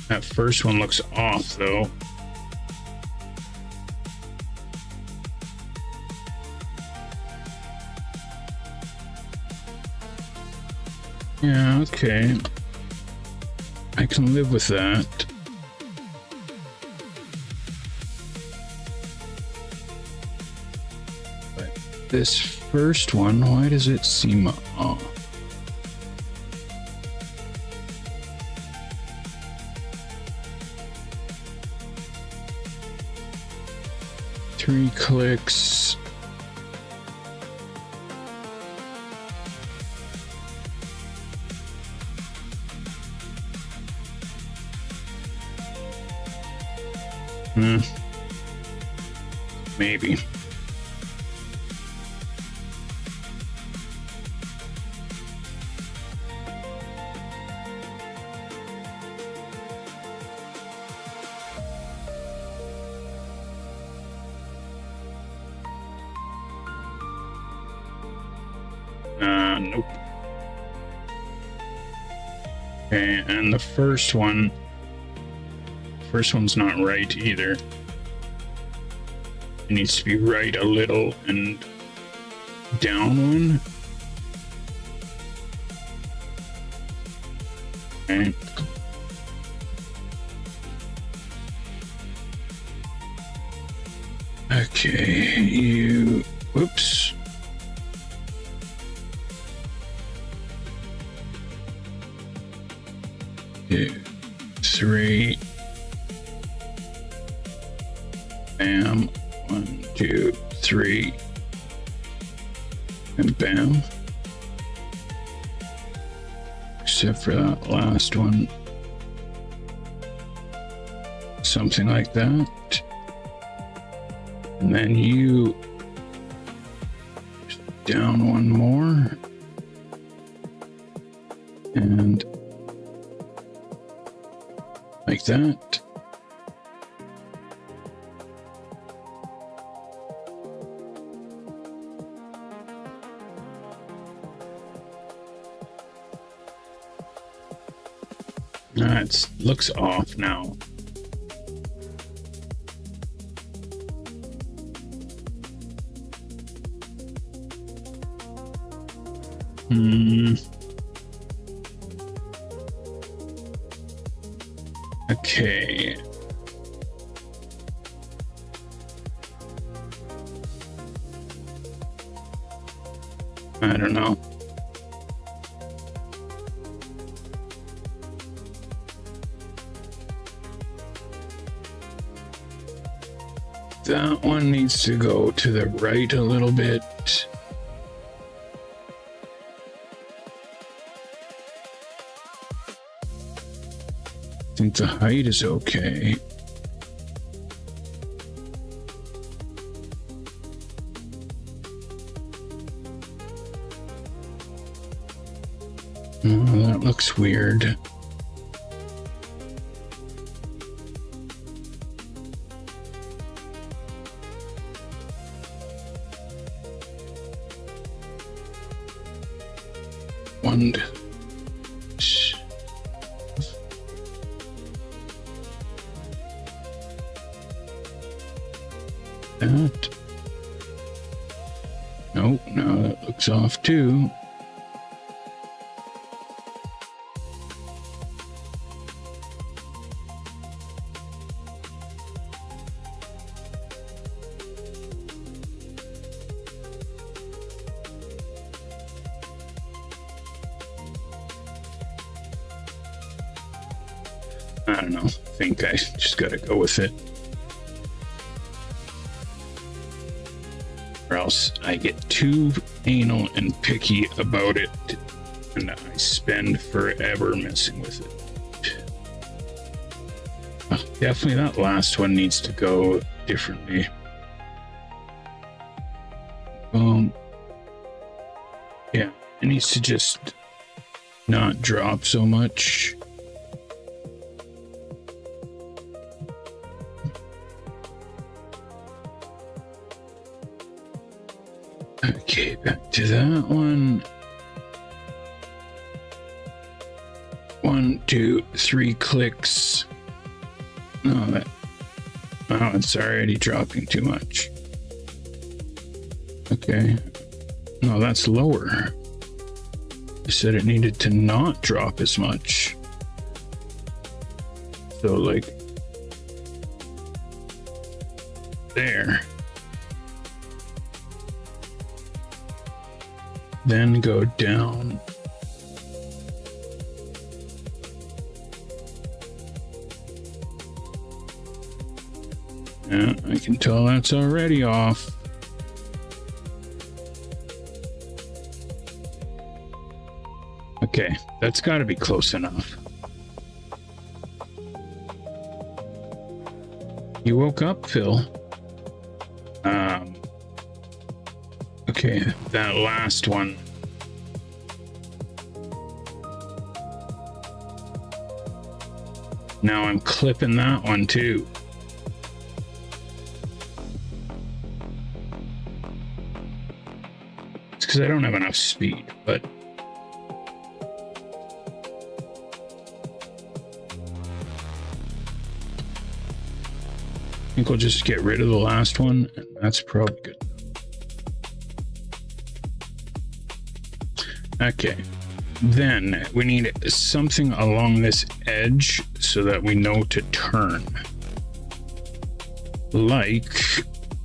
That first one looks off, though. Yeah, okay. I can live with that. But this first one, why does it seem off? Three clicks. Maybe. Nope. Okay, and the first one's not right either. It needs to be right a little and down one. Okay. Okay, you, whoops. Two, three. Bam. 1, 2, 3. And bam. Except for that last one. Something like that. And then you down one more. And like that. It looks off now. Okay. I don't know. That one needs to go to the right a little bit. I think the height is okay. Oh, that looks weird. One, that. Nope, no, that looks off too. I don't know. I think I just gotta go with it. Or else I get too anal and picky about it, and I spend forever messing with it. Definitely that last one needs to go differently. Yeah, it needs to just not drop so much. Okay, back to that one. 1, 2, 3 clicks. Oh, it's already dropping too much. Okay. No, that's lower. I said it needed to not drop as much. So, like, there. Then go down. Yeah, I can tell that's already off. Okay, that's got to be close enough. You woke up, Phil. Okay, that last one. Now I'm clipping that one too. It's because I don't have enough speed, but I think we'll just get rid of the last one, and that's probably good. Okay, then we need something along this edge so that we know to turn. Like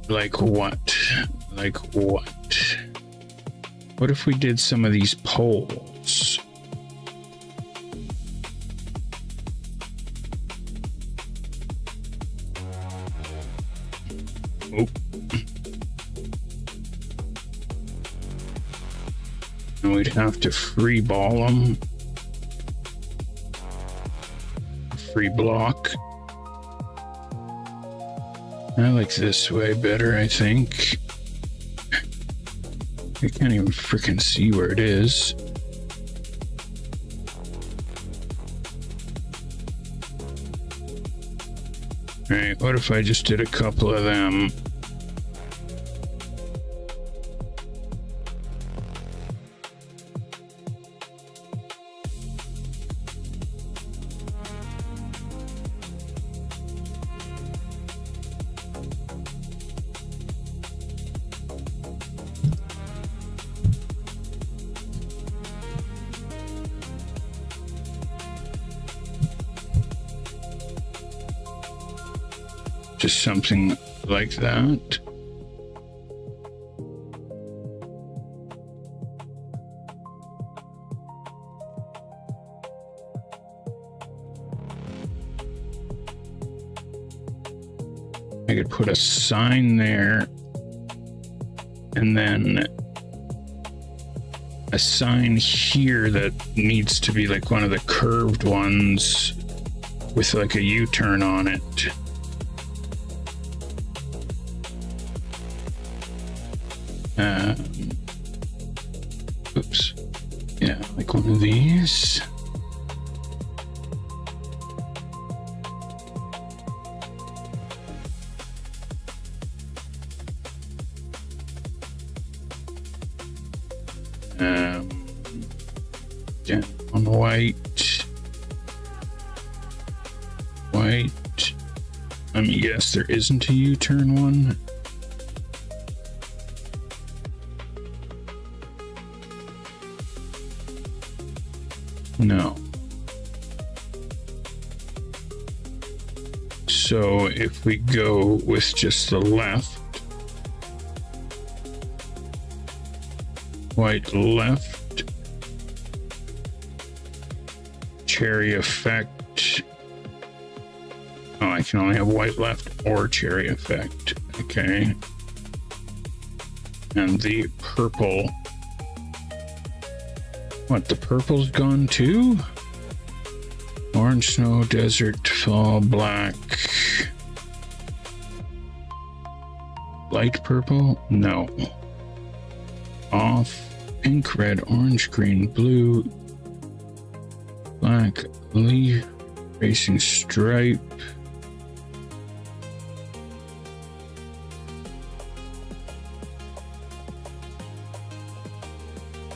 what? Like what? What if we did some of these poles? Oh. And we'd have to free ball them. Free block. I like this way better, I think. I can't even freaking see where it is. Alright, what if I just did a couple of them? Just something like that. I could put a sign there and then a sign here that needs to be like one of the curved ones with like a U-turn on it. Oops. Yeah, like one of these. Yeah, on white. White. I mean, yes, there isn't a U-turn one. No. So if we go with just the left, white left, cherry effect. Oh, I can only have white left or cherry effect. Okay. And the purple. What, the purple's gone too? Orange, snow, desert, fall, black. Light purple? No. Off. Pink, red, orange, green, blue. Black leaf racing stripe.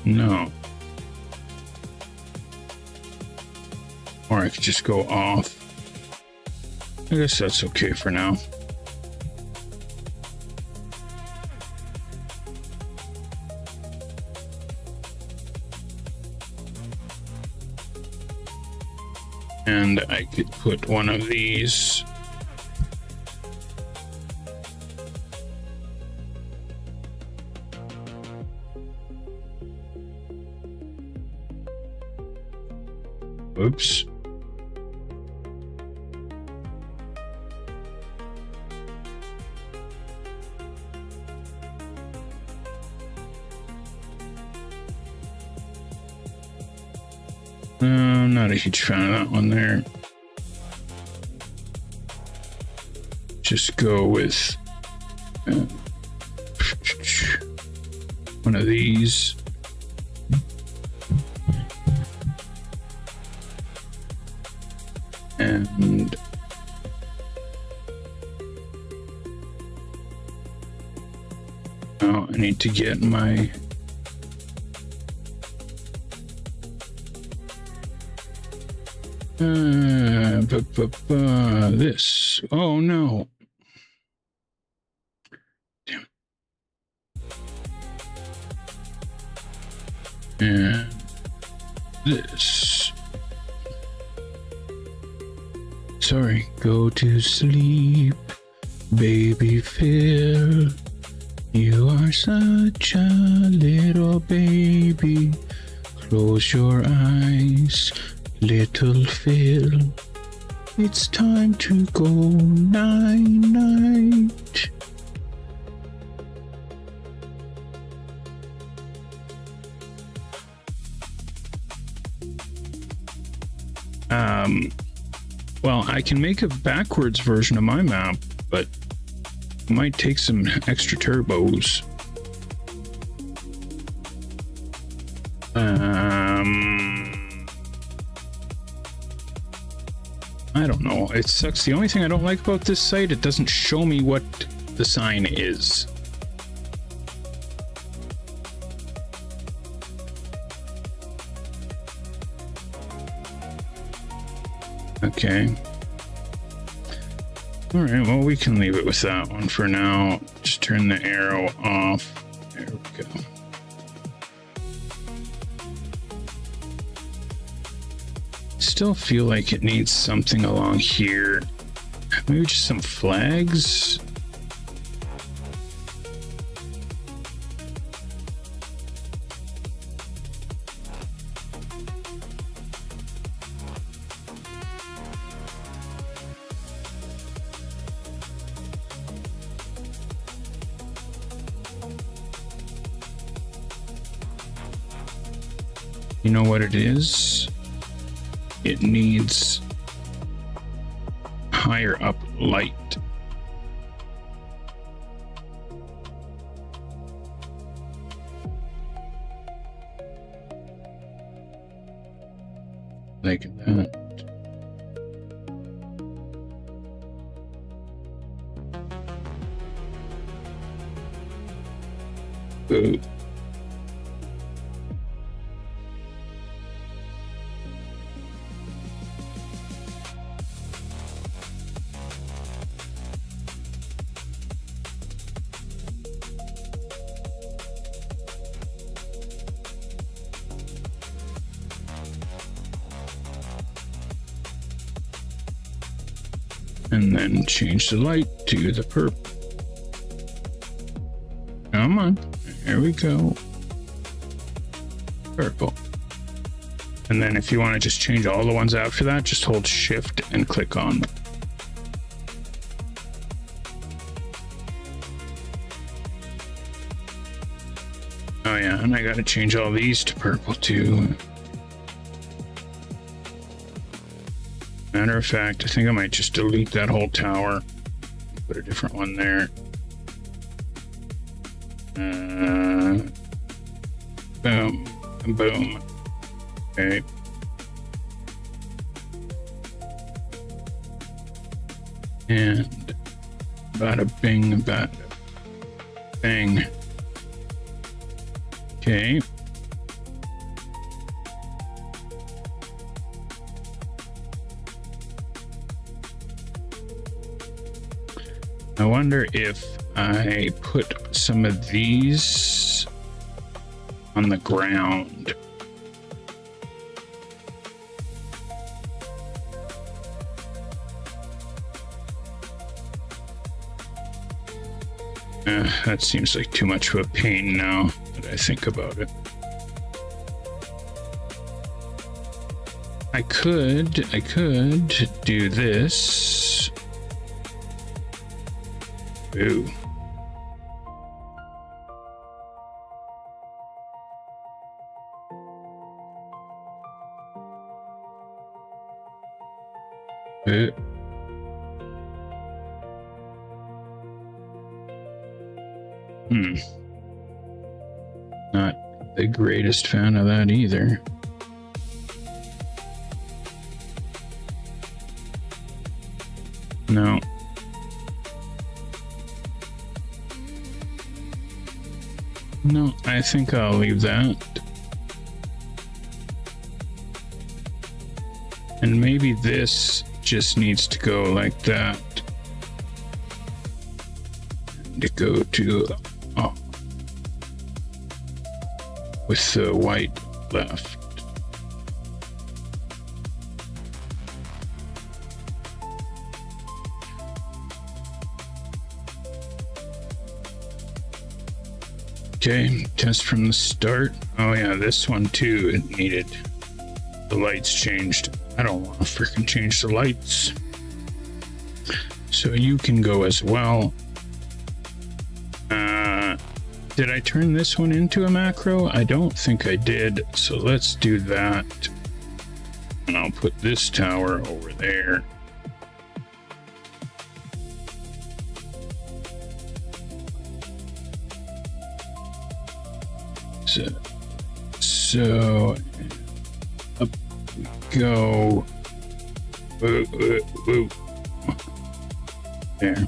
No. Or I could just go off. I guess that's okay for now. And I could put one of these. Oops. I'm not a huge fan of that one there. Just go with one of these. And oh, I need to get my this. Oh no. Damn. And this. Sorry, go to sleep, baby Phil. You are such a little baby. Close your eyes, little Phil. It's time to go night-night. Well, I can make a backwards version of my map, but it might take some extra turbos. I don't know. It sucks. The only thing I don't like about this site, it doesn't show me what the sign is. Okay. All right, well, we can leave it with that one for now. Just turn the arrow off. There we go. Still feel like it needs something along here. Maybe just some flags. You know what it is? It needs higher up light. Like that. Ooh. And then change the light to the purple. Come on, here we go. Purple. And then if you want to just change all the ones after that, just hold shift and click on them. Oh yeah, and I gotta change all these to purple too. Matter of fact, I think I might just delete that whole tower. Put a different one there. Boom, boom. Okay. And bada bing, bada bang. Okay. I wonder if I put some of these on the ground. That seems like too much of a pain now that I think about it. I could do this. Ooh. Not the greatest fan of that either. No. No, I think I'll leave that. And maybe this just needs to go like that. And to go to with the white left. Okay, test from the start. Oh yeah, this one too, it needed the lights changed. I don't want to freaking change the lights. So you can go as well. Did I turn this one into a macro? I don't think I did. So let's do that. And I'll put this tower over there. So up we go. There. Okay.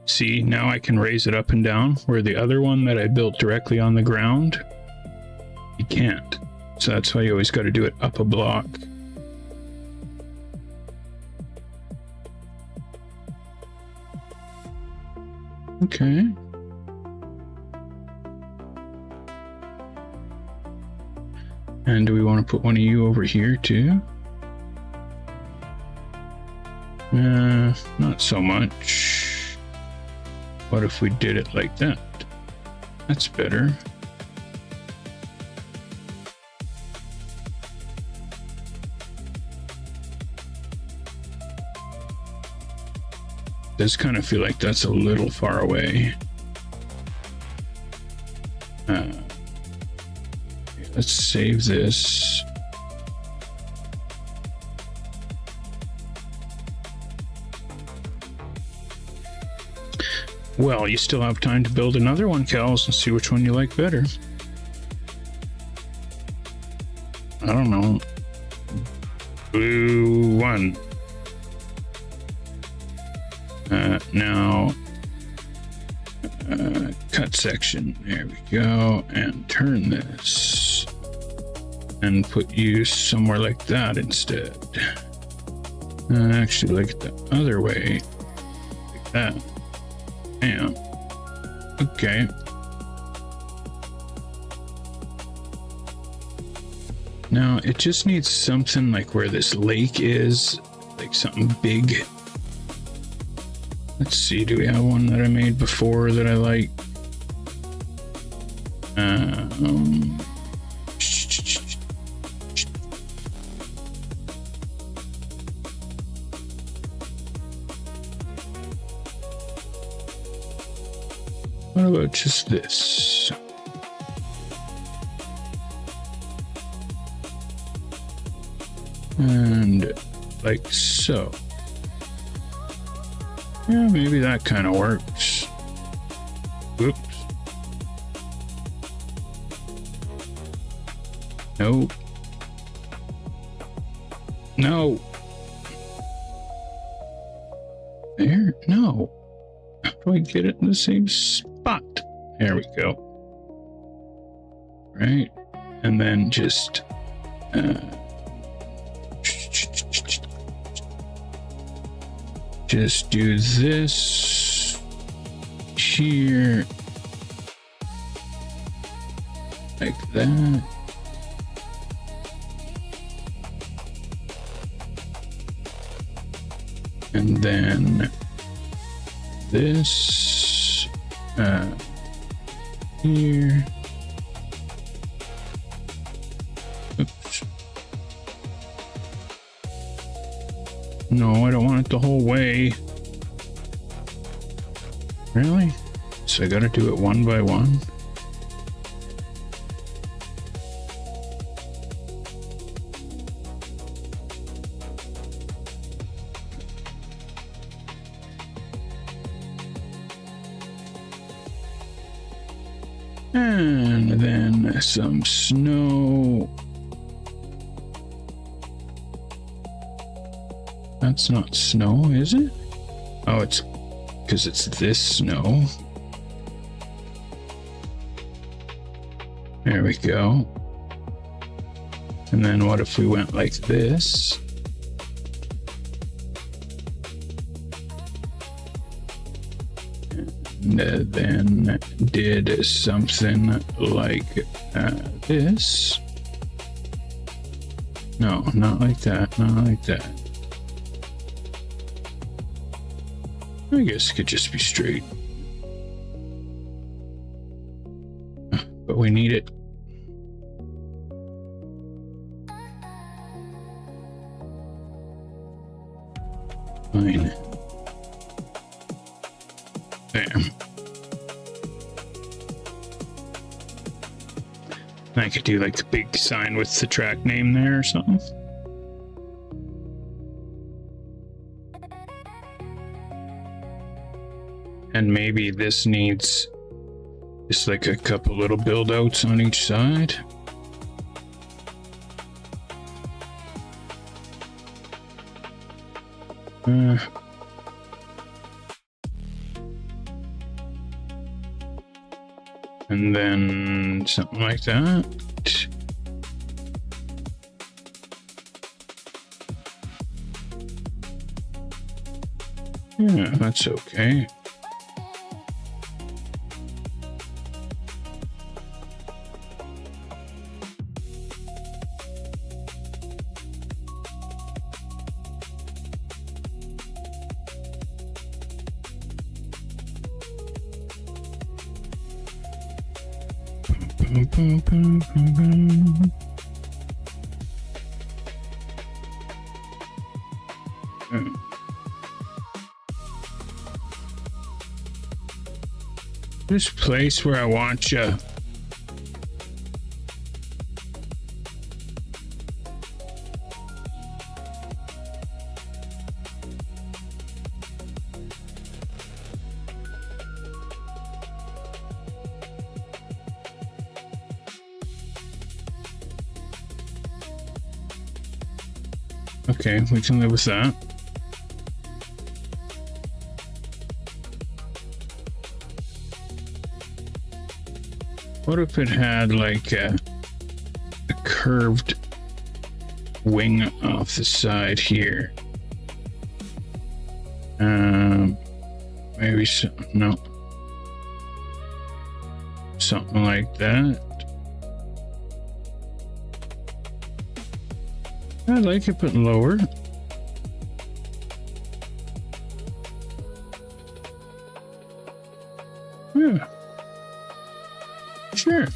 See, now I can raise it up and down, where the other one that I built directly on the ground, you can't. So that's why you always got to do it up a block. Okay. And do we want to put one of you over here too? Not so much. What if we did it like that? That's better. Does kind of feel like that's a little far away. Let's save this. Well, you still have time to build another one, Kels, and see which one you like better. I don't know. Blue one. Now, cut section. There we go. And turn this. And put you somewhere like that instead. Actually, like it the other way. Like that. Damn. Okay. Now, it just needs something like where this lake is. Like something big. Let's see, do we have one that I made before that I like? What about just this? And like so. Yeah, maybe that kind of works. Oops. Nope. No. There? No. How do I get it in the same spot? There we go. Right. And then just do this here like that. And then this here. Oops. No, I don't want it the whole way. Really? So I gotta do it one by one? And then some snow. That's not snow, is it? Oh, it's because it's this snow. There we go. And then what if we went like this? And then did something like this. No, not like that, not like that. I guess it could just be straight. But we need it. Fine. There. I could do like the big sign with the track name there or something. And maybe this needs just like a couple little build outs on each side. And then something like that. Yeah, that's okay. This place where I want you. Okay, we can live with that. What if it had like a curved wing off the side here? Maybe no. Something like that. I like it, but lower. Yeah. Sure.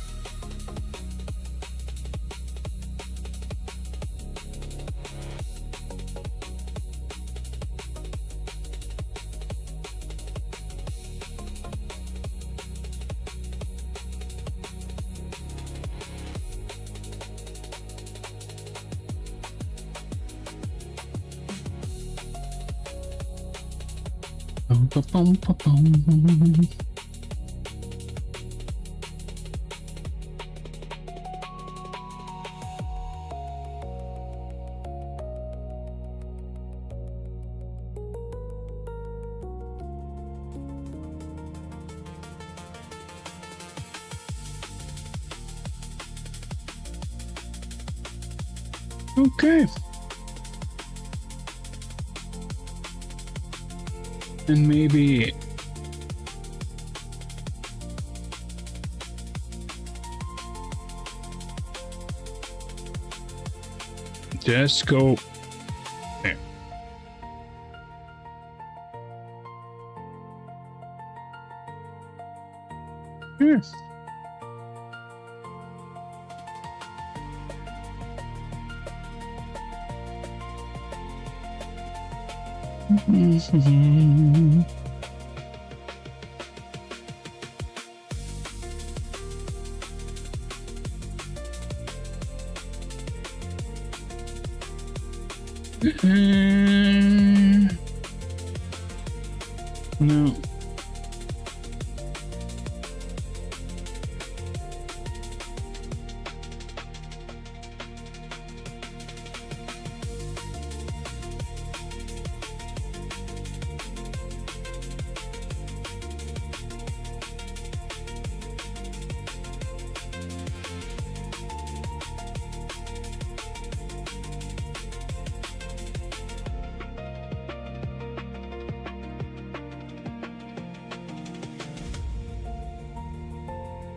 Bum-ba-bum-ba-bum. Okay. And maybe just go there. Yes. No.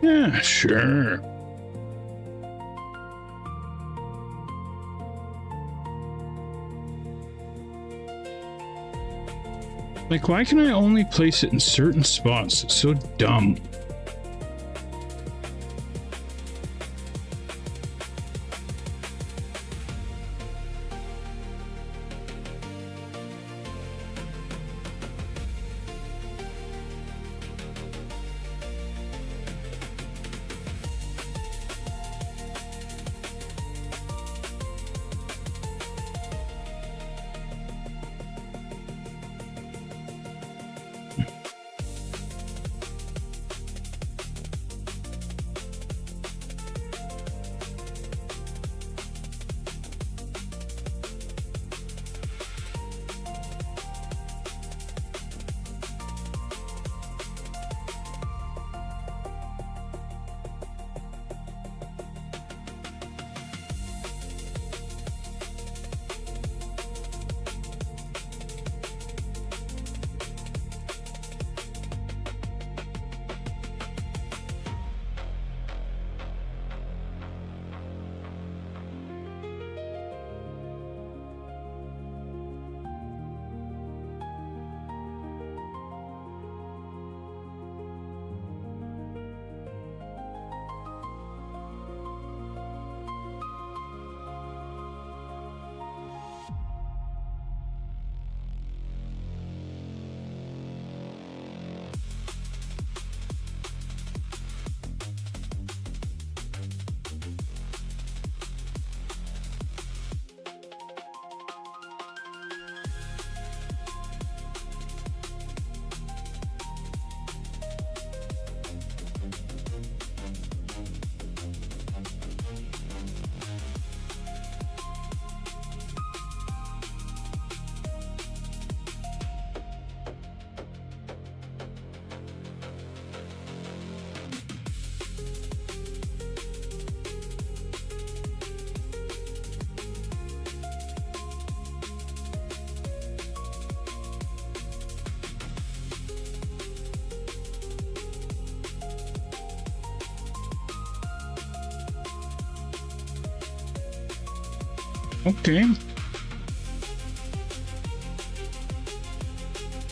Yeah, sure. Like, why can I only place it in certain spots? It's so dumb. Okay.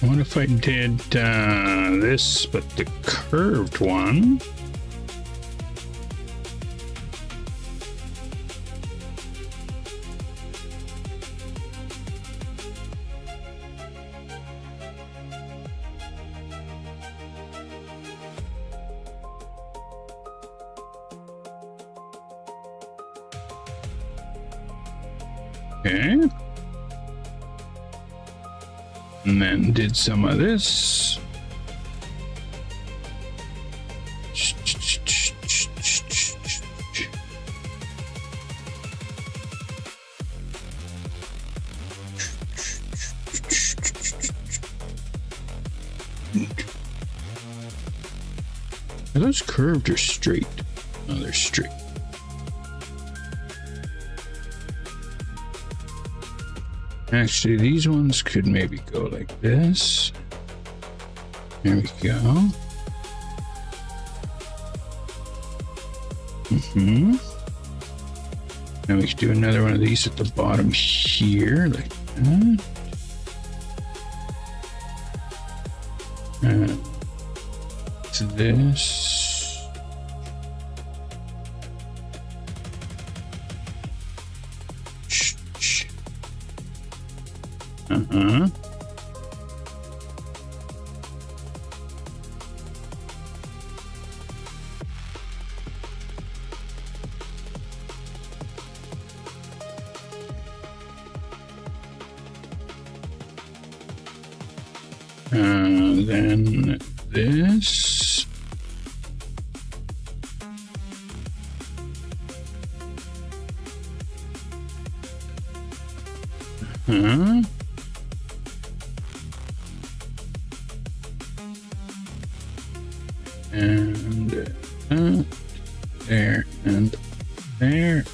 What if I did this, but the curved one? Okay. And then did some of this. Are those curved or straight? Oh, they're straight. Actually, these ones could maybe go like this. There we go. Now we could do another one of these at the bottom here, like that. To this. Then this. And there and there.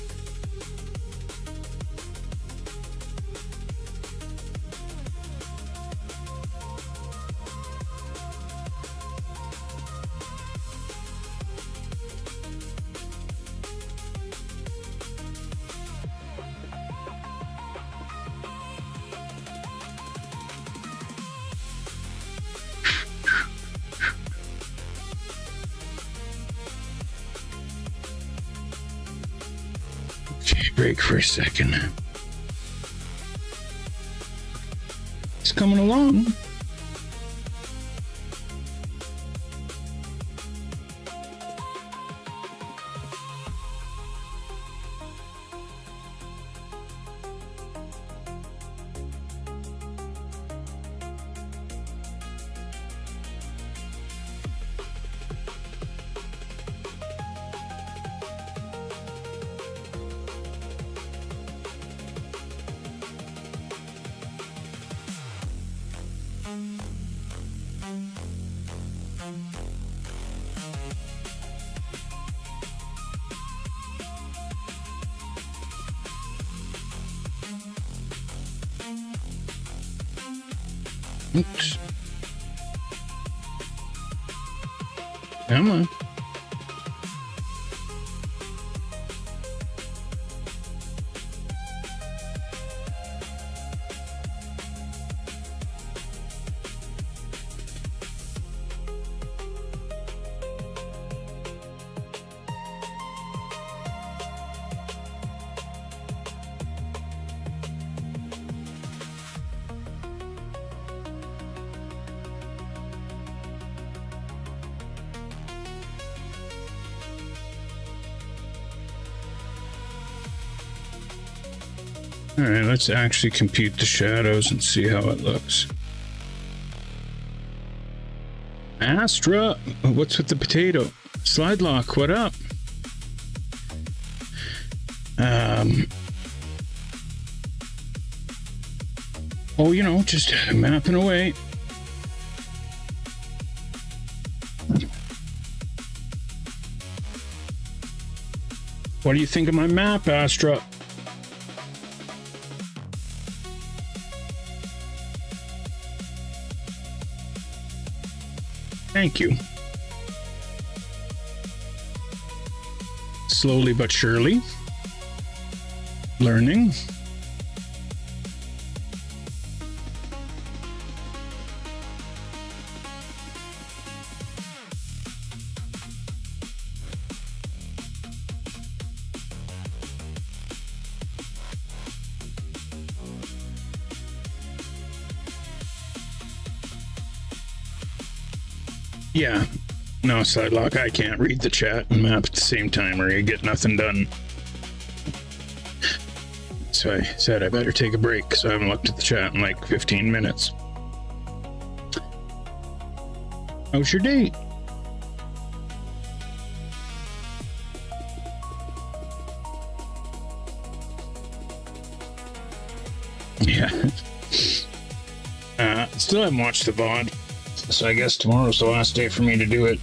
Okay, break for a second. It's coming along. Oops. Come on. All right, let's actually compute the shadows and see how it looks. Astra, what's with the potato? Slide lock, what up? Oh, you know, just mapping away. What do you think of my map, Astra? Thank you. Slowly but surely. Learning. Yeah, no, Sidelock, I can't read the chat and map at the same time or you get nothing done. So I said I better take a break because I haven't looked at the chat in like 15 minutes. How's your date? Yeah. Still haven't watched the VOD, so I guess tomorrow's the last day for me to do it.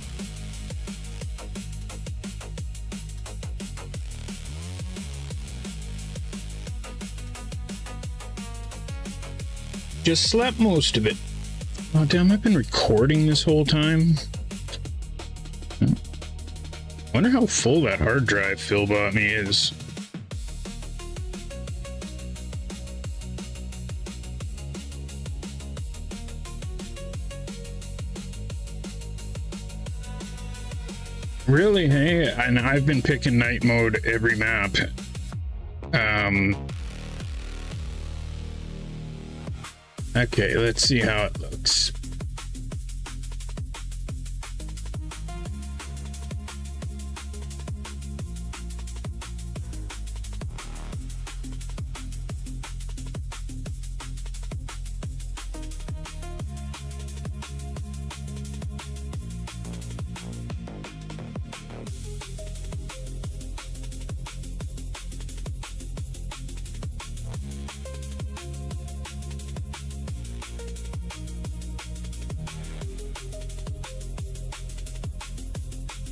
Just slept most of it. Oh damn, I've been recording this whole time. Wonder how full that hard drive Phil bought me is. Really? Hey, and I've been picking night mode every map. Okay, let's see how it looks.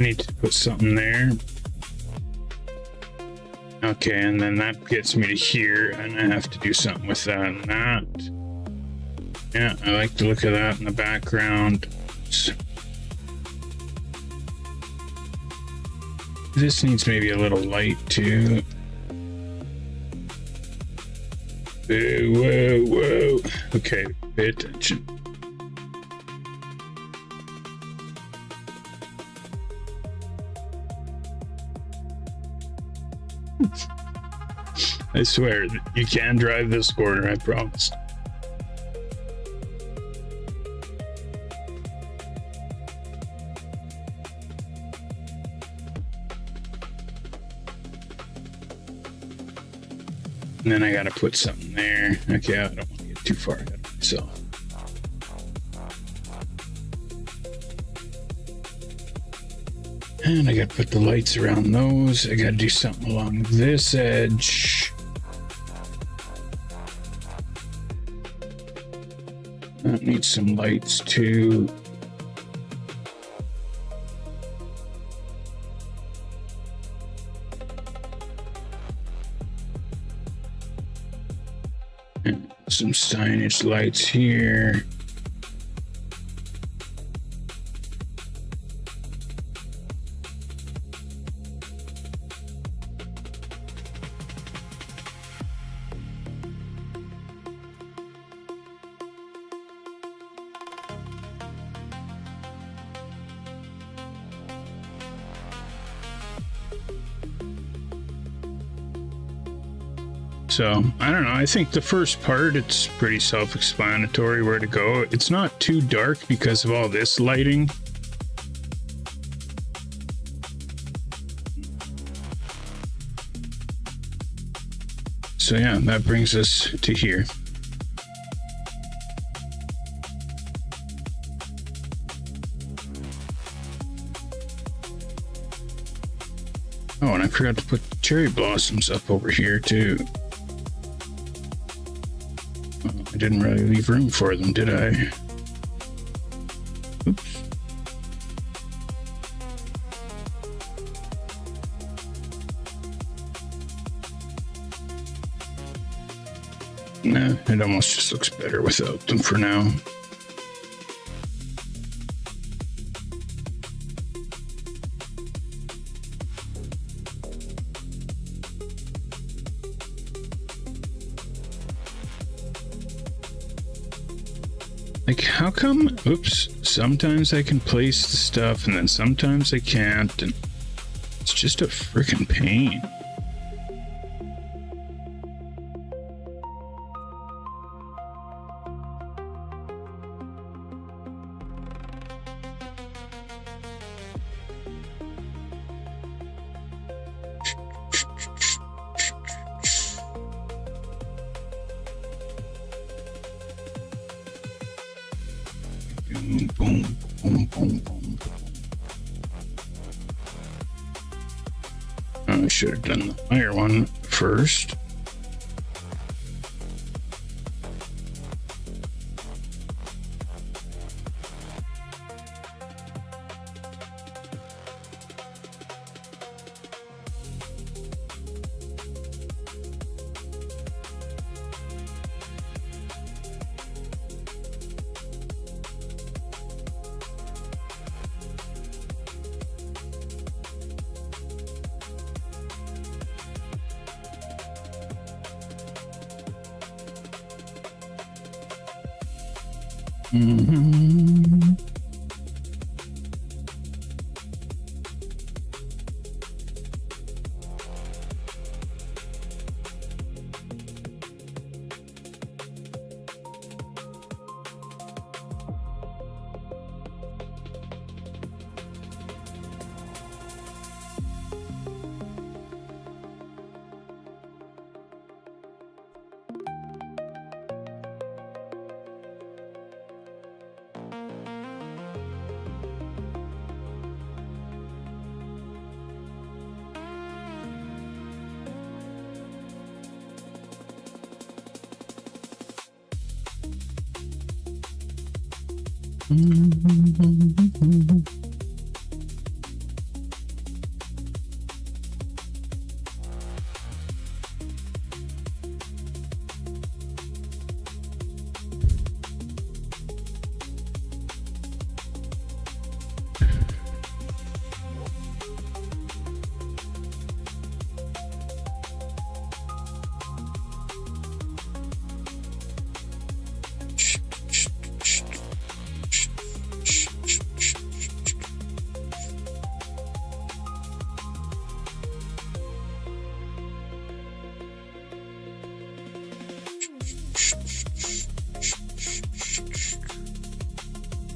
Need to put something there. Okay, and then that gets me to here, and I have to do something with that and that. Yeah, I like the look of that in the background. This needs maybe a little light too. Whoa, whoa. Okay, pay attention. I swear, you can drive this corner, I promise. And then I gotta put something there. Okay, I don't want to get too far ahead of myself. And I gotta put the lights around those. I gotta do something along this edge. That needs some lights too. And some signage lights here. So, I don't know, I think the first part, it's pretty self-explanatory where to go. It's not too dark because of all this lighting. So yeah, that brings us to here. Oh, and I forgot to put cherry blossoms up over here too. I didn't really leave room for them, did I? Oops. Nah, it almost just looks better without them for now. Like, how come, oops, sometimes I can place the stuff and then sometimes I can't, and it's just a freaking pain. Boom, boom, boom, I should have done the higher one first. Mm-hmm.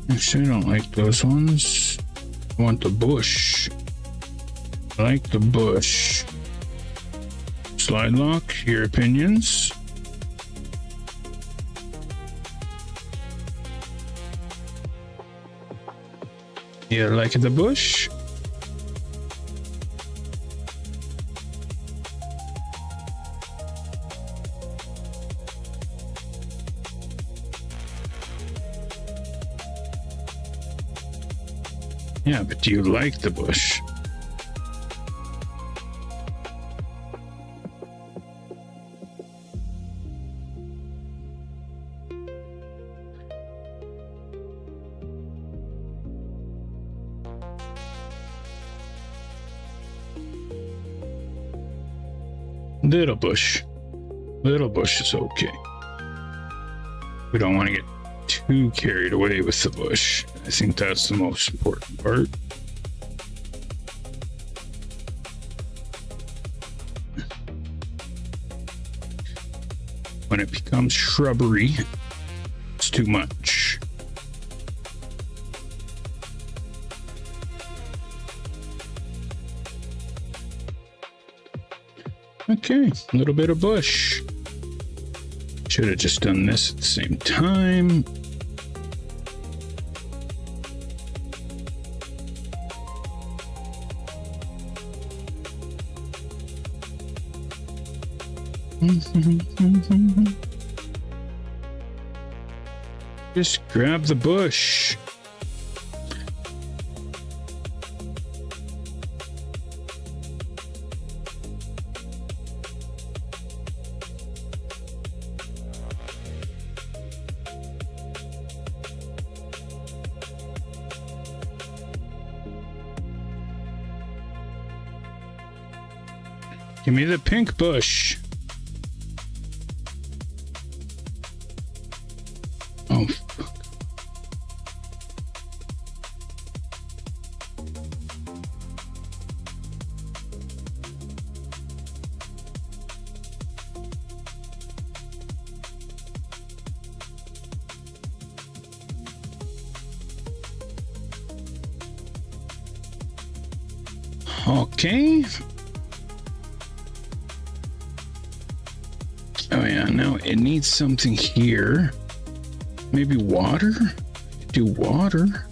Actually, I don't like those ones. I want the bush. I like the bush. Slide lock, your opinions? You like the bush? Yeah, but do you like the bush? Little bush. Little bush is okay. We don't want to get too carried away with the bush. I think that's the most important part. When it becomes shrubbery, it's too much. Okay, a little bit of bush. Should have just done this at the same time. Just grab the bush. Give me the pink bush. Oh, fuck. Okay. Oh yeah, no, it needs something here. Maybe water? Do water?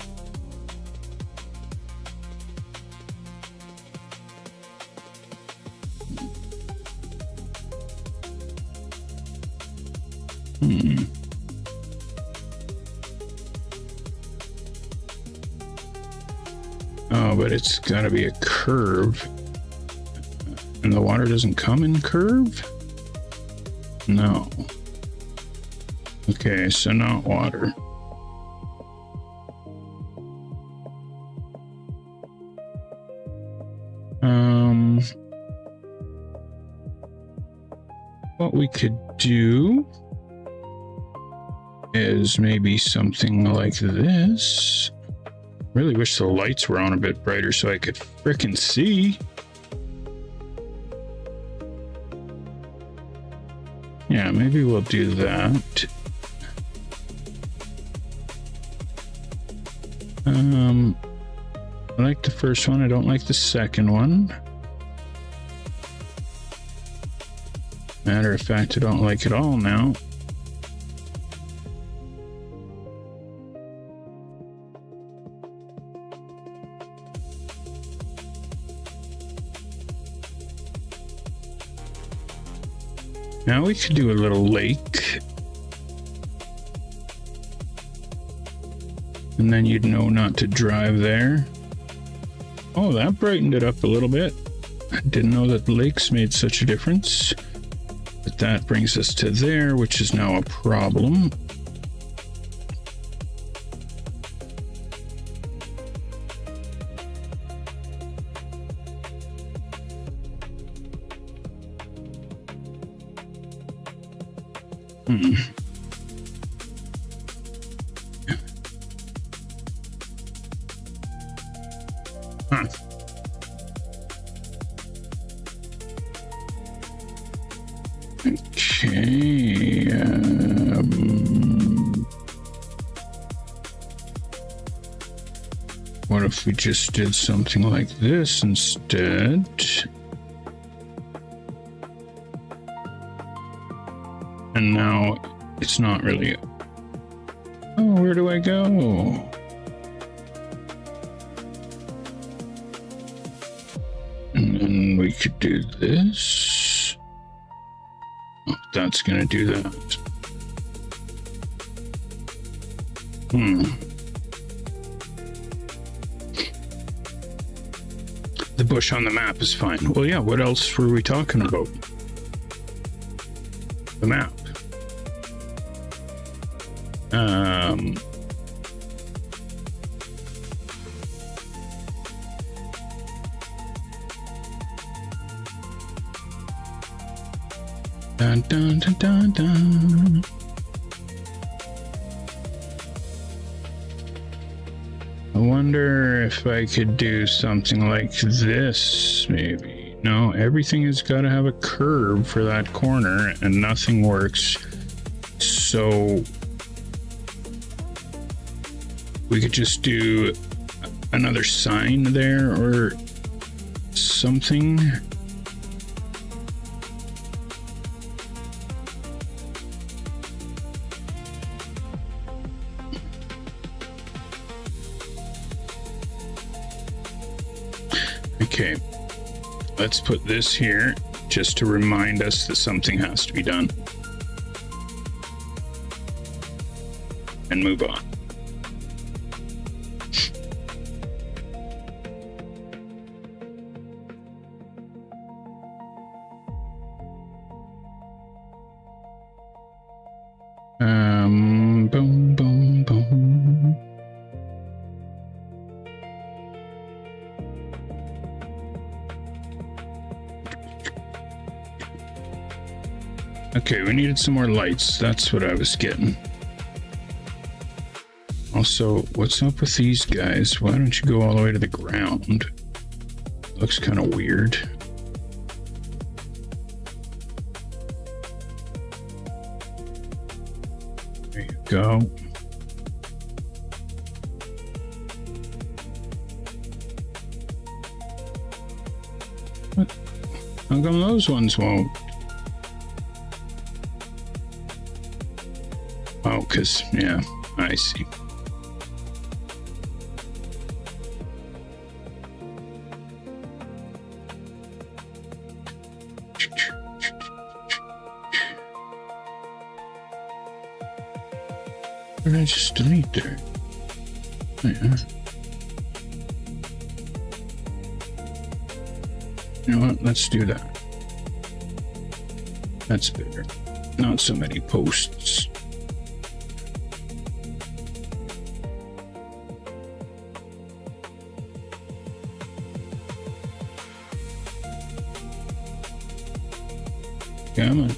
Oh, but it's got to be a curve. And the water doesn't come in curve? No. Okay, so not water. What we could do is maybe something like this. Really wish the lights were on a bit brighter so I could frickin' see. Yeah, maybe we'll do that. I like the first one. I don't like the second one. Matter of fact, I don't like it all now. Now we could do a little lake. And then you'd know not to drive there. Oh, that brightened it up a little bit. I didn't know that lakes made such a difference. But that brings us to there, which is now a problem. Huh. Okay. What if we just did something like this instead? And now it's not really. Oh, where do I go? And then we could do this. Oh, that's gonna do that. The bush on the map is fine. Well, yeah, what else were we talking about? The map. Dun, dun, dun, dun, dun. I wonder if I could do something like this, maybe. No, everything has got to have a curve for that corner, and nothing works. So we could just do another sign there or something. Okay, let's put this here just to remind us that something has to be done. And move on. Boom, boom, boom. Okay, we needed some more lights. That's what I was getting. Also, what's up with these guys? Why don't you go all the way to the ground? Looks kind of weird. There you go. What? How come those ones won't? Oh, because, yeah, I see. Or did I just delete there? Oh, yeah. You know what? Let's do that. That's better. Not so many posts. Come on.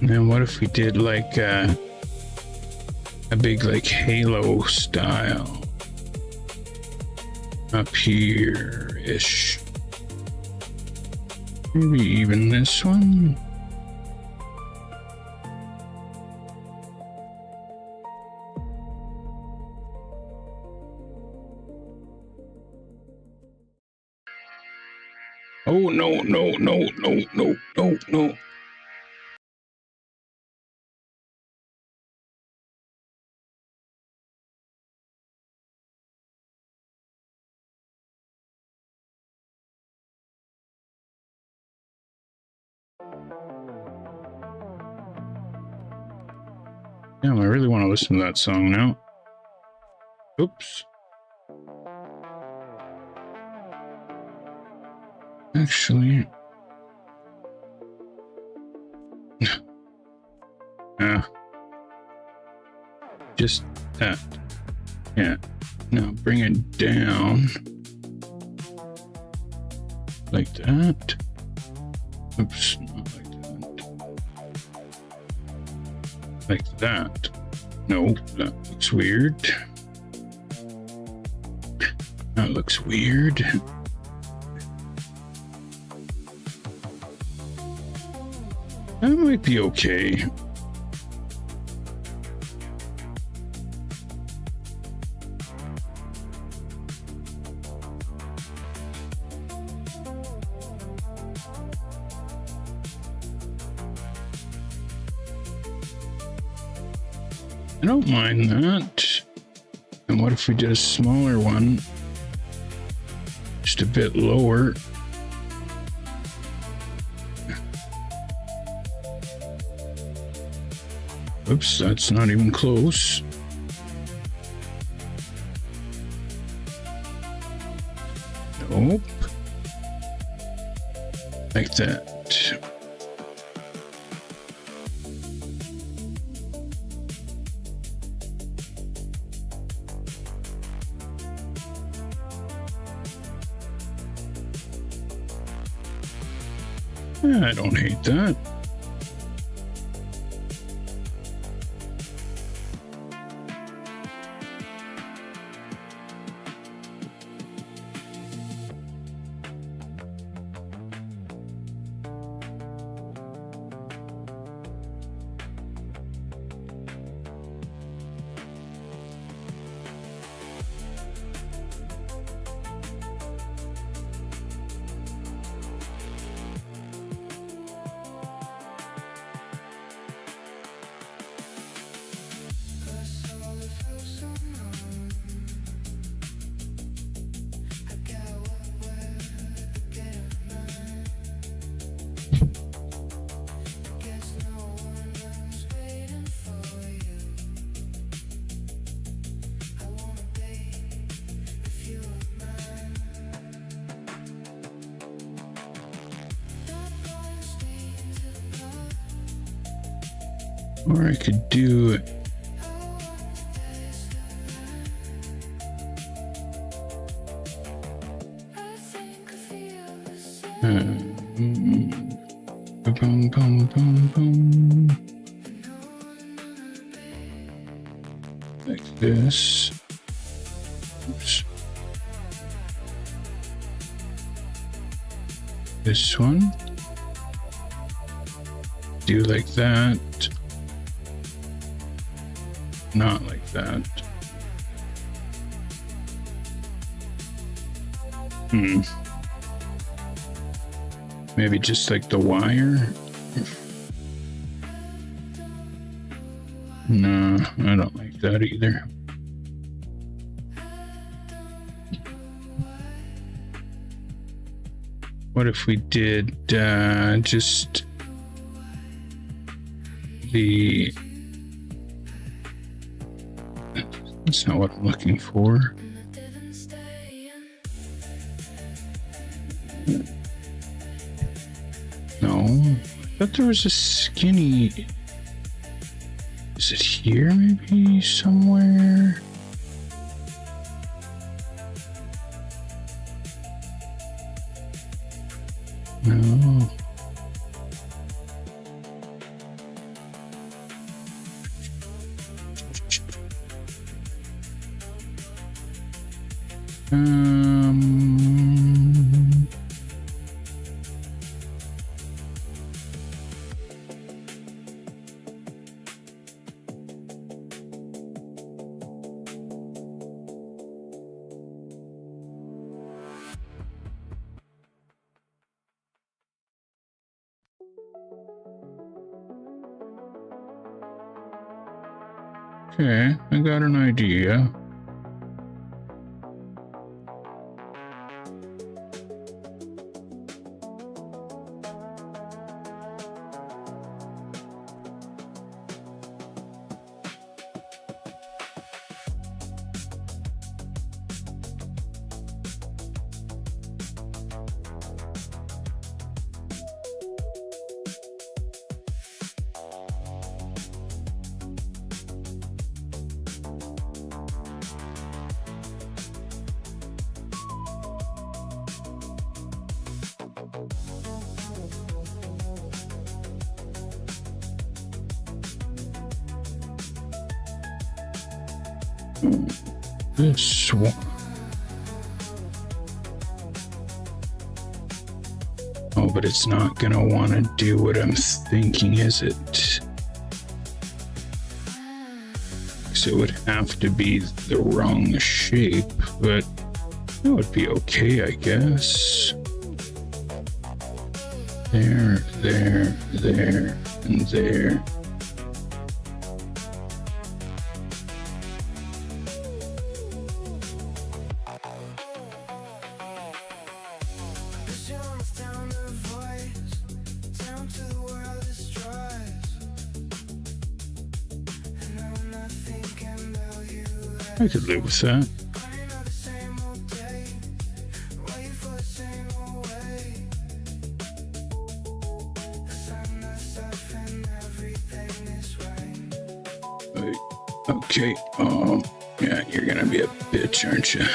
Now, what if we did like a big like halo style up here-ish? Maybe even this one? Oh, no, no, no, no, no, no, no. Damn, I really want to listen to that song now. Oops. Actually... just that. Yeah. Now bring it down. Like that. Oops, not like that. Like that. No, that looks weird. That looks weird. That might be okay. I don't mind that. And what if we did a smaller one? Just a bit lower. Oops, that's not even close. Nope. Like that. I don't hate that. Or I could do Boom, boom, boom, boom. Like this. Oops. This one. Do like that. Not like that. Maybe just like the wire. No, I don't like that either. What if we did just the... That's not what I'm looking for. No, I thought there was a skinny... Is it here maybe somewhere? No. Okay, I got an idea. This one. Oh, but it's not gonna want to do what I'm thinking, is it? So it would have to be the wrong shape, but that would be okay, I guess. There, there, there, and there. I could live with that. Wait, okay, yeah, you're gonna be a bitch, aren't you?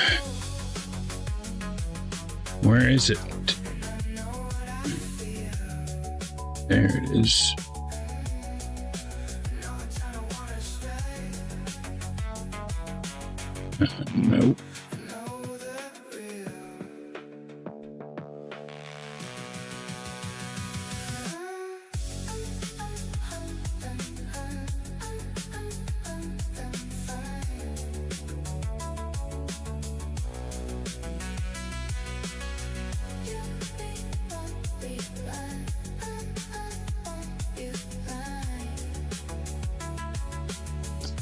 Where is it? There it is. Nope.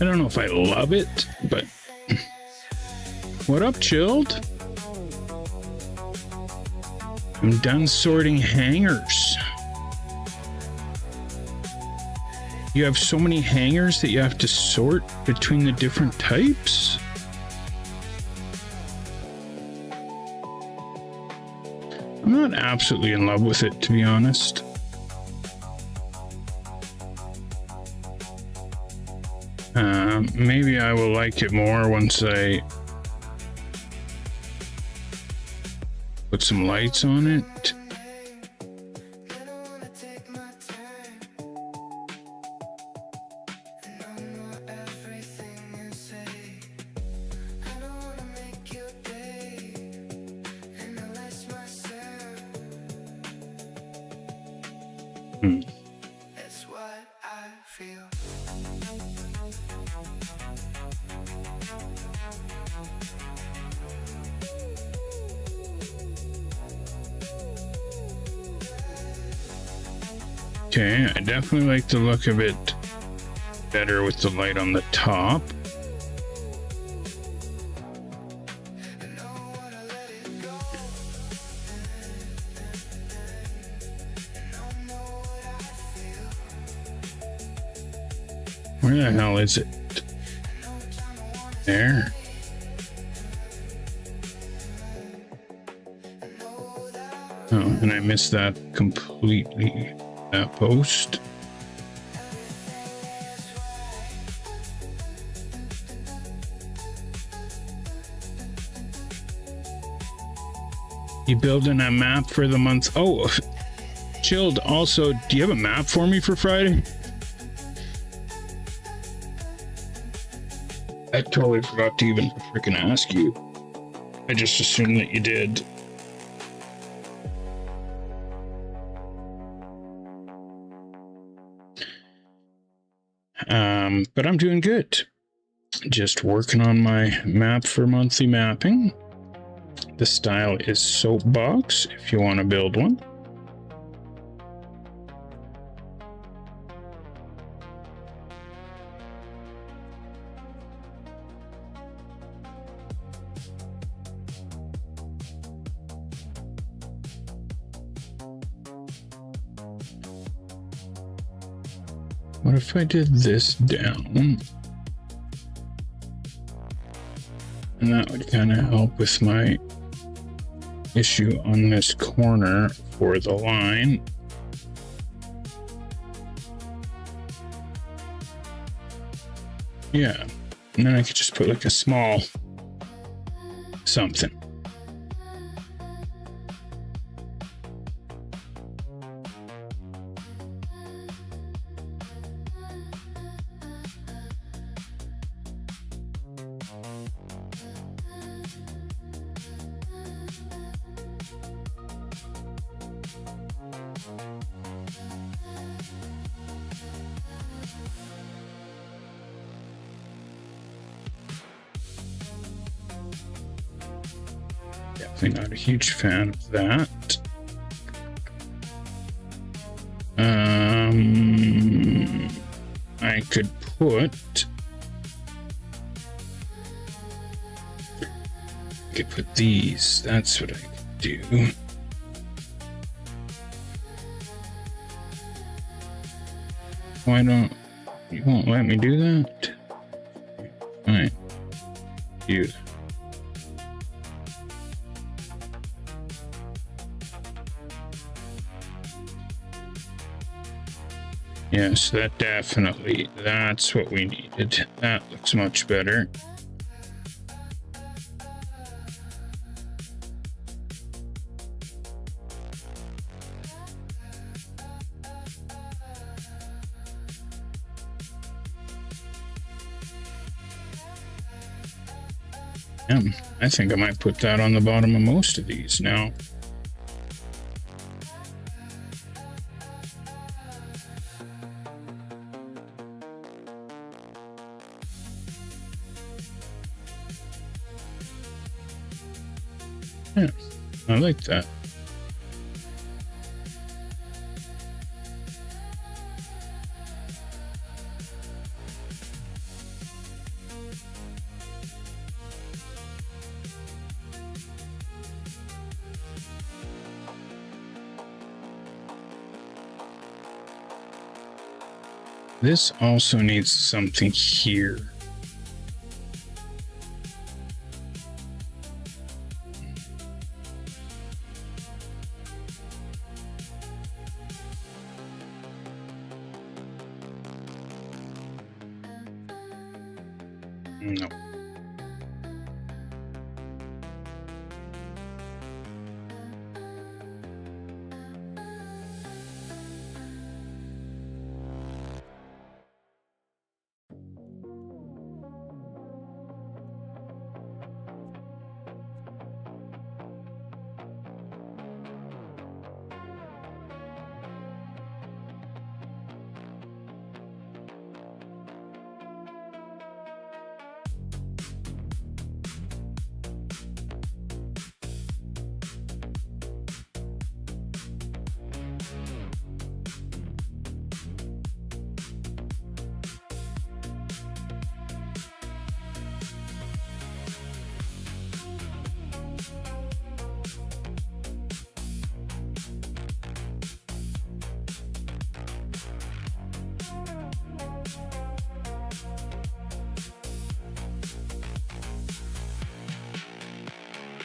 I don't know if I love it, but what up, Chilled? I'm done sorting hangers. You have so many hangers that you have to sort between the different types? I'm not absolutely in love with it, to be honest. Maybe I will like it more once I put some lights on it. That's what I feel. Okay, I definitely like the look of it better with the light on the top. Where the hell is it? There. Oh, and I missed that completely. That post. You building a map for the month? Oh, Chilled. Also, do you have a map for me for Friday? I totally forgot to even freaking ask you. I just assumed that you did. But I'm doing good. Just working on my map for monthly mapping. The style is Soapbox, if you want to build one. What if I did this down? And that would kind of help with my issue on this corner for the line. Yeah, and then I could just put like a small something. Definitely not a huge fan of that. I could put these. That's what I could do. Why don't you won't let me do that? All right, do that. Yes, that definitely, that's what we needed. That looks much better. Yeah, I think I might put that on the bottom of most of these now. Yeah, I like that. This also needs something here. No.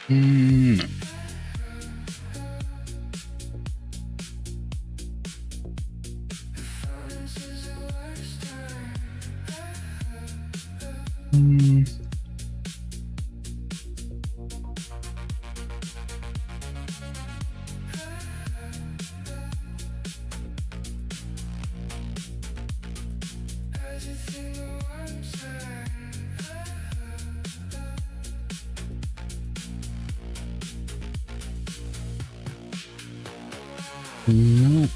No. No.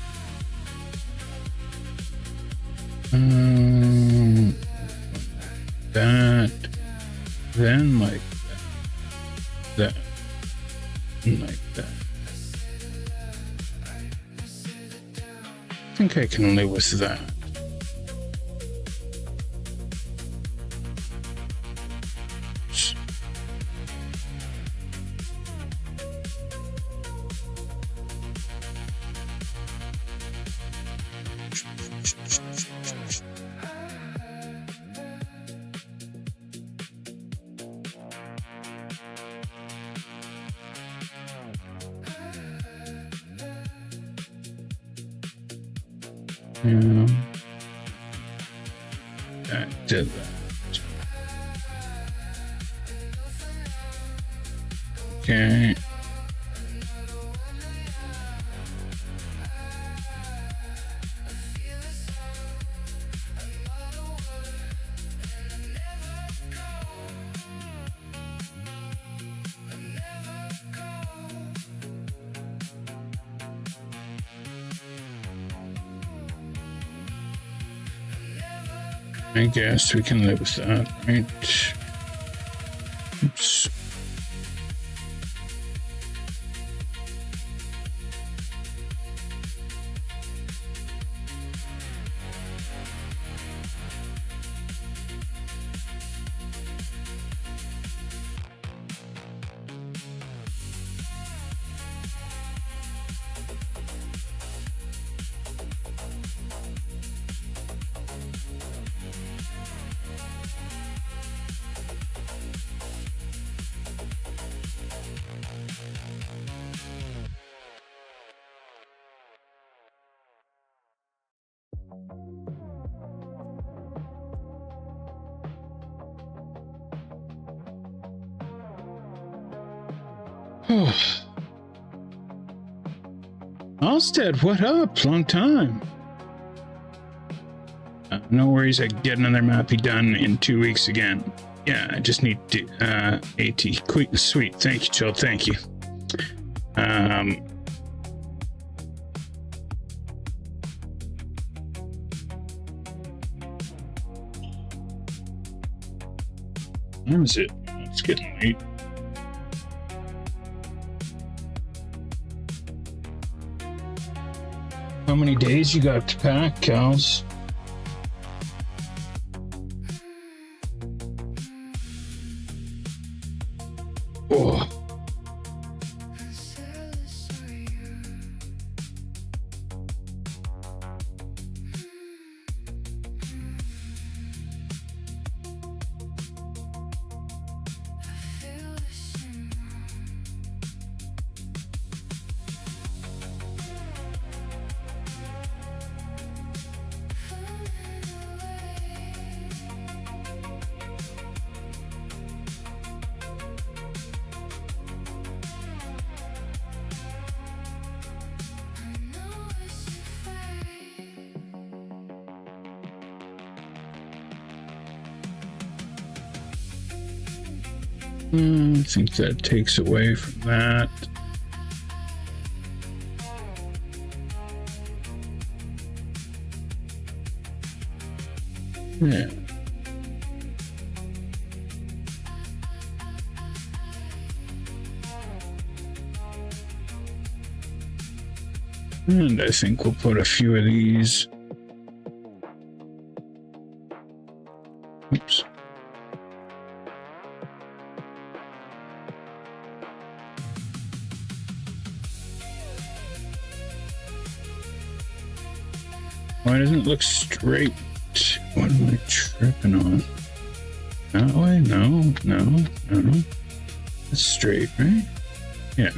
That. Then like that. Like that. I think I can live with that. That did that. Okay. I guess we can live with that, right? Oops. Alstead, what up? Long time. No worries, I can get another mappy done in 2 weeks again. Yeah, I just need to, AT. Sweet, thank you, Jill, thank you. Where is it? It's getting late. How many days you got to pack, Kels? Oh. I think that takes away from that. Yeah. And I think we'll put a few of these. Oops. Why doesn't it look straight? What am I tripping on? That way? No, no, no. That's straight, right? Yeah.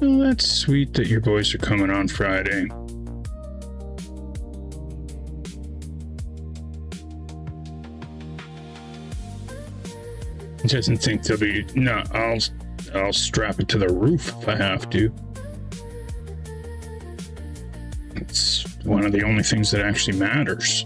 Well, that's sweet that your boys are coming on Friday. Doesn't think they'll be. No, I'll strap it to the roof if I have to. It's one of the only things that actually matters.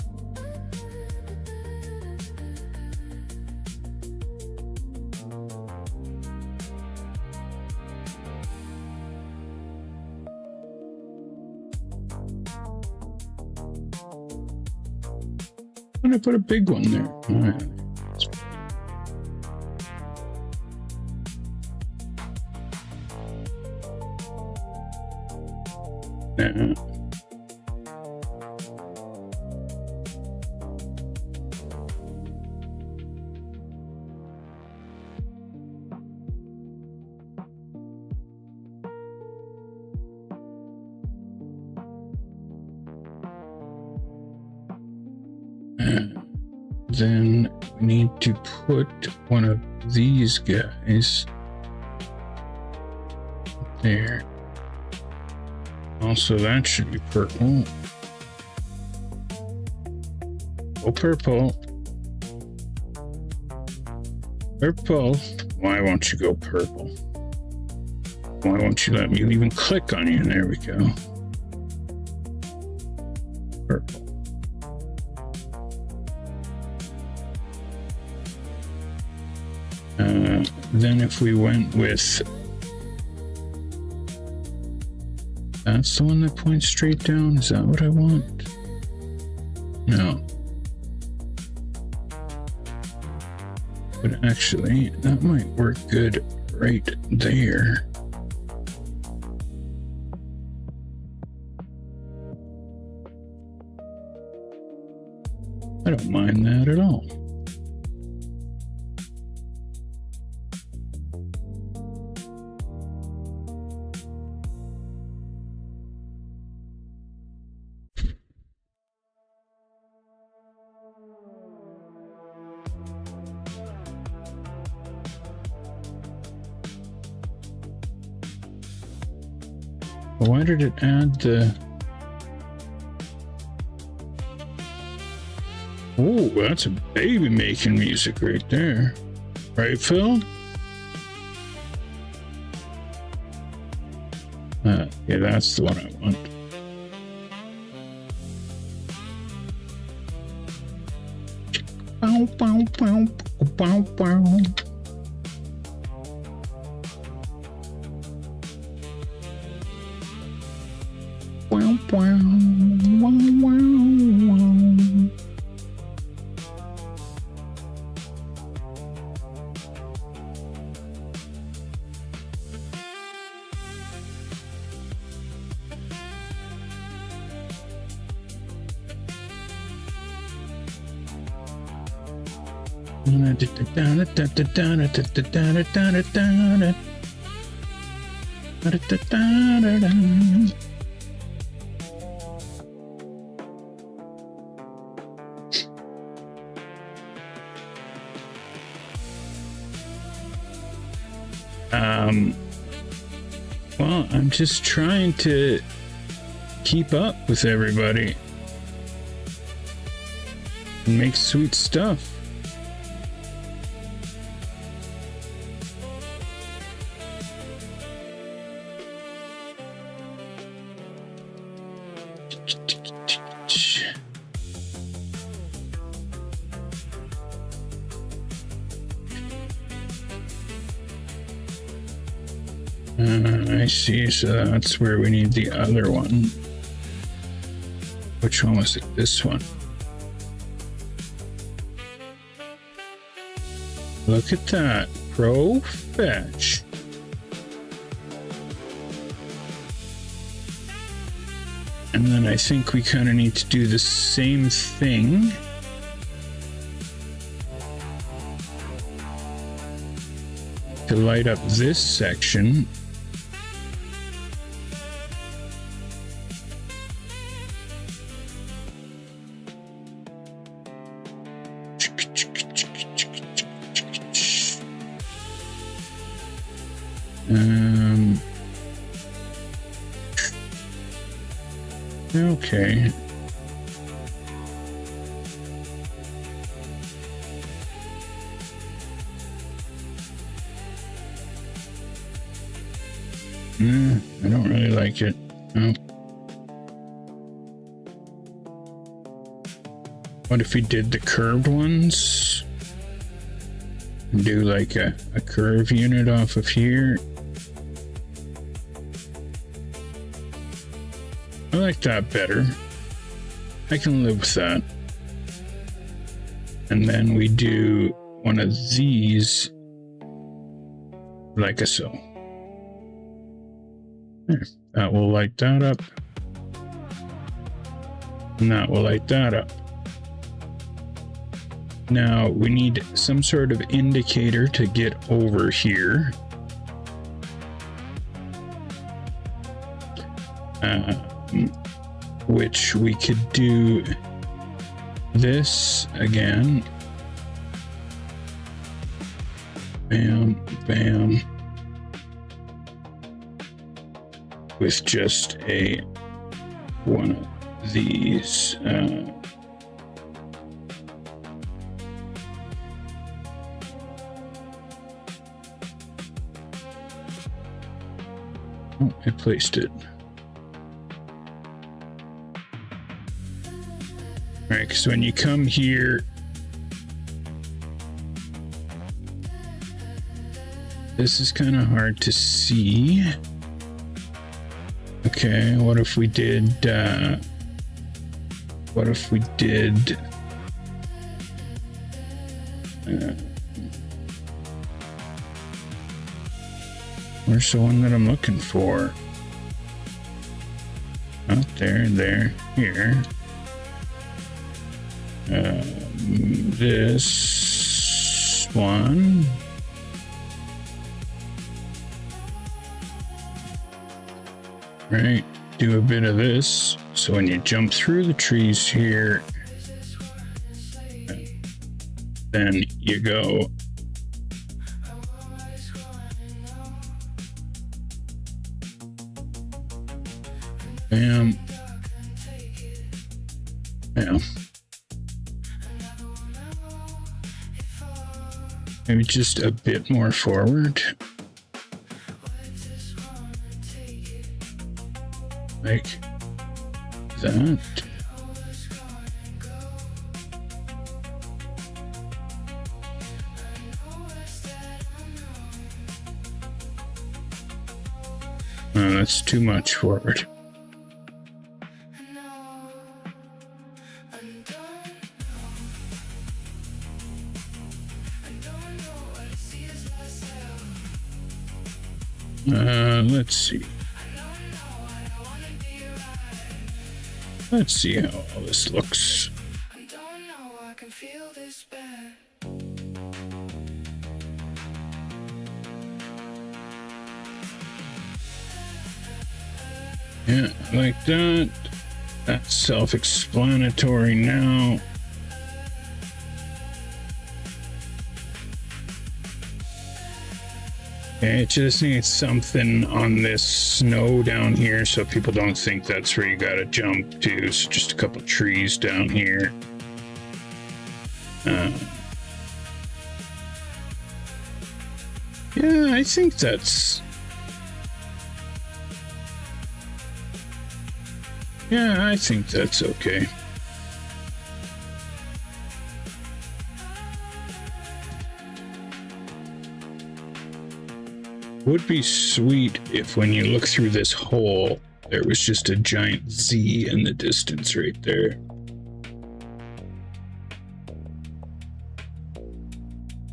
I'm gonna put a big one there. All right. Yeah. Then we need to put one of these guys there. Also, that should be purple. Oh, purple. Purple. Why won't you go purple? Why won't you let me even click on you? There we go. Purple. Then if we went with, that's the one that points straight down. Is that what I want? No. But actually, that might work good right there. I don't mind that at all. Why did it add the... Oh, that's a baby making music right there. Right, Phil? Yeah, that's the one I want. Bow, bow, bow, bow, bow. Wow, wow, wow, wow, wow. Well, I'm just trying to keep up with everybody and make sweet stuff. I see, so that's where we need the other one. Which one was it? This one. Look at that. Pro fetch. And then I think we kind of need to do the same thing. To light up this section. Okay. I don't really like it. No. What if we did the curved ones? Do like a curve unit off of here. I like that better. I can live with that. And then we do one of these like so. There. That will light that up. And that will light that up. Now we need some sort of indicator to get over here. Which we could do this again. Bam, bam. With just a one of these. Oh, I placed it. All right, because when you come here, this is kind of hard to see. Okay, what if we did, where's the one that I'm looking for? Out there, here. This one. Right, do a bit of this. So when you jump through the trees here, then you go. Bam. Bam. Maybe just a bit more forward. Like that. Oh, that's too much forward. Let's see. Let's see how all this looks. Yeah, like that. That's self-explanatory now. Okay, it just needs something on this snow down here so people don't think that's where you gotta jump to. So just a couple trees down here. Yeah, I think that's... Yeah, I think that's okay. Would be sweet if when you look through this hole, there was just a giant Z in the distance right there.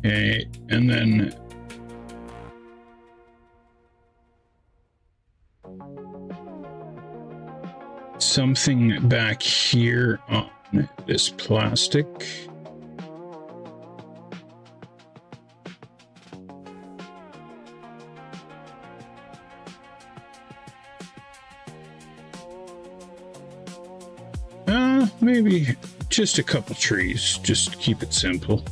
Okay, and then something back here on this plastic. Maybe just a couple trees, just keep it simple.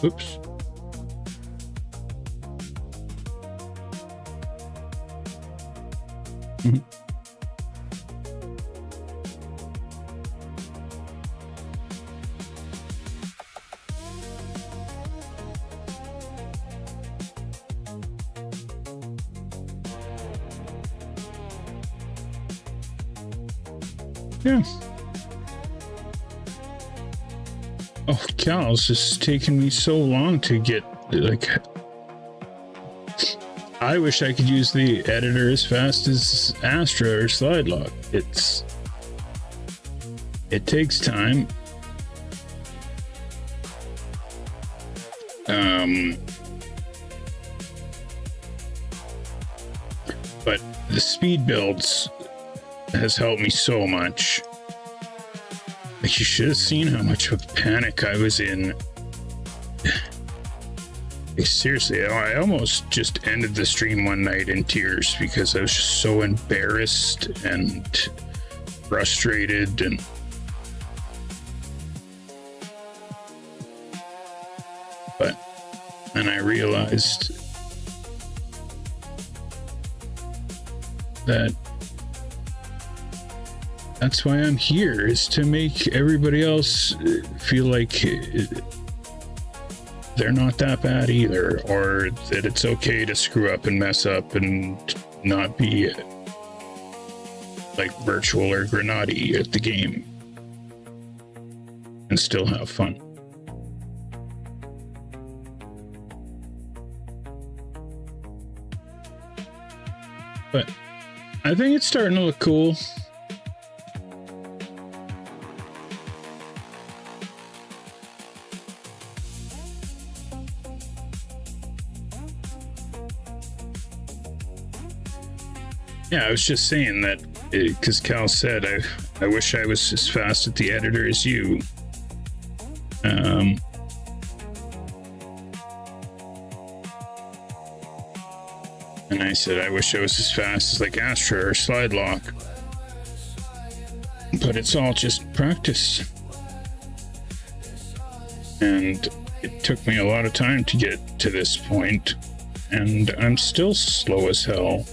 Oops. Yeah. Oh, cows, this is taking me so long to get, like... I wish I could use the editor as fast as Astra or Slide Lock. It takes time. But the speed builds has helped me so much. Like, you should have seen how much of a panic I was in. Like, seriously, I almost just ended the stream one night in tears because I was just so embarrassed and frustrated, and I realized that that's why I'm here, is to make everybody else feel like they're not that bad either, or that it's okay to screw up and mess up and not be like virtual or Grenade at the game and still have fun. But I think it's starting to look cool. Yeah, I was just saying that because Cal said, I wish I was as fast at the editor as you. And I said, I wish I was as fast as like Astra or Slide Lock. But it's all just practice. And it took me a lot of time to get to this point, and I'm still slow as hell.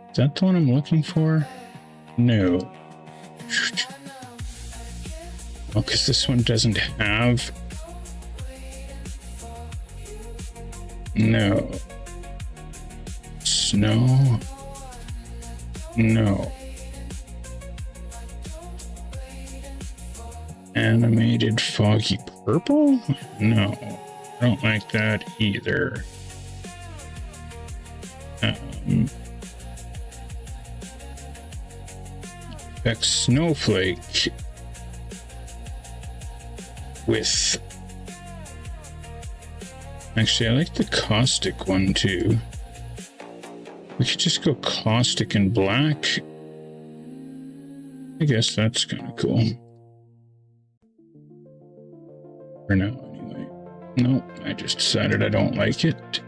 Is that the one I'm looking for? No. Oh, because this one doesn't have... No. Snow? No. Animated foggy purple? No. I don't like that either. Effect snowflake with... Actually, I like the caustic one too. We could just go caustic and black. I guess that's kind of cool. For now, anyway. No, I just decided I don't like it.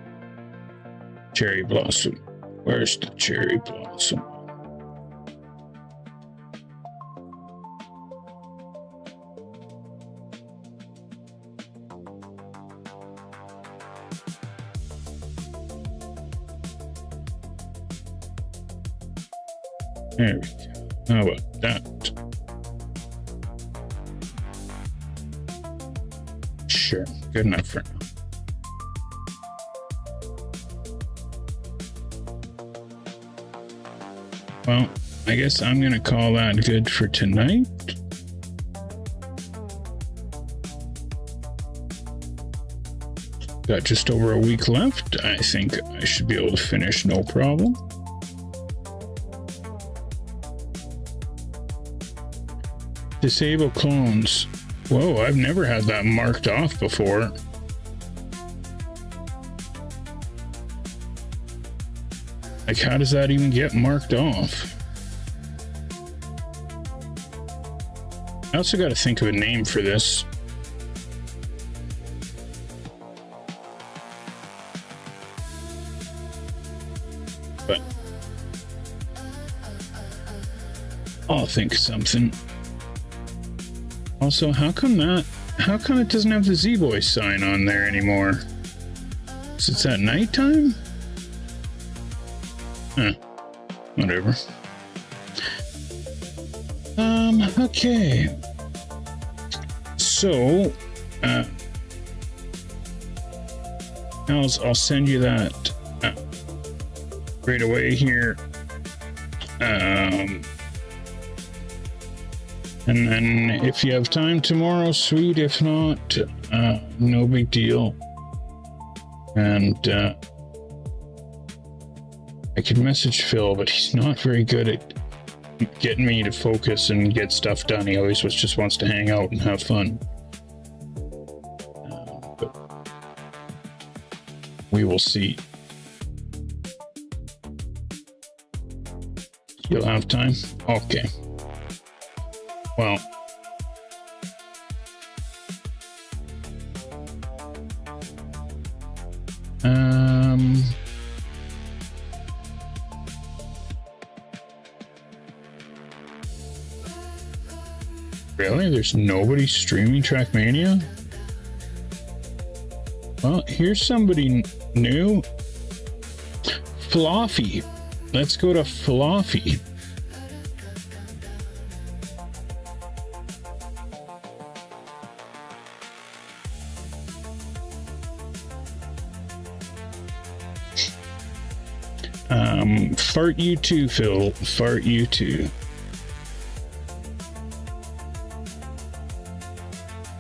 Cherry blossom. Where's the cherry blossom? There we go. How about that? Sure, good enough for now. Well, I guess I'm gonna call that good for tonight. Got just over a week left. I think I should be able to finish no problem. Disable clones. Whoa, I've never had that marked off before. Like, how does that even get marked off? I also got to think of a name for this. But I'll think of something. Also, how come it doesn't have the Z-Boy sign on there anymore? So it's at nighttime? Huh. Whatever. Okay. So, I'll send you that right away here. And then if you have time tomorrow, sweet. If not, no big deal. And I could message Phil, but he's not very good at getting me to focus and get stuff done. He always just wants to hang out and have fun. But we will see. You'll have time? Okay. Well, really? There's nobody streaming Trackmania? Well, here's somebody new. Fluffy. Let's go to Fluffy. Fart you too, Phil. Fart you too.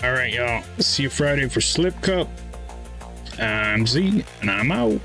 All right, y'all. See you Friday for Slip Cup. I'm Z, and I'm out.